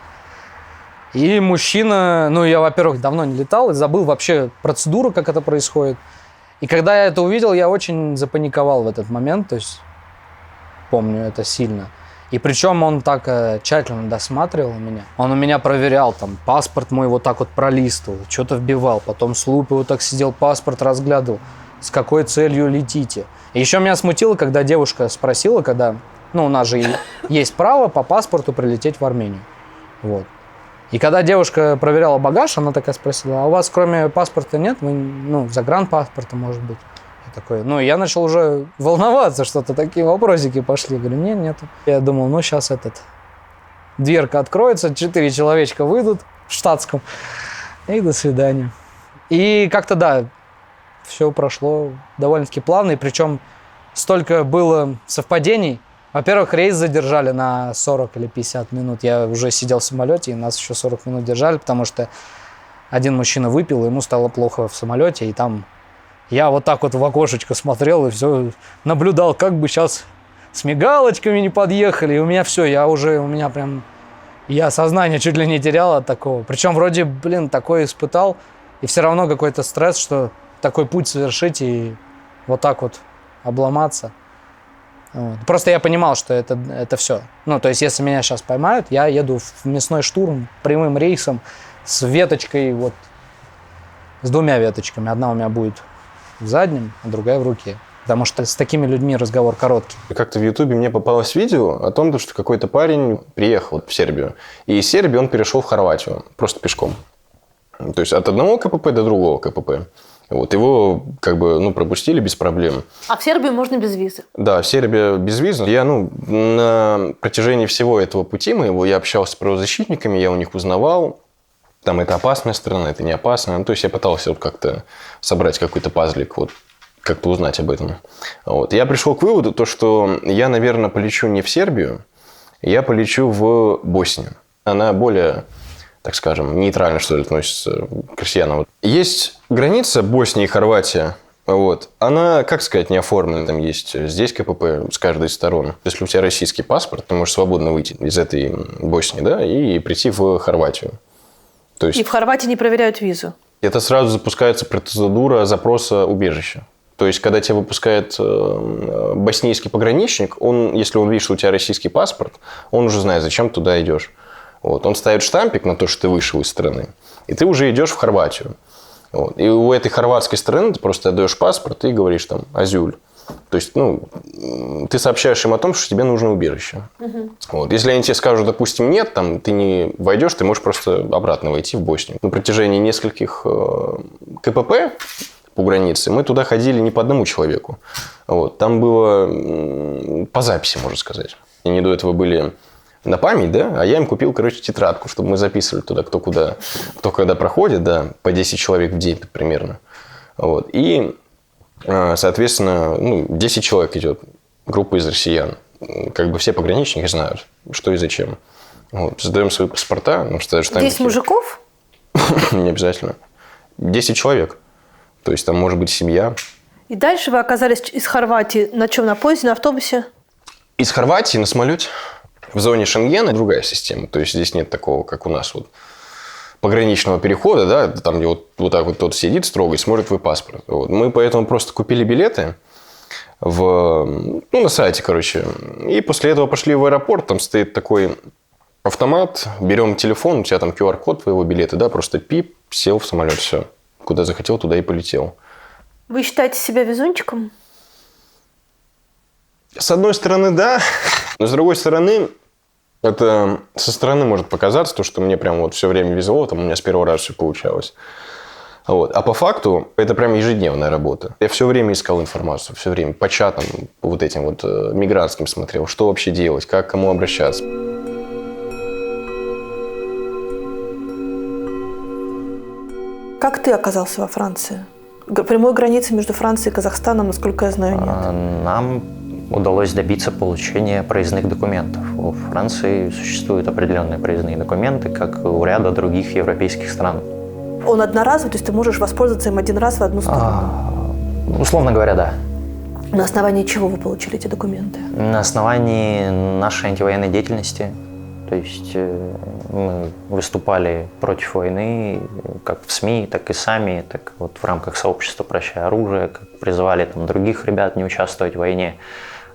И мужчина, я, во-первых, давно не летал и забыл вообще процедуру, как это происходит. И когда я это увидел, я очень запаниковал в этот момент, то есть помню это сильно. И причем он так тщательно досматривал меня. Он у меня проверял, там, паспорт мой вот так вот пролистывал, что-то вбивал. Потом с лупой вот так сидел, паспорт разглядывал. С какой целью летите? И еще меня смутило, когда девушка спросила, когда... у нас же есть право по паспорту прилететь в Армению. Вот. И когда девушка проверяла багаж, она такая спросила, а у вас кроме паспорта нет? Загранпаспорта, может быть. Такой, я начал уже волноваться, что-то такие вопросики пошли. Говорю, нету. Я думал, сейчас дверка откроется, 4 человечка выйдут в штатском, и до свидания. И как-то, да, все прошло довольно-таки плавно, и причем столько было совпадений. Во-первых, рейс задержали на 40 или 50 минут. Я уже сидел в самолете, и нас еще 40 минут держали, потому что один мужчина выпил, ему стало плохо в самолете, и там... Я вот так вот в окошечко смотрел и все наблюдал, как бы сейчас с мигалочками не подъехали. И у меня все, я сознание чуть ли не терял от такого. Причем вроде, такое испытал, и все равно какой-то стресс, что такой путь совершить и вот так вот обломаться. Вот. Просто я понимал, что это все. То есть, если меня сейчас поймают, я еду в мясной штурм прямым рейсом с веточкой, с 2 веточками. Одна у меня будет в заднем, а другая в руке. Потому что с такими людьми разговор короткий. Как-то в Ютубе мне попалось видео о том, что какой-то парень приехал в Сербию. И из Сербии он перешел в Хорватию. Просто пешком. То есть от одного КПП до другого КПП. Его пропустили без проблем. А в Сербии можно без визы? Да, в Сербии без визы. Я на протяжении всего этого пути моего я общался с правозащитниками, я у них узнавал. Там это опасная страна, это не опасно. То есть я пытался как-то собрать какой-то пазлик, как-то узнать об этом. Я пришел к выводу, что я, наверное, полечу не в Сербию, я полечу в Боснию. Она более, так скажем, нейтрально, что ли, относится к россиянам. Есть граница Боснии и Хорватия. Она, как сказать, не оформлена. Там есть здесь КПП с каждой из сторон. Если у тебя российский паспорт, ты можешь свободно выйти из этой Боснии, да, и прийти в Хорватию. То есть, и в Хорватии не проверяют визу? Это сразу запускается процедура запроса убежища. То есть, когда тебя выпускает боснийский пограничник, если он видит, что у тебя российский паспорт, он уже знает, зачем ты туда идешь. Он ставит штампик на то, что ты вышел из страны, и ты уже идешь в Хорватию. И у этой хорватской стороны ты просто отдаешь паспорт и говоришь там «Азюль». То есть, ты сообщаешь им о том, что тебе нужно убежище. Угу. Если они тебе скажут, допустим, нет, ты не войдешь, ты можешь просто обратно войти в Боснию. На протяжении нескольких КПП по границе мы туда ходили не по одному человеку. Там было по записи, можно сказать. Они до этого были на память, да, а я им купил, тетрадку, чтобы мы записывали туда, кто куда, кто когда проходит, да, по 10 человек в день примерно. И соответственно, 10 человек идет, группа из россиян. Все пограничники знают, что и зачем. Создаем свои паспорта. 10 мужиков? Не обязательно. 10 человек. То есть там может быть семья. И дальше вы оказались из Хорватии на чем? На поезде, на автобусе? Из Хорватии на самолете. В зоне Шенгена другая система. То есть здесь нет такого, как у нас пограничного перехода, да, там, где вот так вот кто-то сидит строго и смотрит твой паспорт. Мы поэтому просто купили билеты. на сайте, короче. И после этого пошли в аэропорт, там стоит такой автомат, берем телефон, у тебя там QR-код твоего билета, да, просто пип, сел в самолет, все. Куда захотел, туда и полетел. Вы считаете себя везунчиком? С одной стороны, да, но с другой стороны, это со стороны может показаться, то, что мне прям вот все время везло, там у меня с первого раза все получалось. Вот. А по факту это прям ежедневная работа. Я все время искал информацию, все время по чатам, по вот этим вот мигрантским смотрел, что вообще делать, как кому обращаться. Как ты оказался во Франции? Прямой границы между Францией и Казахстаном, насколько я знаю, нет. Нам удалось добиться получения проездных документов. В Франции существуют определенные проездные документы, как и у ряда других европейских стран. Он одноразовый, то есть ты можешь воспользоваться им один раз в одну сторону? Условно говоря, да. На основании чего вы получили эти документы? На основании нашей антивоенной деятельности. То есть мы выступали против войны как в СМИ, так и сами, так вот в рамках сообщества «Прощай оружие», как призывали там других ребят не участвовать в войне.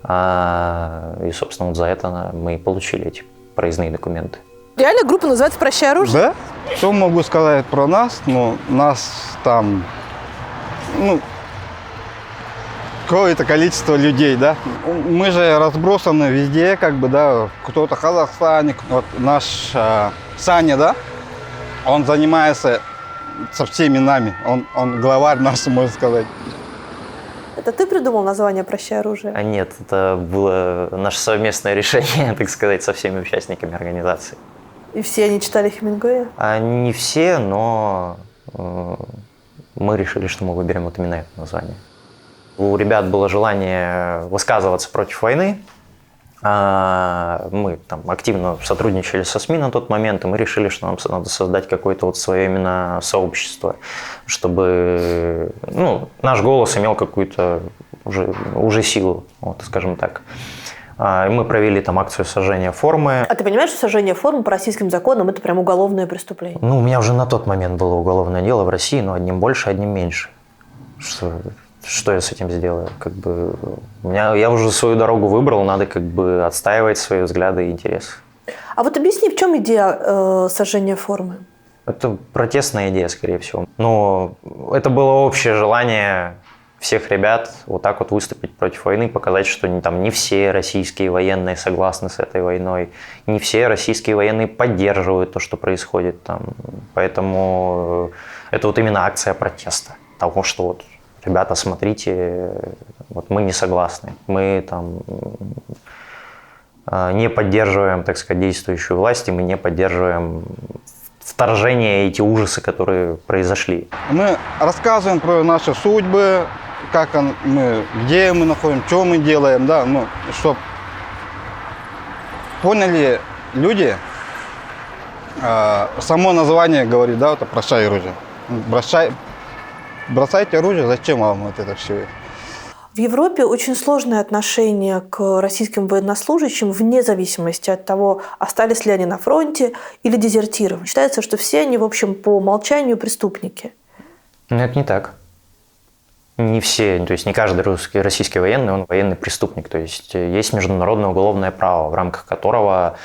И, собственно, вот за это мы и получили эти проездные документы. Реально группа называется «Прощай оружие»? Да. Что могу сказать про нас? Ну, нас там, какое-то количество людей, да. Мы же разбросаны везде, как бы, да. Кто-то в Казахстане. Вот наш Саня, да, он занимается со всеми нами. Он главарь наш, можно сказать. Это ты придумал название «Прощай оружие»? Нет, это было наше совместное решение, так сказать, со всеми участниками организации. И все они читали Хемингуэя? Не все, но мы решили, что мы выберем вот именно это название. У ребят было желание высказываться против войны. Мы там активно сотрудничали со СМИ на тот момент, и мы решили, что нам надо создать какое-то вот свое именно сообщество, чтобы наш голос имел какую-то уже силу, вот, скажем так. И мы провели там акцию сожжения формы. А ты понимаешь, что сожжение формы по российским законам – это прям уголовное преступление? У меня уже на тот момент было уголовное дело в России, но одним больше, одним меньше. Что я с этим сделаю? Я уже свою дорогу выбрал, надо отстаивать свои взгляды и интересы. А вот объясни, в чем идея сожжения формы? Это протестная идея, скорее всего. Но это было общее желание всех ребят вот так вот выступить против войны, показать, что не все российские военные согласны с этой войной, не все российские военные поддерживают то, что происходит там. Поэтому это вот именно акция протеста. Того, что вот, ребята, смотрите, вот мы не согласны, мы там не поддерживаем, так сказать, действующую власть, и мы не поддерживаем вторжение, эти ужасы, которые произошли. Мы рассказываем про наши судьбы, где мы находимся, что мы делаем, да, чтобы поняли люди, само название говорит, да, это «Прощай оружие». Бросайте оружие, зачем вам вот это все? В Европе очень сложное отношение к российским военнослужащим вне зависимости от того, остались ли они на фронте или дезертировали. Считается, что все они, в общем, по умолчанию преступники. Но это не так. Не все, то есть не каждый российский военный, он военный преступник. То есть есть международное уголовное право, в рамках которого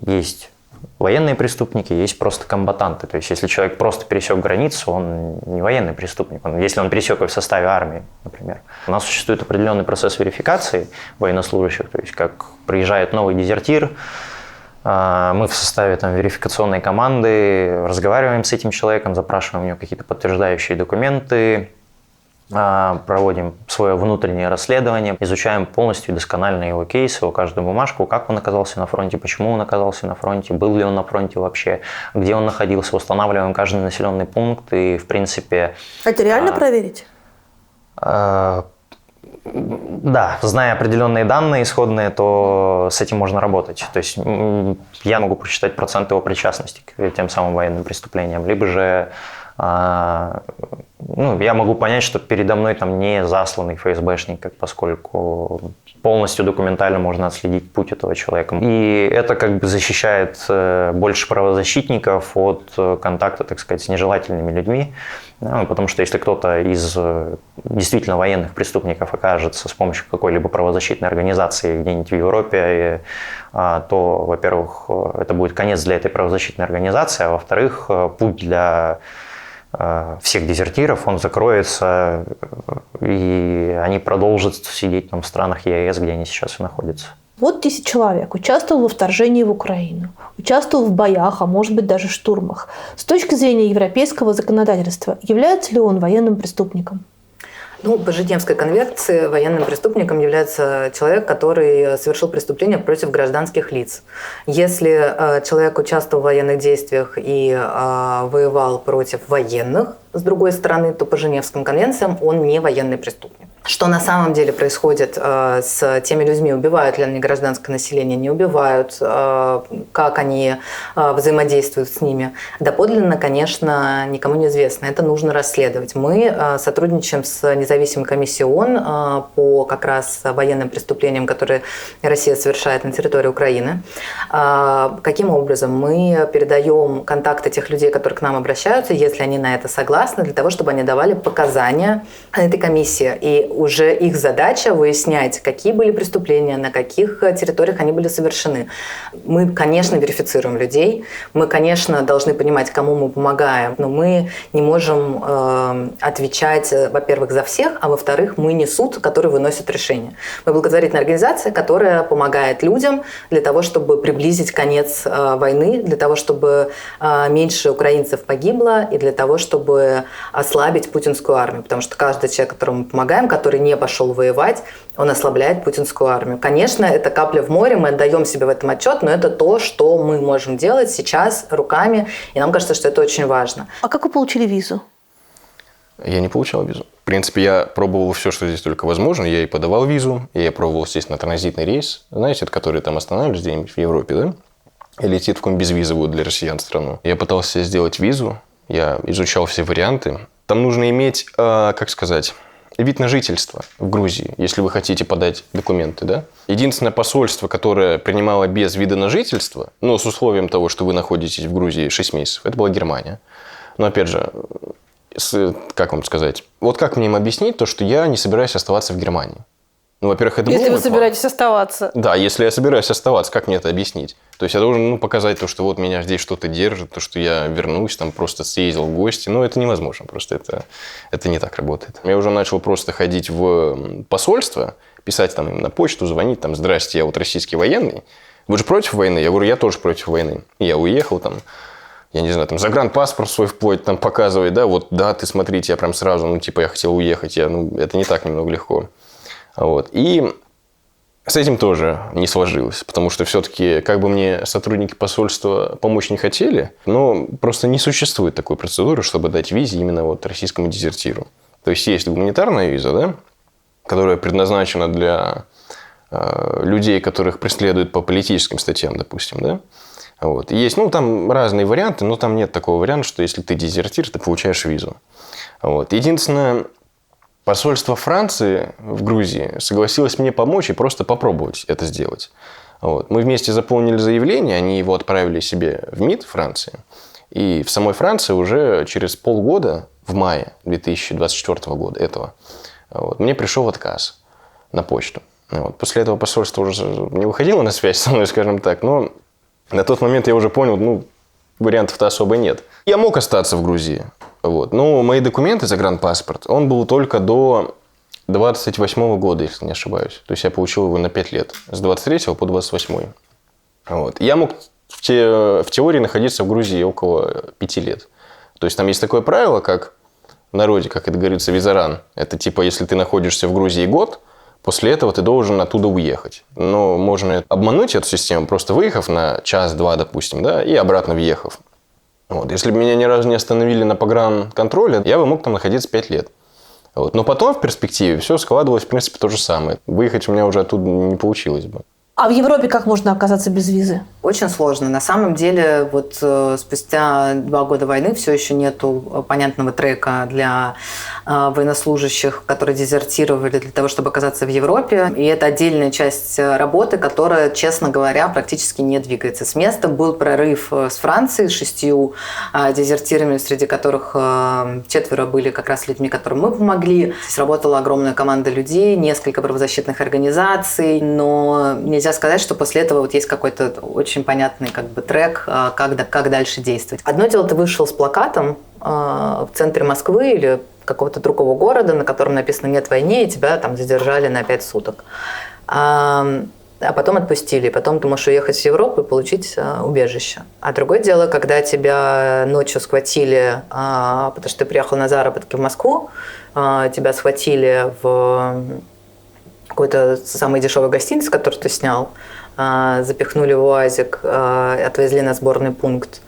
есть военные преступники, есть просто комбатанты. То есть если человек просто пересек границу, он не военный преступник. Если он пересек ее в составе армии, например. У нас существует определенный процесс верификации военнослужащих. То есть как приезжает новый дезертир, мы в составе верификационной команды разговариваем с этим человеком, запрашиваем у него какие-то подтверждающие документы, проводим свое внутреннее расследование, изучаем полностью досконально его кейс, его каждую бумажку, как он оказался на фронте, почему он оказался на фронте, был ли он на фронте вообще, где он находился, устанавливаем каждый населенный пункт и, в принципе... Это реально проверить? Да, зная определенные данные исходные, то с этим можно работать. То есть я могу просчитать процент его причастности к тем самым военным преступлениям, либо же я могу понять, что передо мной там не засланный ФСБшник, поскольку полностью документально можно отследить путь этого человека. И это как бы защищает больше правозащитников от контакта, так сказать, с нежелательными людьми. Потому что если кто-то из действительно военных преступников окажется с помощью какой-либо правозащитной организации где-нибудь в Европе, то, во-первых, это будет конец для этой правозащитной организации, а во-вторых, путь для всех дезертиров, он закроется, и они продолжат сидеть там в странах ЕАЭС, где они сейчас и находятся. Вот 10 человек участвовал во вторжении в Украину, участвовал в боях, а может быть даже штурмах. С точки зрения европейского законодательства, является ли он военным преступником? По Женевской конвенции военным преступником является человек, который совершил преступление против гражданских лиц. Если человек участвовал в военных действиях и воевал против военных, с другой стороны, то по Женевским конвенциям он не военный преступник. Что на самом деле происходит с теми людьми, убивают ли они гражданское население, не убивают, как они взаимодействуют с ними, доподлинно, конечно, никому не известно. Это нужно расследовать. Мы сотрудничаем с независимой комиссией ООН по как раз военным преступлениям, которые Россия совершает на территории Украины. Каким образом? Мы передаем контакты тех людей, которые к нам обращаются, если они на это согласны, для того, чтобы они давали показания этой комиссии. И уже их задача выяснять, какие были преступления, на каких территориях они были совершены. Мы, конечно, верифицируем людей, мы, конечно, должны понимать, кому мы помогаем, но мы не можем отвечать, во-первых, за всех, а во-вторых, мы не суд, который выносит решение. Мы благотворительная организация, которая помогает людям для того, чтобы приблизить конец войны, для того, чтобы меньше украинцев погибло и для того, чтобы ослабить путинскую армию. Потому что каждый человек, которому мы помогаем, который не пошел воевать, он ослабляет путинскую армию. Конечно, это капля в море, мы отдаем себе в этом отчет, но это то, что мы можем делать сейчас руками, и нам кажется, что это очень важно. А как вы получили визу? Я не получал визу. В принципе, я пробовал все, что здесь только возможно. Я и подавал визу, и я пробовал сесть на транзитный рейс, знаете, который там останавливается где-нибудь в Европе, да? И летит в какую-нибудь безвизовую для россиян страну. Я пытался сделать визу, я изучал все варианты. Там нужно иметь, вид на жительство в Грузии, если вы хотите подать документы, да? Единственное посольство, которое принимало без вида на жительство, с условием того, что вы находитесь в Грузии 6 месяцев, это была Германия. Но опять же, как вам сказать? Вот как мне им объяснить то, что я не собираюсь оставаться в Германии? Во-первых, это если вы собираетесь оставаться. Да, если я собираюсь оставаться, как мне это объяснить? То есть я должен показать то, что вот меня здесь что-то держит, то, что я вернусь, там просто съездил в гости. Это невозможно, просто это не так работает. Я уже начал просто ходить в посольство, писать там им на почту, звонить, там, здрасте, я вот российский военный. Вы же против войны? Я говорю, я тоже против войны. Я уехал там, я не знаю, там загранпаспорт свой вплоть там показывает, да, ты смотрите, я прям сразу, я хотел уехать, это не так немного легко. И с этим тоже не сложилось, потому что все-таки, как бы мне сотрудники посольства помочь не хотели, но просто не существует такой процедуры, чтобы дать визу именно российскому дезертиру. То есть есть гуманитарная виза, да, которая предназначена для людей, которых преследуют по политическим статьям, допустим, да. И есть, там разные варианты, но там нет такого варианта, что если ты дезертир, ты получаешь визу. Единственное, посольство Франции в Грузии согласилось мне помочь и просто попробовать это сделать. Мы вместе заполнили заявление, они его отправили себе в МИД Франции. И в самой Франции уже через полгода, в мае 2024 года этого, мне пришел отказ на почту. После этого посольство уже не выходило на связь со мной, скажем так, но на тот момент я уже понял, вариантов-то особо нет. Я мог остаться в Грузии. Но мои документы, загранпаспорт, он был только до 28 года, если не ошибаюсь. То есть я получил его на 5 лет. С 23 по 28. Я мог в теории находиться в Грузии около 5 лет. То есть там есть такое правило, как в народе, как это говорится, визаран. Это типа, если ты находишься в Грузии год, после этого ты должен оттуда уехать. Но можно обмануть эту систему, просто выехав на час-два, допустим, да, и обратно въехав. Если бы меня ни разу не остановили на погранконтроле, я бы мог там находиться 5 лет. Но потом в перспективе все складывалось, в принципе, то же самое. Выехать у меня уже оттуда не получилось бы. А в Европе как можно оказаться без визы? Очень сложно. На самом деле, вот спустя 2 года войны все еще нету понятного трека для военнослужащих, которые дезертировали для того, чтобы оказаться в Европе. И это отдельная часть работы, которая, честно говоря, практически не двигается с места. Был прорыв с Францией с 6 дезертирами, среди которых 4 были как раз людьми, которым мы помогли. Здесь работала огромная команда людей, несколько правозащитных организаций, но нельзя сказать, что после этого вот есть какой-то очень понятный трек, как дальше действовать. Одно дело, ты вышел с плакатом в центре Москвы или какого-то другого города, на котором написано «Нет войне», и тебя там задержали на 5 суток. А потом отпустили, и потом ты можешь уехать в Европу и получить убежище. А другое дело, когда тебя ночью схватили, потому что ты приехал на заработки в Москву, тебя схватили в какой-то самый дешевый гостиниц, который ты снял, запихнули в УАЗик, отвезли на сборный пункт,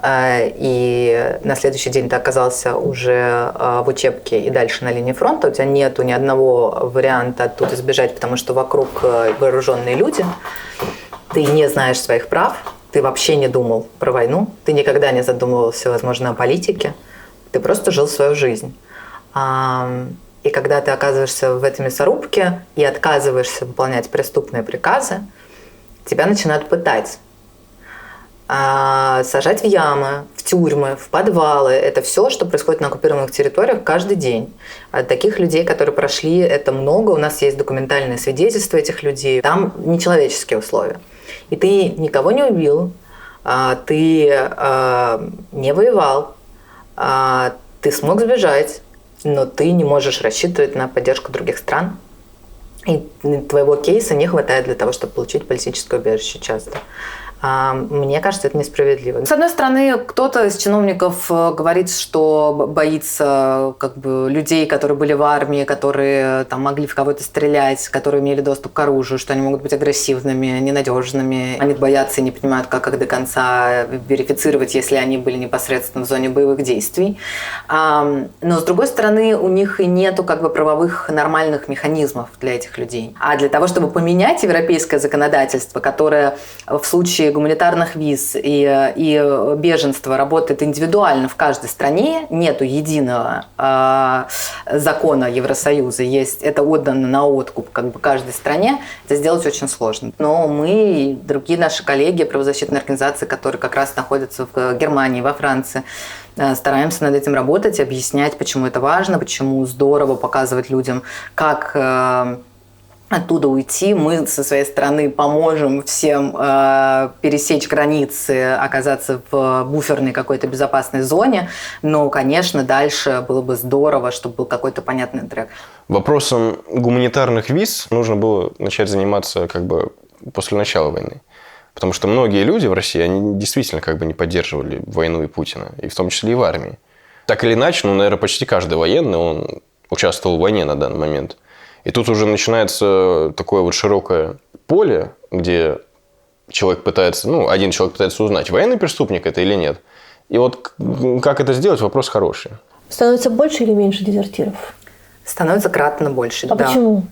и на следующий день ты оказался уже в учебке и дальше на линии фронта, у тебя нету ни одного варианта оттуда сбежать, потому что вокруг вооруженные люди, ты не знаешь своих прав, ты вообще не думал про войну, ты никогда не задумывался, возможно, о политике, ты просто жил свою жизнь. И когда ты оказываешься в этой мясорубке и отказываешься выполнять преступные приказы, тебя начинают пытать. Сажать в ямы, в тюрьмы, в подвалы. Это все, что происходит на оккупированных территориях каждый день. Таких людей, которые прошли, это много. У нас есть документальные свидетельства этих людей. Там нечеловеческие условия. И ты никого не убил, ты не воевал, ты смог сбежать, но ты не можешь рассчитывать на поддержку других стран. И твоего кейса не хватает для того, чтобы получить политическое убежище часто. Мне кажется, это несправедливо. С одной стороны, кто-то из чиновников говорит, что боится людей, которые были в армии, которые там могли в кого-то стрелять, которые имели доступ к оружию, что они могут быть агрессивными, ненадежными. Они боятся и не понимают, как их до конца верифицировать, если они были непосредственно в зоне боевых действий. Но, с другой стороны, у них и нету правовых нормальных механизмов для этих людей. А для того, чтобы поменять европейское законодательство, которое в случае гуманитарных виз и беженства работает индивидуально в каждой стране, нету единого закона Евросоюза, это отдано на откуп каждой стране, это сделать очень сложно. Но мы и другие наши коллеги, правозащитные организации, которые как раз находятся в Германии, во Франции, стараемся над этим работать, объяснять, почему это важно, почему здорово показывать людям, как оттуда уйти. Мы со своей стороны поможем всем пересечь границы, оказаться в буферной какой-то безопасной зоне. Но, конечно, дальше было бы здорово, чтобы был какой-то понятный трек. Вопросом гуманитарных виз нужно было начать заниматься после начала войны. Потому что многие люди в России, они действительно не поддерживали войну и Путина, и в том числе и в армии. Так или иначе, наверное, почти каждый военный, он участвовал в войне на данный момент. И тут уже начинается такое широкое поле, где один человек пытается узнать, военный преступник это или нет. И как это сделать, вопрос хороший. Становится больше или меньше дезертиров? Становится кратно больше, да. Почему?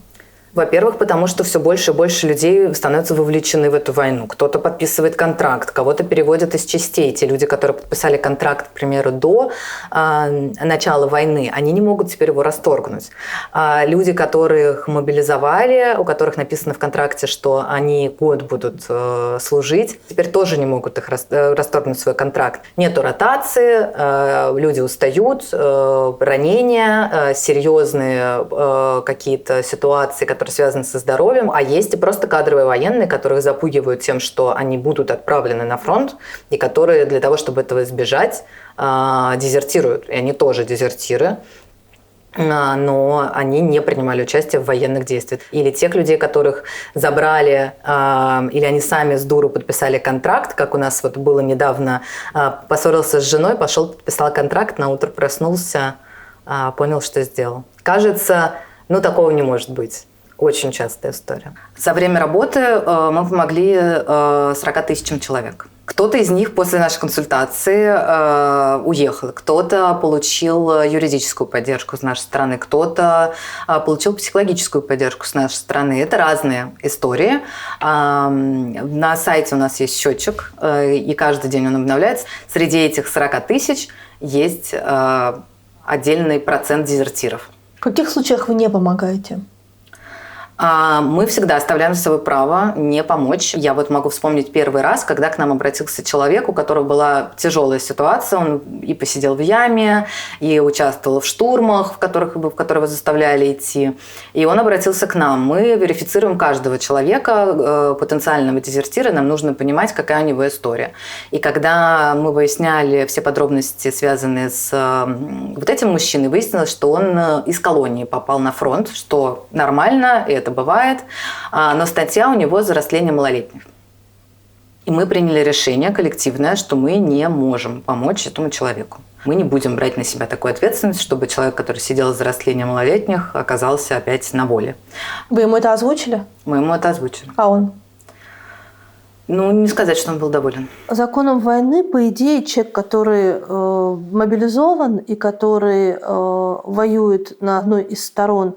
Во-первых, потому что все больше и больше людей становятся вовлечены в эту войну. Кто-то подписывает контракт, кого-то переводят из частей. Те люди, которые подписали контракт, к примеру, до начала войны, они не могут теперь его расторгнуть. Люди, которых мобилизовали, у которых написано в контракте, что они год будут служить, теперь тоже не могут расторгнуть свой контракт. Нету ротации, люди устают, ранения, серьезные какие-то ситуации, которые связаны со здоровьем, а есть и просто кадровые военные, которых запугивают тем, что они будут отправлены на фронт, и которые для того, чтобы этого избежать, дезертируют. И они тоже дезертиры, но они не принимали участие в военных действиях. Или тех людей, которых забрали, или они сами с дуру подписали контракт, как у нас было недавно, поссорился с женой, пошел, подписал контракт, на утро проснулся, понял, что сделал. Кажется, такого не может быть. Очень частая история. За время работы мы помогли 40 тысячам человек. Кто-то из них после нашей консультации уехал, кто-то получил юридическую поддержку с нашей стороны, кто-то получил психологическую поддержку с нашей стороны. Это разные истории. На сайте у нас есть счетчик, и каждый день он обновляется. Среди этих 40 тысяч есть отдельный процент дезертиров. В каких случаях вы не помогаете? Мы всегда оставляем за собой право не помочь. Я вот могу вспомнить первый раз, когда к нам обратился человек, у которого была тяжелая ситуация. Он и посидел в яме, и участвовал в штурмах, в которые его заставляли идти. И он обратился к нам. Мы верифицируем каждого человека, потенциального дезертира. Нам нужно понимать, какая у него история. И когда мы выясняли все подробности, связанные с вот этим мужчиной, выяснилось, что он из колонии попал на фронт, что нормально, и это бывает, но статья у него за растление малолетних. И мы приняли решение коллективное, что мы не можем помочь этому человеку. Мы не будем брать на себя такую ответственность, чтобы человек, который сидел за растление малолетних, оказался опять на воле. Вы ему это озвучили? Мы ему это озвучили. А он? Ну, не сказать, что он был доволен. Законом войны, по идее, человек, который мобилизован и который воюет на одной из сторон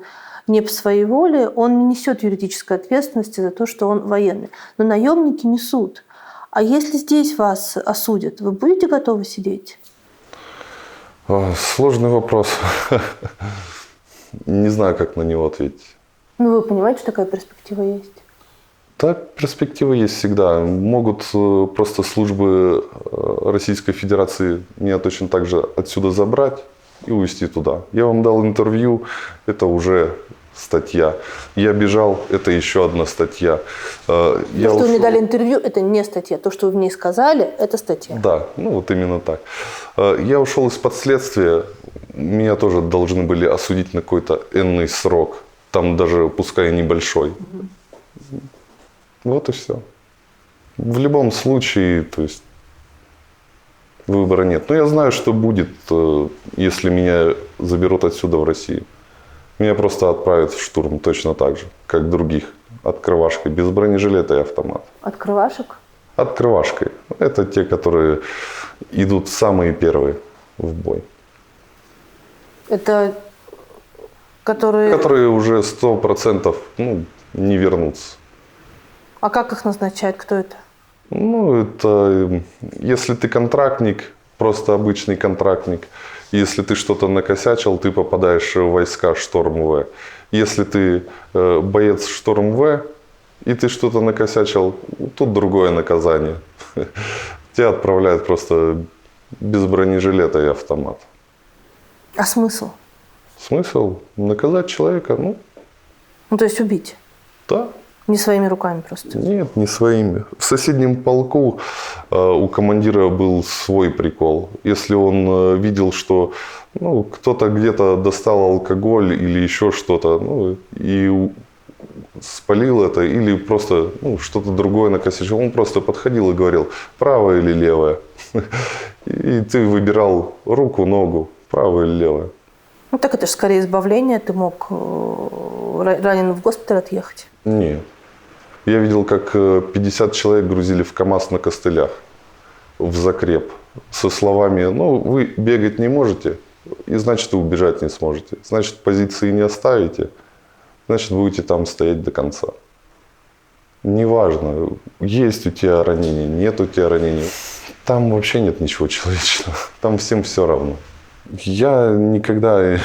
не по своей воле, он не несет юридической ответственности за то, что он военный. Но наемники несут. А если здесь вас осудят, вы будете готовы сидеть? Сложный вопрос. Не знаю, как на него ответить. Ну, вы понимаете, что такая перспектива есть? Так, перспектива есть всегда. Могут просто службы Российской Федерации меня точно так же отсюда забрать и увезти туда. Я вам дал интервью, это уже статья. Я бежал, это еще одна статья. То, что вы мне дали интервью, это не статья. То, что вы в ней сказали, это статья. Да, ну вот именно так. Я ушел из-под следствия. Меня тоже должны были осудить на какой-то энный срок. Там даже, пускай и небольшой. Вот и все. В любом случае, то есть, выбора нет. Но я знаю, что будет, если меня заберут отсюда в Россию. Меня просто отправят в штурм точно так же, как других. Открывашкой, без бронежилета и автомата. Открывашек? Открывашкой. Это те, которые идут самые первые в бой. Это которые... Которые уже 100% не вернутся. А как их назначают? Кто это? Ну, это если ты контрактник, просто обычный контрактник. Если ты что-то накосячил, ты попадаешь в войска Шторм В. Если ты боец Шторм В, и ты что-то накосячил, тут другое наказание. Тебя отправляют просто без бронежилета и автомата. А смысл? Смысл? Наказать человека, Ну, то есть убить? Да. Не своими руками просто? Нет, не своими. В соседнем полку у командира был свой прикол. Если он видел, что кто-то где-то достал алкоголь или еще что-то, и спалил это, или просто что-то другое накосячил, он просто подходил и говорил, правая или левая. И ты выбирал руку, ногу, правая или левая. Ну так это же скорее избавление. Ты мог раненым в госпиталь отъехать. Нет. Я видел, как 50 человек грузили в КАМАЗ на костылях в закреп со словами, вы бегать не можете, и значит, вы убежать не сможете. Значит, позиции не оставите, значит, будете там стоять до конца. Неважно, есть у тебя ранение, нет у тебя ранения. Там вообще нет ничего человечного, там всем все равно. Я никогда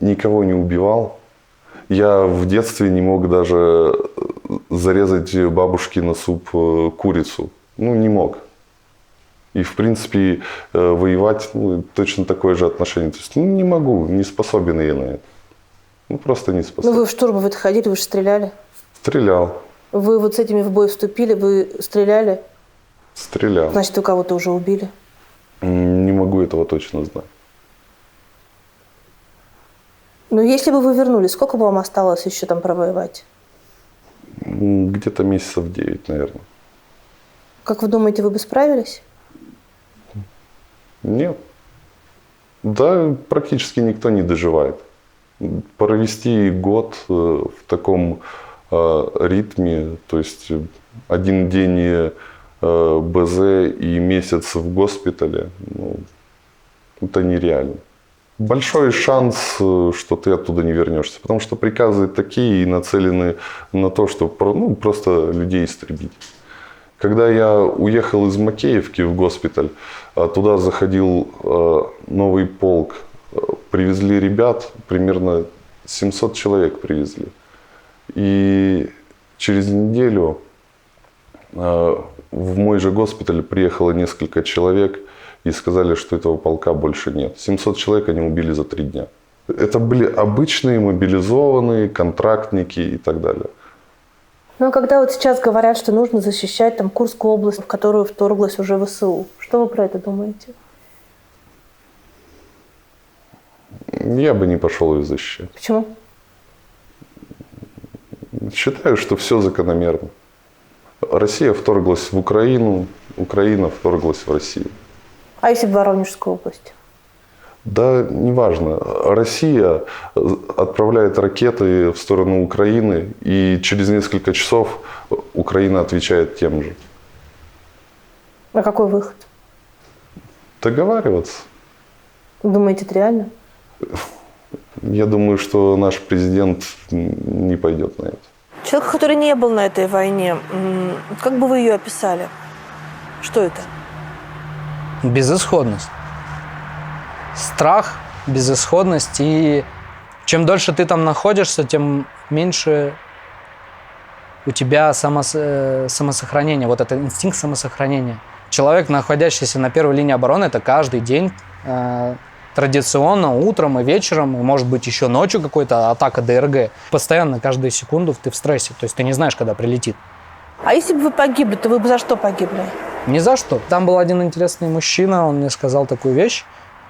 никого не убивал. Я в детстве не мог даже зарезать бабушке на суп курицу. Не мог. И, в принципе, воевать точно такое же отношение. То есть, не могу, не способен я на это. Просто не способен. Вы в штурм вы ходили, вы же стреляли? Стрелял. Вы вот с этими в бой вступили, вы стреляли? Стрелял. Значит, вы кого-то уже убили? Не могу этого точно знать. Но если бы вы вернулись, сколько бы вам осталось еще там провоевать? Где-то месяцев 9, наверное. Как вы думаете, вы бы справились? Нет. Да, практически никто не доживает. Провести год в таком ритме, то есть один день БЗ и месяц в госпитале, ну, это нереально. Большой шанс, что ты оттуда не вернешься, потому что приказы такие и нацелены на то, чтобы просто людей истребить. Когда я уехал из Макеевки в госпиталь, туда заходил новый полк, привезли ребят, примерно 700 человек привезли. И через неделю в мой же госпиталь приехало несколько человек и сказали, что этого полка больше нет. 700 человек они убили за 3 дня. Это были обычные мобилизованные, контрактники и так далее. Ну, а когда вот сейчас говорят, что нужно защищать там Курскую область, в которую вторглась уже ВСУ, что вы про это думаете? Я бы не пошел ее защищать. Почему? Считаю, что все закономерно. Россия вторглась в Украину, Украина вторглась в Россию. А если в Воронежскую область? Да, неважно. Россия отправляет ракеты в сторону Украины, и через несколько часов Украина отвечает тем же. А какой выход? Договариваться. Думаете, это реально? Я думаю, что наш президент не пойдет на это. Человек, который не был на этой войне, как бы вы ее описали? Что это? Безысходность. Страх, безысходность. И чем дольше ты там находишься, тем меньше у тебя самосохранение. Вот это инстинкт самосохранения. Человек, находящийся на первой линии обороны, это каждый день традиционно утром и вечером, и, может быть, еще ночью какой-то атака ДРГ. Постоянно, каждую секунду ты в стрессе. То есть ты не знаешь, когда прилетит. А если бы вы погибли, то вы бы за что погибли? Ни за что. Там был один интересный мужчина, он мне сказал такую вещь.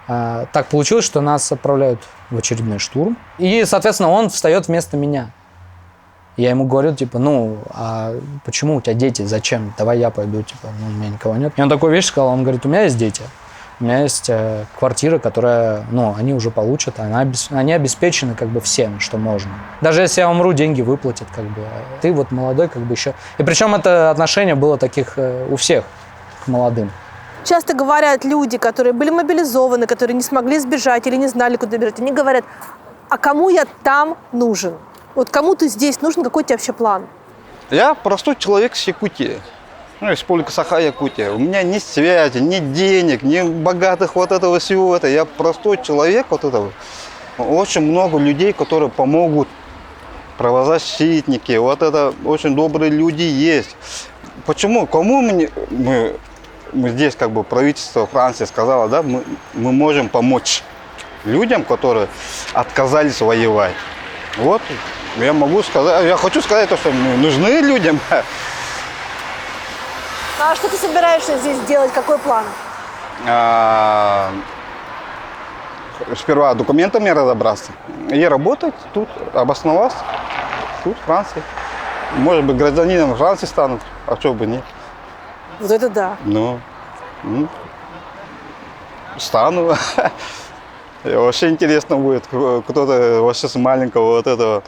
Так получилось, что нас отправляют в очередной штурм. И, соответственно, он встает вместо меня. Я ему говорю, типа, а почему у тебя дети? Зачем? Давай я пойду, типа, у меня никого нет. И он такую вещь сказал, он говорит, у меня есть дети. У меня есть квартира, которая, они уже получат, они обеспечены как бы всем, что можно. Даже если я умру, деньги выплатят, как бы. Ты вот молодой, как бы еще. И причем это отношение было таких у всех к молодым. Часто говорят люди, которые были мобилизованы, которые не смогли сбежать или не знали, куда бежать, они говорят, а кому я там нужен? Вот кому ты здесь нужен, какой у тебя вообще план? Я простой человек с Якутии. Республика Саха-Якутия. У меня ни связи, ни денег, ни богатых вот этого всего. Я простой человек вот этого. Очень много людей, которые помогут. Правозащитники. Вот это очень добрые люди есть. Почему? Кому мы здесь как бы правительство Франции сказало, да, мы можем помочь людям, которые отказались воевать. Вот я могу сказать, я хочу сказать то, что мы нужны людям. А что ты собираешься здесь делать? Какой план? Сперва документами разобраться и работать тут, обосноваться, тут, в Франции. Может быть, гражданином Франции станут, а что бы нет. Вот это да. Стану. И вообще интересно будет, кто-то вообще с маленького вот этого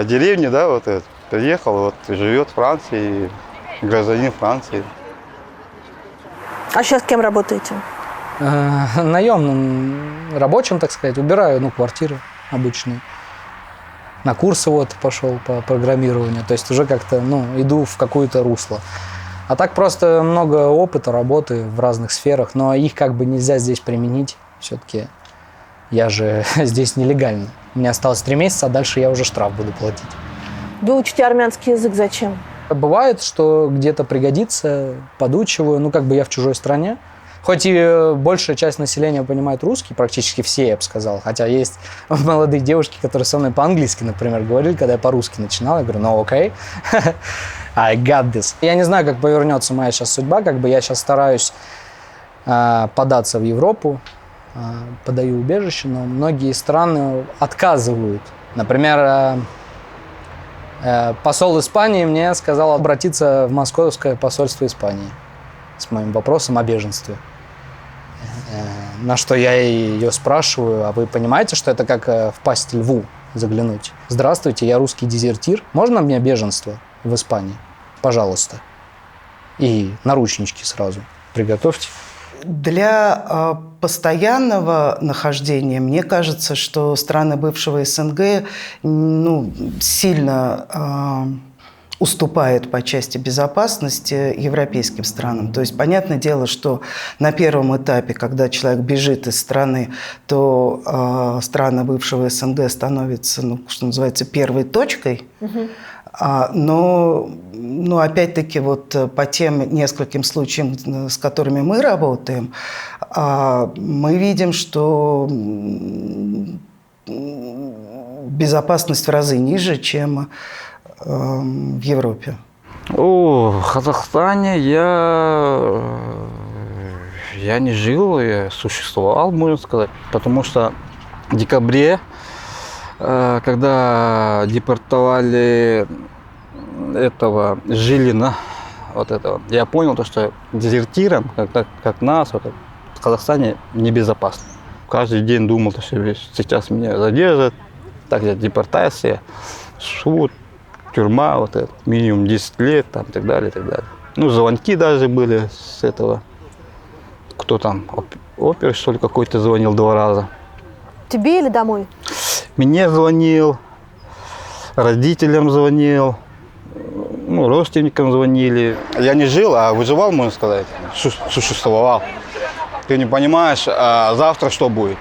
деревни, да, вот этот, приехал, вот живет в Франции, гражданин Франции. А сейчас кем работаете? Наемным рабочим, так сказать, убираю, квартиры обычные. На курсы вот пошел по программированию, то есть уже как-то, иду в какое-то русло. А так просто много опыта, работы в разных сферах, но их как бы нельзя здесь применить. Все-таки я же здесь нелегально. Мне осталось 3 месяца, а дальше я уже штраф буду платить. Вы учите армянский язык зачем? Бывает, что где-то пригодится, подучиваю, как бы я в чужой стране. Хоть и большая часть населения понимает русский, практически все, я бы сказал. Хотя есть молодые девушки, которые со мной по-английски, например, говорили, когда я по-русски начинал. Я говорю, окей, I got this. Я не знаю, как повернется моя сейчас судьба, как бы я сейчас стараюсь податься в Европу, подаю убежище, но многие страны отказывают. Например, посол Испании мне сказал обратиться в московское посольство Испании с моим вопросом о беженстве. На что я ее спрашиваю, а вы понимаете, что это как в пасть льву заглянуть? Здравствуйте, я русский дезертир. Можно мне беженство в Испании? Пожалуйста. И наручнички сразу приготовьте. Для постоянного нахождения, мне кажется, что страны бывшего СНГ сильно уступают по части безопасности европейским странам. То есть, понятное дело, что на первом этапе, когда человек бежит из страны, то страны бывшего СНГ становятся, что называется, первой точкой. Но опять-таки, вот по тем нескольким случаям, с которыми мы работаем, мы видим, что безопасность в разы ниже, чем в Европе. В Казахстане я не жил, я существовал, можно сказать, потому что в декабре, когда депортовали этого Жилина, вот этого, я понял, что дезертирам, как нас, в Казахстане небезопасно. Каждый день думал, что сейчас меня задержат, так депортация, суд, тюрьма, вот это, минимум 10 лет, там, и так далее, и так далее. Звонки даже были с этого, кто там, опер, что ли, какой-то звонил 2 раза. Тебе или домой? Мне звонил, родителям звонил, родственникам звонили. Я не жил, а выживал, можно сказать, существовал. Ты не понимаешь, а завтра что будет,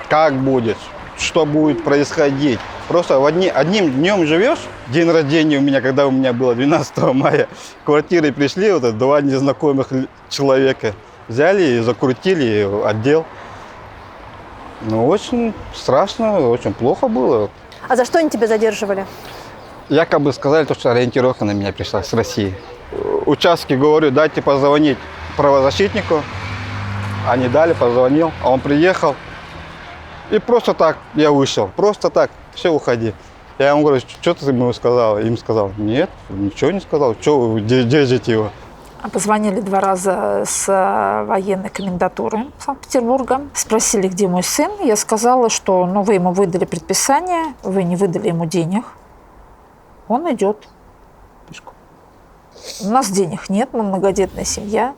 как будет, что будет происходить. Просто одним днем живешь. День рождения у меня, когда у меня было 12 мая, в квартиры пришли 2 незнакомых человека. Взяли и закрутили отдел. Очень страшно, очень плохо было. А за что они тебя задерживали? Якобы сказали, что ориентировка на меня пришла с России. Участки, говорю, дайте позвонить правозащитнику. Они дали, позвонил, а он приехал. И просто так я вышел, просто так, все, уходи. Я ему говорю, что ты ему сказал? Им сказал, нет, ничего не сказал, что вы держите его? Позвонили 2 раза с военной комендатуры Санкт-Петербурга. Спросили, где мой сын. Я сказала, что вы ему выдали предписание, вы не выдали ему денег. Он идет пешком. У нас денег нет, мы многодетная семья.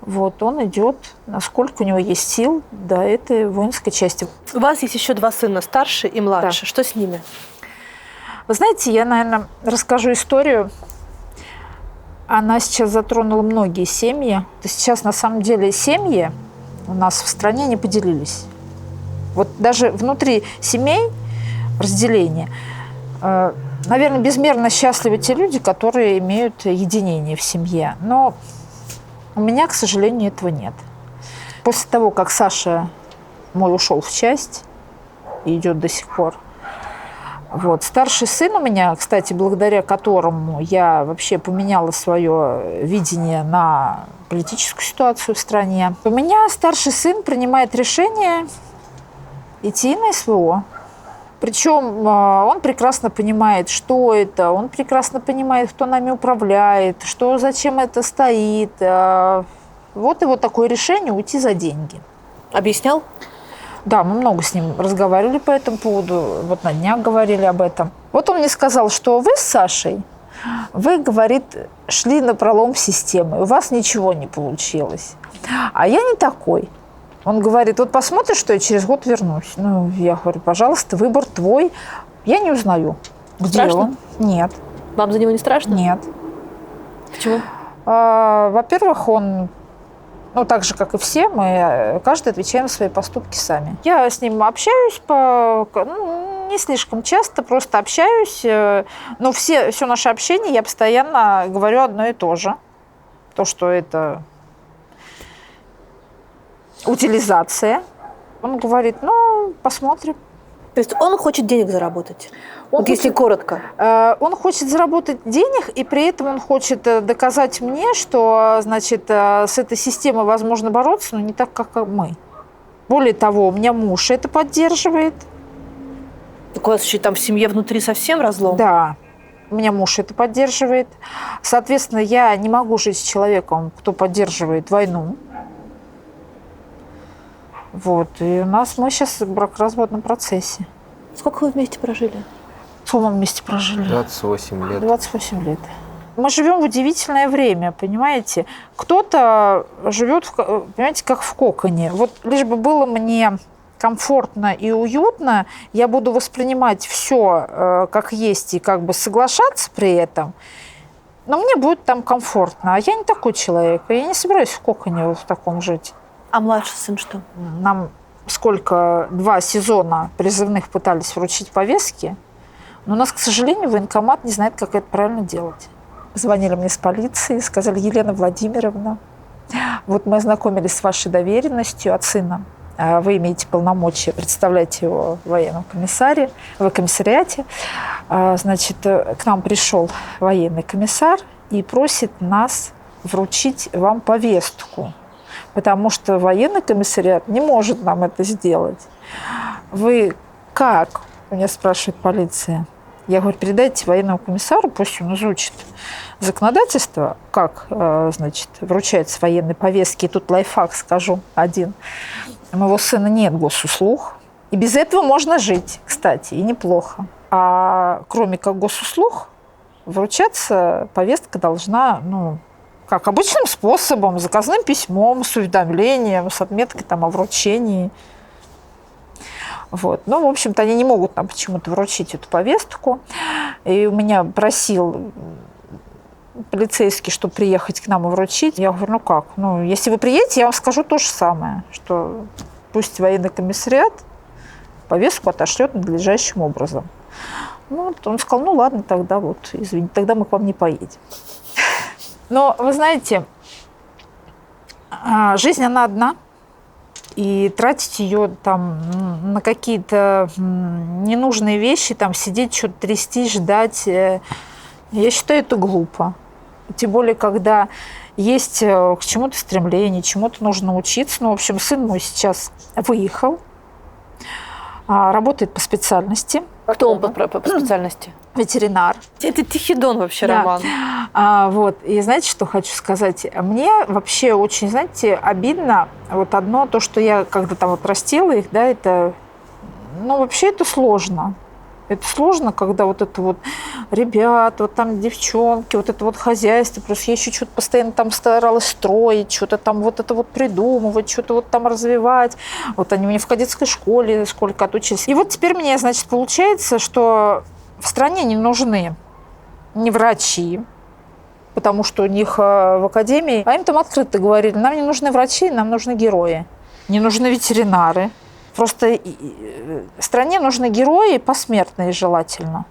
Он идет, насколько у него есть сил до этой воинской части. У вас есть еще 2 сына, старший и младший. Да. Что с ними? Вы знаете, я, наверное, расскажу историю. Она сейчас затронула многие семьи. Сейчас, на самом деле, семьи у нас в стране не поделились. Даже внутри семей разделение. Наверное, безмерно счастливы те люди, которые имеют единение в семье. Но у меня, к сожалению, этого нет. После того, как Саша мой ушел в часть и идет до сих пор, старший сын у меня, кстати, благодаря которому я вообще поменяла свое видение на политическую ситуацию в стране, у меня старший сын принимает решение идти на СВО. Причем он прекрасно понимает, что это, он прекрасно понимает, кто нами управляет, зачем это стоит. Его такое решение уйти за деньги. Объяснял? Да, мы много с ним разговаривали по этому поводу, на днях говорили об этом. Он мне сказал, что вы с Сашей, вы, говорит, шли напролом системы, у вас ничего не получилось. А я не такой. Он говорит, посмотришь, что я через год вернусь. Я говорю, пожалуйста, выбор твой. Я не узнаю, где страшно? он. Нет. Вам за него не страшно? Нет. Почему? Во-первых, он, так же, как и все, мы каждый отвечаем за свои поступки сами. Я с ним общаюсь не слишком часто, просто общаюсь. Но все наше общение я постоянно говорю одно и то же. То, что это утилизация. Он говорит, посмотрим. То есть он хочет денег заработать? Если коротко. Он хочет заработать денег, и при этом он хочет доказать мне, что, с этой системой возможно бороться, но не так, как мы. Более того, у меня муж это поддерживает. Так у вас еще там в семье внутри совсем разлом? Да. У меня муж это поддерживает. Соответственно, я не могу жить с человеком, кто поддерживает войну. Вот. И мы сейчас в бракоразводном процессе. Сколько вы вместе прожили? Сколько мы вместе прожили? 28 лет. 28 лет. Мы живем в удивительное время, понимаете? Кто-то живет, понимаете, как в коконе. Вот лишь бы было мне комфортно и уютно, я буду воспринимать все как есть и как бы соглашаться при этом, но мне будет там комфортно. А я не такой человек, я не собираюсь в коконе в таком жить. А младший сын что? Нам 2 сезона призывных пытались вручить повестки, но у нас, к сожалению, военкомат не знает, как это правильно делать. Звонили мне с полиции, сказали: Елена Владимировна, вот мы ознакомились с вашей доверенностью от сына. Вы имеете полномочия представлять его в военном комиссариате. Значит, к нам пришел военный комиссар и просит нас вручить вам повестку, потому что военный комиссариат не может нам это сделать. Вы как? Меня спрашивает полиция. Я говорю: передайте военному комиссару, пусть он изучит законодательство, как, значит, вручаются военные повестки. И тут лайфхак скажу один. У моего сына нет госуслуг. И без этого можно жить, кстати, и неплохо. А кроме как госуслуг, вручаться повестка должна, как обычным способом, заказным письмом, с уведомлением, с отметкой там о вручении. Вот. В общем-то, они не могут нам почему-то вручить эту повестку. И у меня просил полицейский, чтобы приехать к нам и вручить. Я говорю: как? Если вы приедете, я вам скажу то же самое, что пусть военный комиссариат повестку отошлет надлежащим образом. Он сказал: ладно, тогда извините, тогда мы к вам не поедем. Но вы знаете, жизнь она одна. И тратить ее на какие-то ненужные вещи, сидеть, что-то трясти, ждать, я считаю, это глупо. Тем более, когда есть к чему-то стремление, чему-то нужно учиться. В общем, сын мой сейчас выехал, работает по специальности. Кто он по специальности? Ветеринар. Это тихий дон вообще, да. Роман. И знаете, что хочу сказать? Мне вообще очень, обидно одно, то, что я когда растила их, да, это, вообще это сложно. Это сложно, когда ребята, девчонки, это хозяйство, плюс я еще что-то постоянно старалась строить, что-то придумывать, что-то развивать. Они у меня в кадетской школе сколько отучились. И теперь мне, получается, что в стране не нужны ни врачи, потому что у них в академии, а им там открыто говорили: нам не нужны врачи, нам нужны герои, не нужны ветеринары. Просто стране нужны герои посмертные желательно.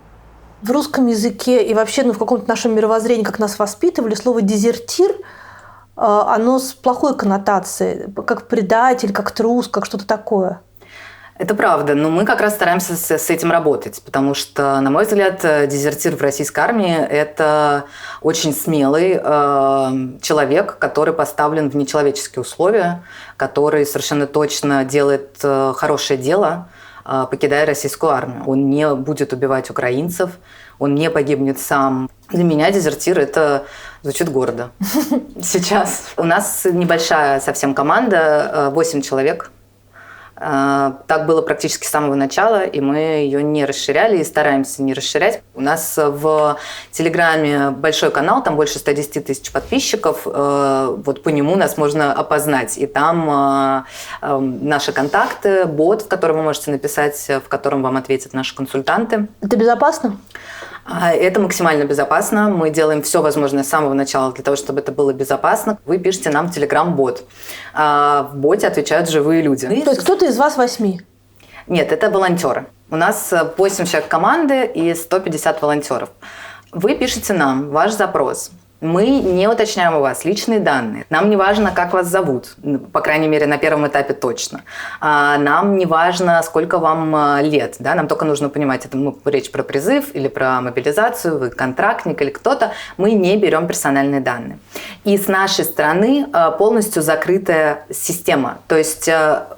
В русском языке и вообще в каком-то нашем мировоззрении, как нас воспитывали, слово «дезертир» оно с плохой коннотацией, как предатель, как трус, как что-то такое. Это правда, но мы как раз стараемся с этим работать, потому что, на мой взгляд, дезертир в российской армии – это очень смелый человек, который поставлен в нечеловеческие условия, который совершенно точно делает хорошее дело, покидая российскую армию. Он не будет убивать украинцев, он не погибнет сам. Для меня дезертир – это звучит гордо сейчас. У нас небольшая совсем команда, 8 человек. Так было практически с самого начала, и мы ее не расширяли и стараемся не расширять. У нас в Телеграме большой канал, там больше 110 тысяч подписчиков. По нему нас можно опознать. И там наши контакты, бот, в который вы можете написать, в котором вам ответят наши консультанты. Это безопасно? Это максимально безопасно. Мы делаем все возможное с самого начала для того, чтобы это было безопасно. Вы пишете нам в Telegram-бот. В боте отвечают живые люди. То есть кто-то из вас 8? Нет, это волонтеры. У нас 8 человек команды и 150 волонтеров. Вы пишете нам ваш запрос. Мы не уточняем у вас личные данные. Нам не важно, как вас зовут, по крайней мере, на первом этапе точно. Нам не важно, сколько вам лет. Да? Нам только нужно понимать, это речь про призыв или про мобилизацию, вы контрактник или кто-то. Мы не берем персональные данные. И с нашей стороны полностью закрытая система. То есть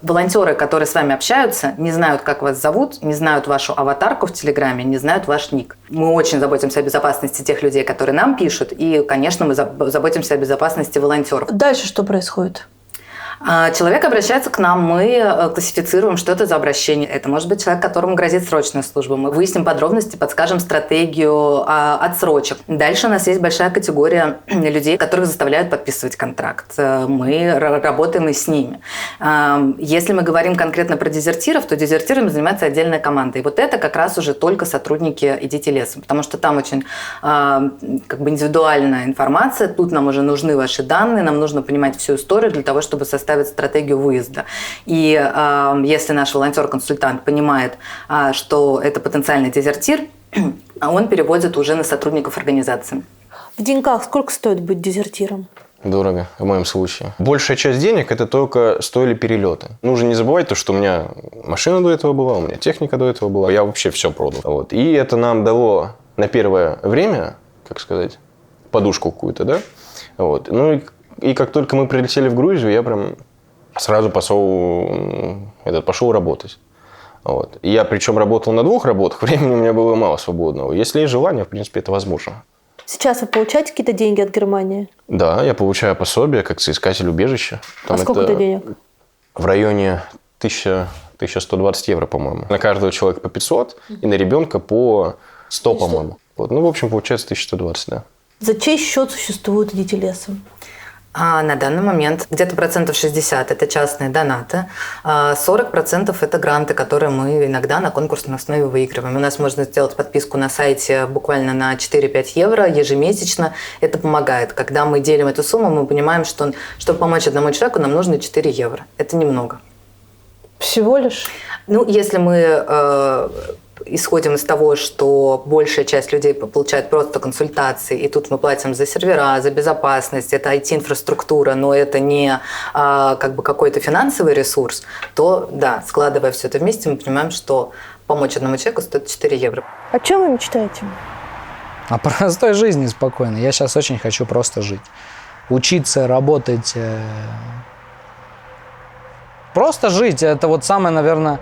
волонтеры, которые с вами общаются, не знают, как вас зовут, не знают вашу аватарку в Телеграме, не знают ваш ник. Мы очень заботимся о безопасности тех людей, которые нам пишут, и, конечно, мы заботимся о безопасности волонтеров. Дальше что происходит? Человек обращается к нам, мы классифицируем, что это за обращение. Это может быть человек, которому грозит срочная служба. Мы выясним подробности, подскажем стратегию отсрочек. Дальше у нас есть большая категория людей, которых заставляют подписывать контракт. Мы работаем и с ними. Если мы говорим конкретно про дезертиров, то дезертирами занимается отдельная команда. И вот это как раз уже только сотрудники «Идите лесом», потому что там очень индивидуальная информация. Тут нам уже нужны ваши данные, нам нужно понимать всю историю для того, чтобы составить стратегию выезда. И если наш волонтер-консультант понимает, что это потенциальный дезертир, он переводит уже на сотрудников организации. В деньгах сколько стоит быть дезертиром? Дорого, в моем случае. Большая часть денег – это только стоили перелеты. Нужно не забывать то, что у меня машина до этого была, у меня техника до этого была. Я вообще все продал. Вот. И это нам дало на первое время, как сказать, подушку какую-то, да? Вот. Ну и как только мы прилетели в Грузию, я прям сразу пошел работать. Вот. И я причем работал на 2 работах, времени у меня было мало свободного. Если есть желание, в принципе, это возможно. Сейчас вы получаете какие-то деньги от Германии? Да, я получаю пособие как соискатель убежища. Там сколько это денег? В районе 1120 евро, по-моему. На каждого человека по 500 и на ребенка по 100, по-моему. Вот. Ну, в общем, получается 1120, да. За чей счет существуют «Идите лесом»? На данный момент где-то 60% это частные донаты, 40% это гранты, которые мы иногда на конкурсной основе выигрываем. У нас можно сделать подписку на сайте буквально на 4-5 евро ежемесячно. Это помогает. Когда мы делим эту сумму, мы понимаем, что чтобы помочь одному человеку, нам нужно 4 евро. Это немного. Всего лишь? Ну, если мы исходим из того, что большая часть людей получает просто консультации, и тут мы платим за сервера, за безопасность, это IT-инфраструктура, но это не какой-то финансовый ресурс, то да, складывая все это вместе, мы понимаем, что помочь одному человеку стоит 4 евро. О чем вы мечтаете? О простой жизни спокойно. Я сейчас очень хочу просто жить. Учиться, работать. Просто жить. Это вот самое, наверное,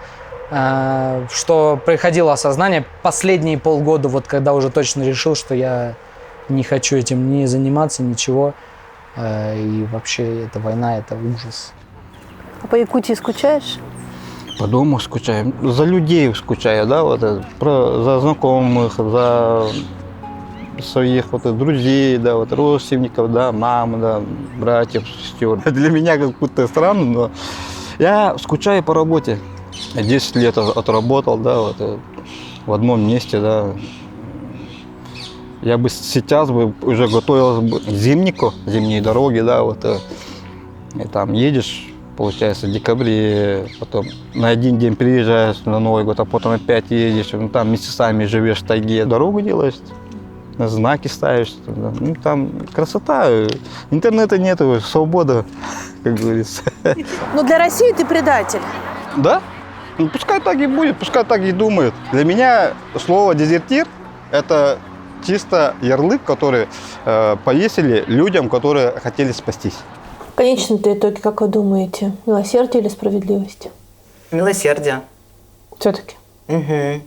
что приходило осознание последние полгода, вот когда уже точно решил, что я не хочу этим ни заниматься, ничего. И вообще эта война, это ужас. А по Якутии скучаешь? По дому скучаю, за людей скучаю, да, за знакомых, за своих друзей, да, родственников, да, мам, да, братьев, сестер. Для меня как будто странно, но я скучаю по работе. 10 лет отработал, да, в одном месте, да. Я бы сейчас уже готовился к зимнику, зимние дороги, да, и там едешь, получается, в декабре, потом на 1 день приезжаешь на Новый год, а потом опять едешь, там месяцами живешь в тайге, дорогу делаешь, знаки ставишь, ну, там красота, интернета нету, свобода, как говорится. Но для России ты предатель. Да? Ну, пускай так и будет, пускай так и думают. Для меня слово «дезертир» – это чисто ярлык, который повесили людям, которые хотели спастись. В конечном-то итоге, как вы думаете, милосердие или справедливость? Милосердие. Все-таки? Угу.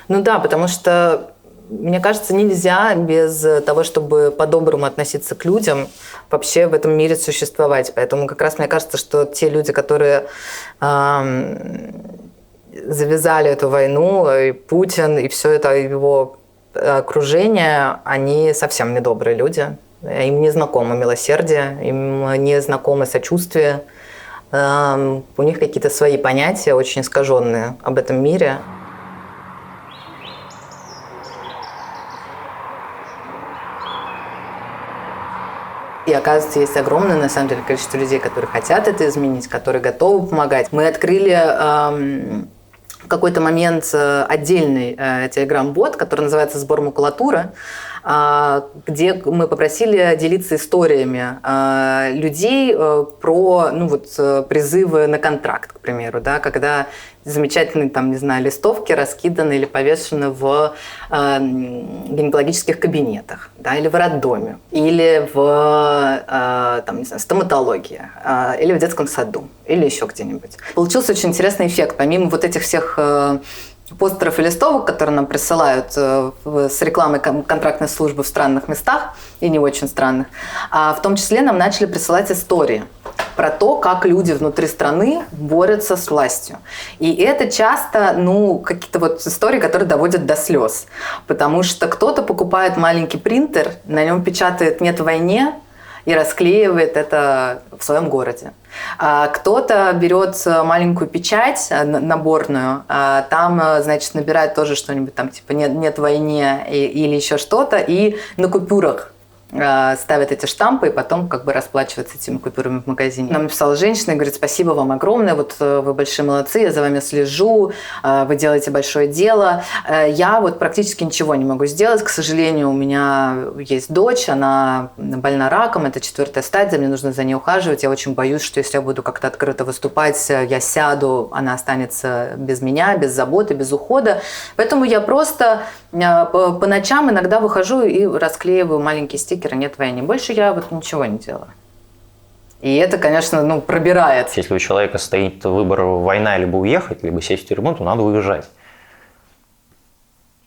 Ну да, потому что, мне кажется, нельзя без того, чтобы по-доброму относиться к людям, вообще в этом мире существовать. Поэтому как раз мне кажется, что те люди, которые завязали эту войну, и Путин, и все это его окружение, они совсем недобрые люди. Им не знакомо милосердие, им не знакомо сочувствие. У них какие-то свои понятия, очень искаженные об этом мире. И оказывается, есть огромное, на самом деле, количество людей, которые хотят это изменить, которые готовы помогать. Мы открыли в какой-то момент отдельный телеграм-бот, который называется «Сбор макулатуры», где мы попросили делиться историями людей про призывы на контракт, к примеру, да, когда замечательные листовки раскиданы или повешены в гинекологических кабинетах, да, или в роддоме, или в стоматологии, или в детском саду, или еще где-нибудь. Получился очень интересный эффект. Помимо вот этих всех постеров и листовок, которые нам присылают с рекламой контрактной службы в странных местах и не очень странных, в том числе нам начали присылать истории. про то, как люди внутри страны борются с властью. И это часто, какие-то вот истории, которые доводят до слез. Потому что кто-то покупает маленький принтер, на нем печатает «Нет войне», и расклеивает это в своем городе. А кто-то берет маленькую печать наборную, там, значит, набирает тоже что-нибудь там типа «Нет войне» или еще что-то, и на купюрах ставят эти штампы и потом как бы расплачиваются этими купюрами в магазине. Нам написала женщина и говорит: спасибо вам огромное, вот вы большие молодцы, я за вами слежу, вы делаете большое дело. Я вот практически ничего не могу сделать, к сожалению, у меня есть дочь, она больна раком, это 4-я стадия, мне нужно за ней ухаживать, я очень боюсь, что если я буду как-то открыто выступать, я сяду, она останется без меня, без заботы, без ухода. Поэтому я просто по ночам иногда выхожу и расклеиваю маленькие стикеры «Нет войны». Больше я вот ничего не делаю. И это, конечно, пробирает. Если у человека стоит выбор война либо уехать, либо сесть в тюрьму, то надо уезжать.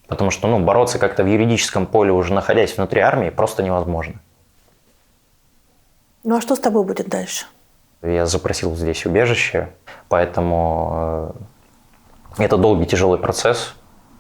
Потому что бороться как-то в юридическом поле, уже находясь внутри армии, просто невозможно. Ну а что с тобой будет дальше? Я запросил здесь убежище, поэтому это долгий, тяжелый процесс.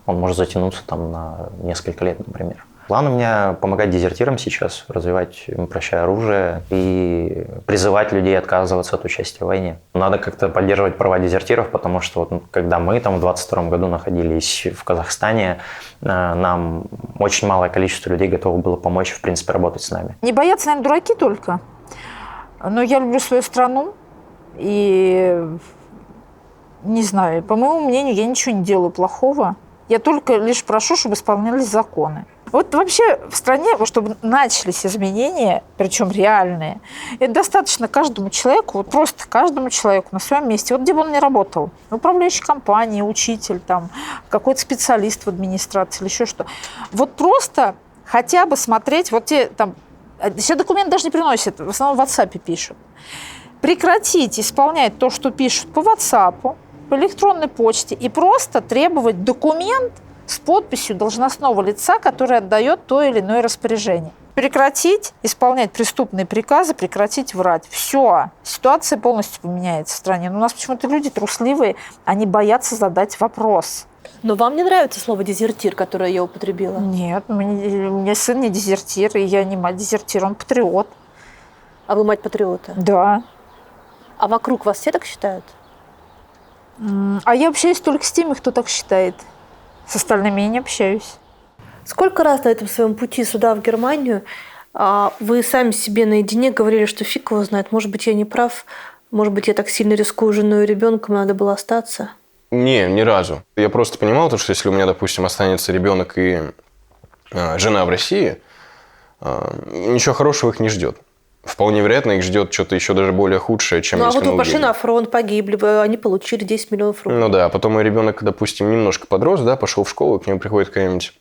Он может затянуться на несколько лет, например. План у меня помогать дезертирам сейчас, развивать им прощай оружие и призывать людей отказываться от участия в войне. Надо как-то поддерживать права дезертиров, потому что когда мы там в 22 году находились в Казахстане, нам очень малое количество людей готово было помочь, в принципе, работать с нами. Не боятся, наверное, дураки только. Но я люблю свою страну и, не знаю, по моему мнению, я ничего не делаю плохого. Я только лишь прошу, чтобы исполнялись законы. Вот вообще в стране, чтобы начались изменения, причем реальные, это достаточно каждому человеку, вот просто каждому человеку на своем месте, вот где бы он ни работал, управляющей компании, учитель, какой-то специалист в администрации или еще что. Вот просто хотя бы смотреть, вот те все документы даже не приносят, в основном в WhatsApp пишут. Прекратить исполнять то, что пишут по WhatsApp, по электронной почте, и просто требовать документ с подписью должностного лица, который отдает то или иное распоряжение. Прекратить исполнять преступные приказы, прекратить врать. Все. Ситуация полностью поменяется в стране. Но у нас почему-то люди трусливые, они боятся задать вопрос. Но вам не нравится слово «дезертир», которое я употребила? Нет, у меня сын не дезертир, и я не мать дезертира, он патриот. А вы мать патриота? Да. А вокруг вас все так считают? А я общаюсь только с теми, кто так считает. С остальными я не общаюсь. Сколько раз на этом своем пути сюда, в Германию, вы сами себе наедине говорили, что фиг его знает, может быть, я не прав, может быть, я так сильно рискую женой и ребенком, надо было остаться? Не, ни разу. Я просто понимал, что если у меня, допустим, останется ребенок и жена в России, ничего хорошего их не ждет. Вполне вероятно, их ждет что-то еще даже более худшее, чем если мы вот вы пошли уедем. на фронт, погибли, они получили 10 миллионов рублей. Ну да, а потом мой ребенок, допустим, немножко подрос, пошел в школу, к нему приходит какая-нибудь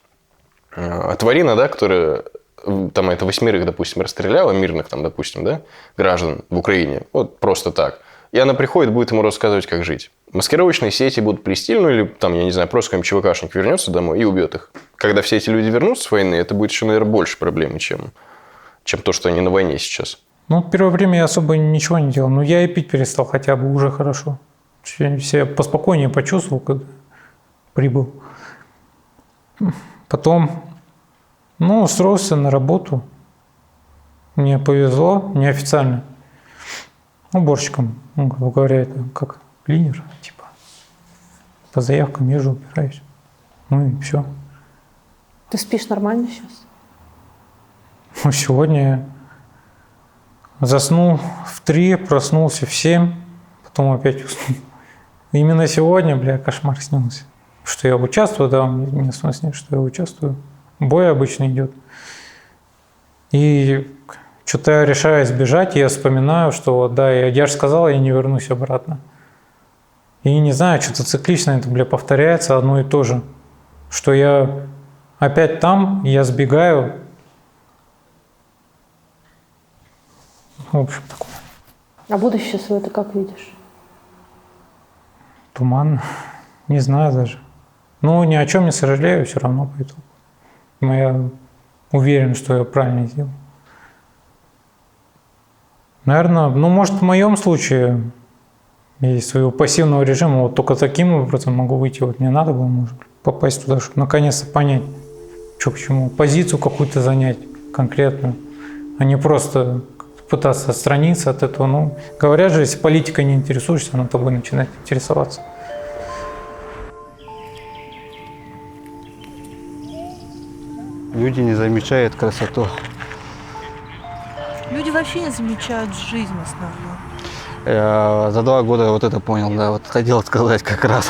тварина, которая там 8, допустим, расстреляла, мирных допустим, граждан в Украине, вот просто так. И она приходит, будет ему рассказывать, как жить. Маскировочные сети будут плести, или я не знаю, просто какой-нибудь ЧВКшник вернется домой и убьет их. Когда все эти люди вернутся с войны, это будет еще, наверное, больше проблемы, чем то, что они на войне сейчас. Первое время я особо ничего не делал. Но я и пить перестал хотя бы, уже хорошо. Я себя поспокойнее почувствовал, когда прибыл. Потом, устроился на работу. Мне повезло, неофициально. Уборщиком, грубо говоря, это как клинер, по заявкам езжу, убираюсь. И все. Ты спишь нормально сейчас? Сегодня я заснул в 3, проснулся в 7, потом опять уснул. Именно сегодня, кошмар снился. Что я участвую, мне снится, что я участвую. Бой обычно идет. И что-то я решаю сбежать, и я вспоминаю, что я же сказал, я не вернусь обратно. И не знаю, что-то циклично это, повторяется одно и то же. Что я опять там, я сбегаю. В общем, такое. А будущее свое ты как видишь? Туманно. Не знаю даже. Ни о чем не сожалею, все равно по итогу. Но я уверен, что я правильно сделал. Наверное, ну, может, в моем случае из своего пассивного режима вот только таким образом могу выйти. Вот мне надо было, может, попасть туда, чтобы наконец-то понять, что к чему. Позицию какую-то занять конкретную, а не просто пытаться отстраниться от этого. Ну, говорят же, если политикой не интересуешься, она тобой начинает интересоваться. Люди не замечают красоту. Люди вообще не замечают жизнь основную. Я за 2 года вот это понял, да, вот хотел сказать как раз.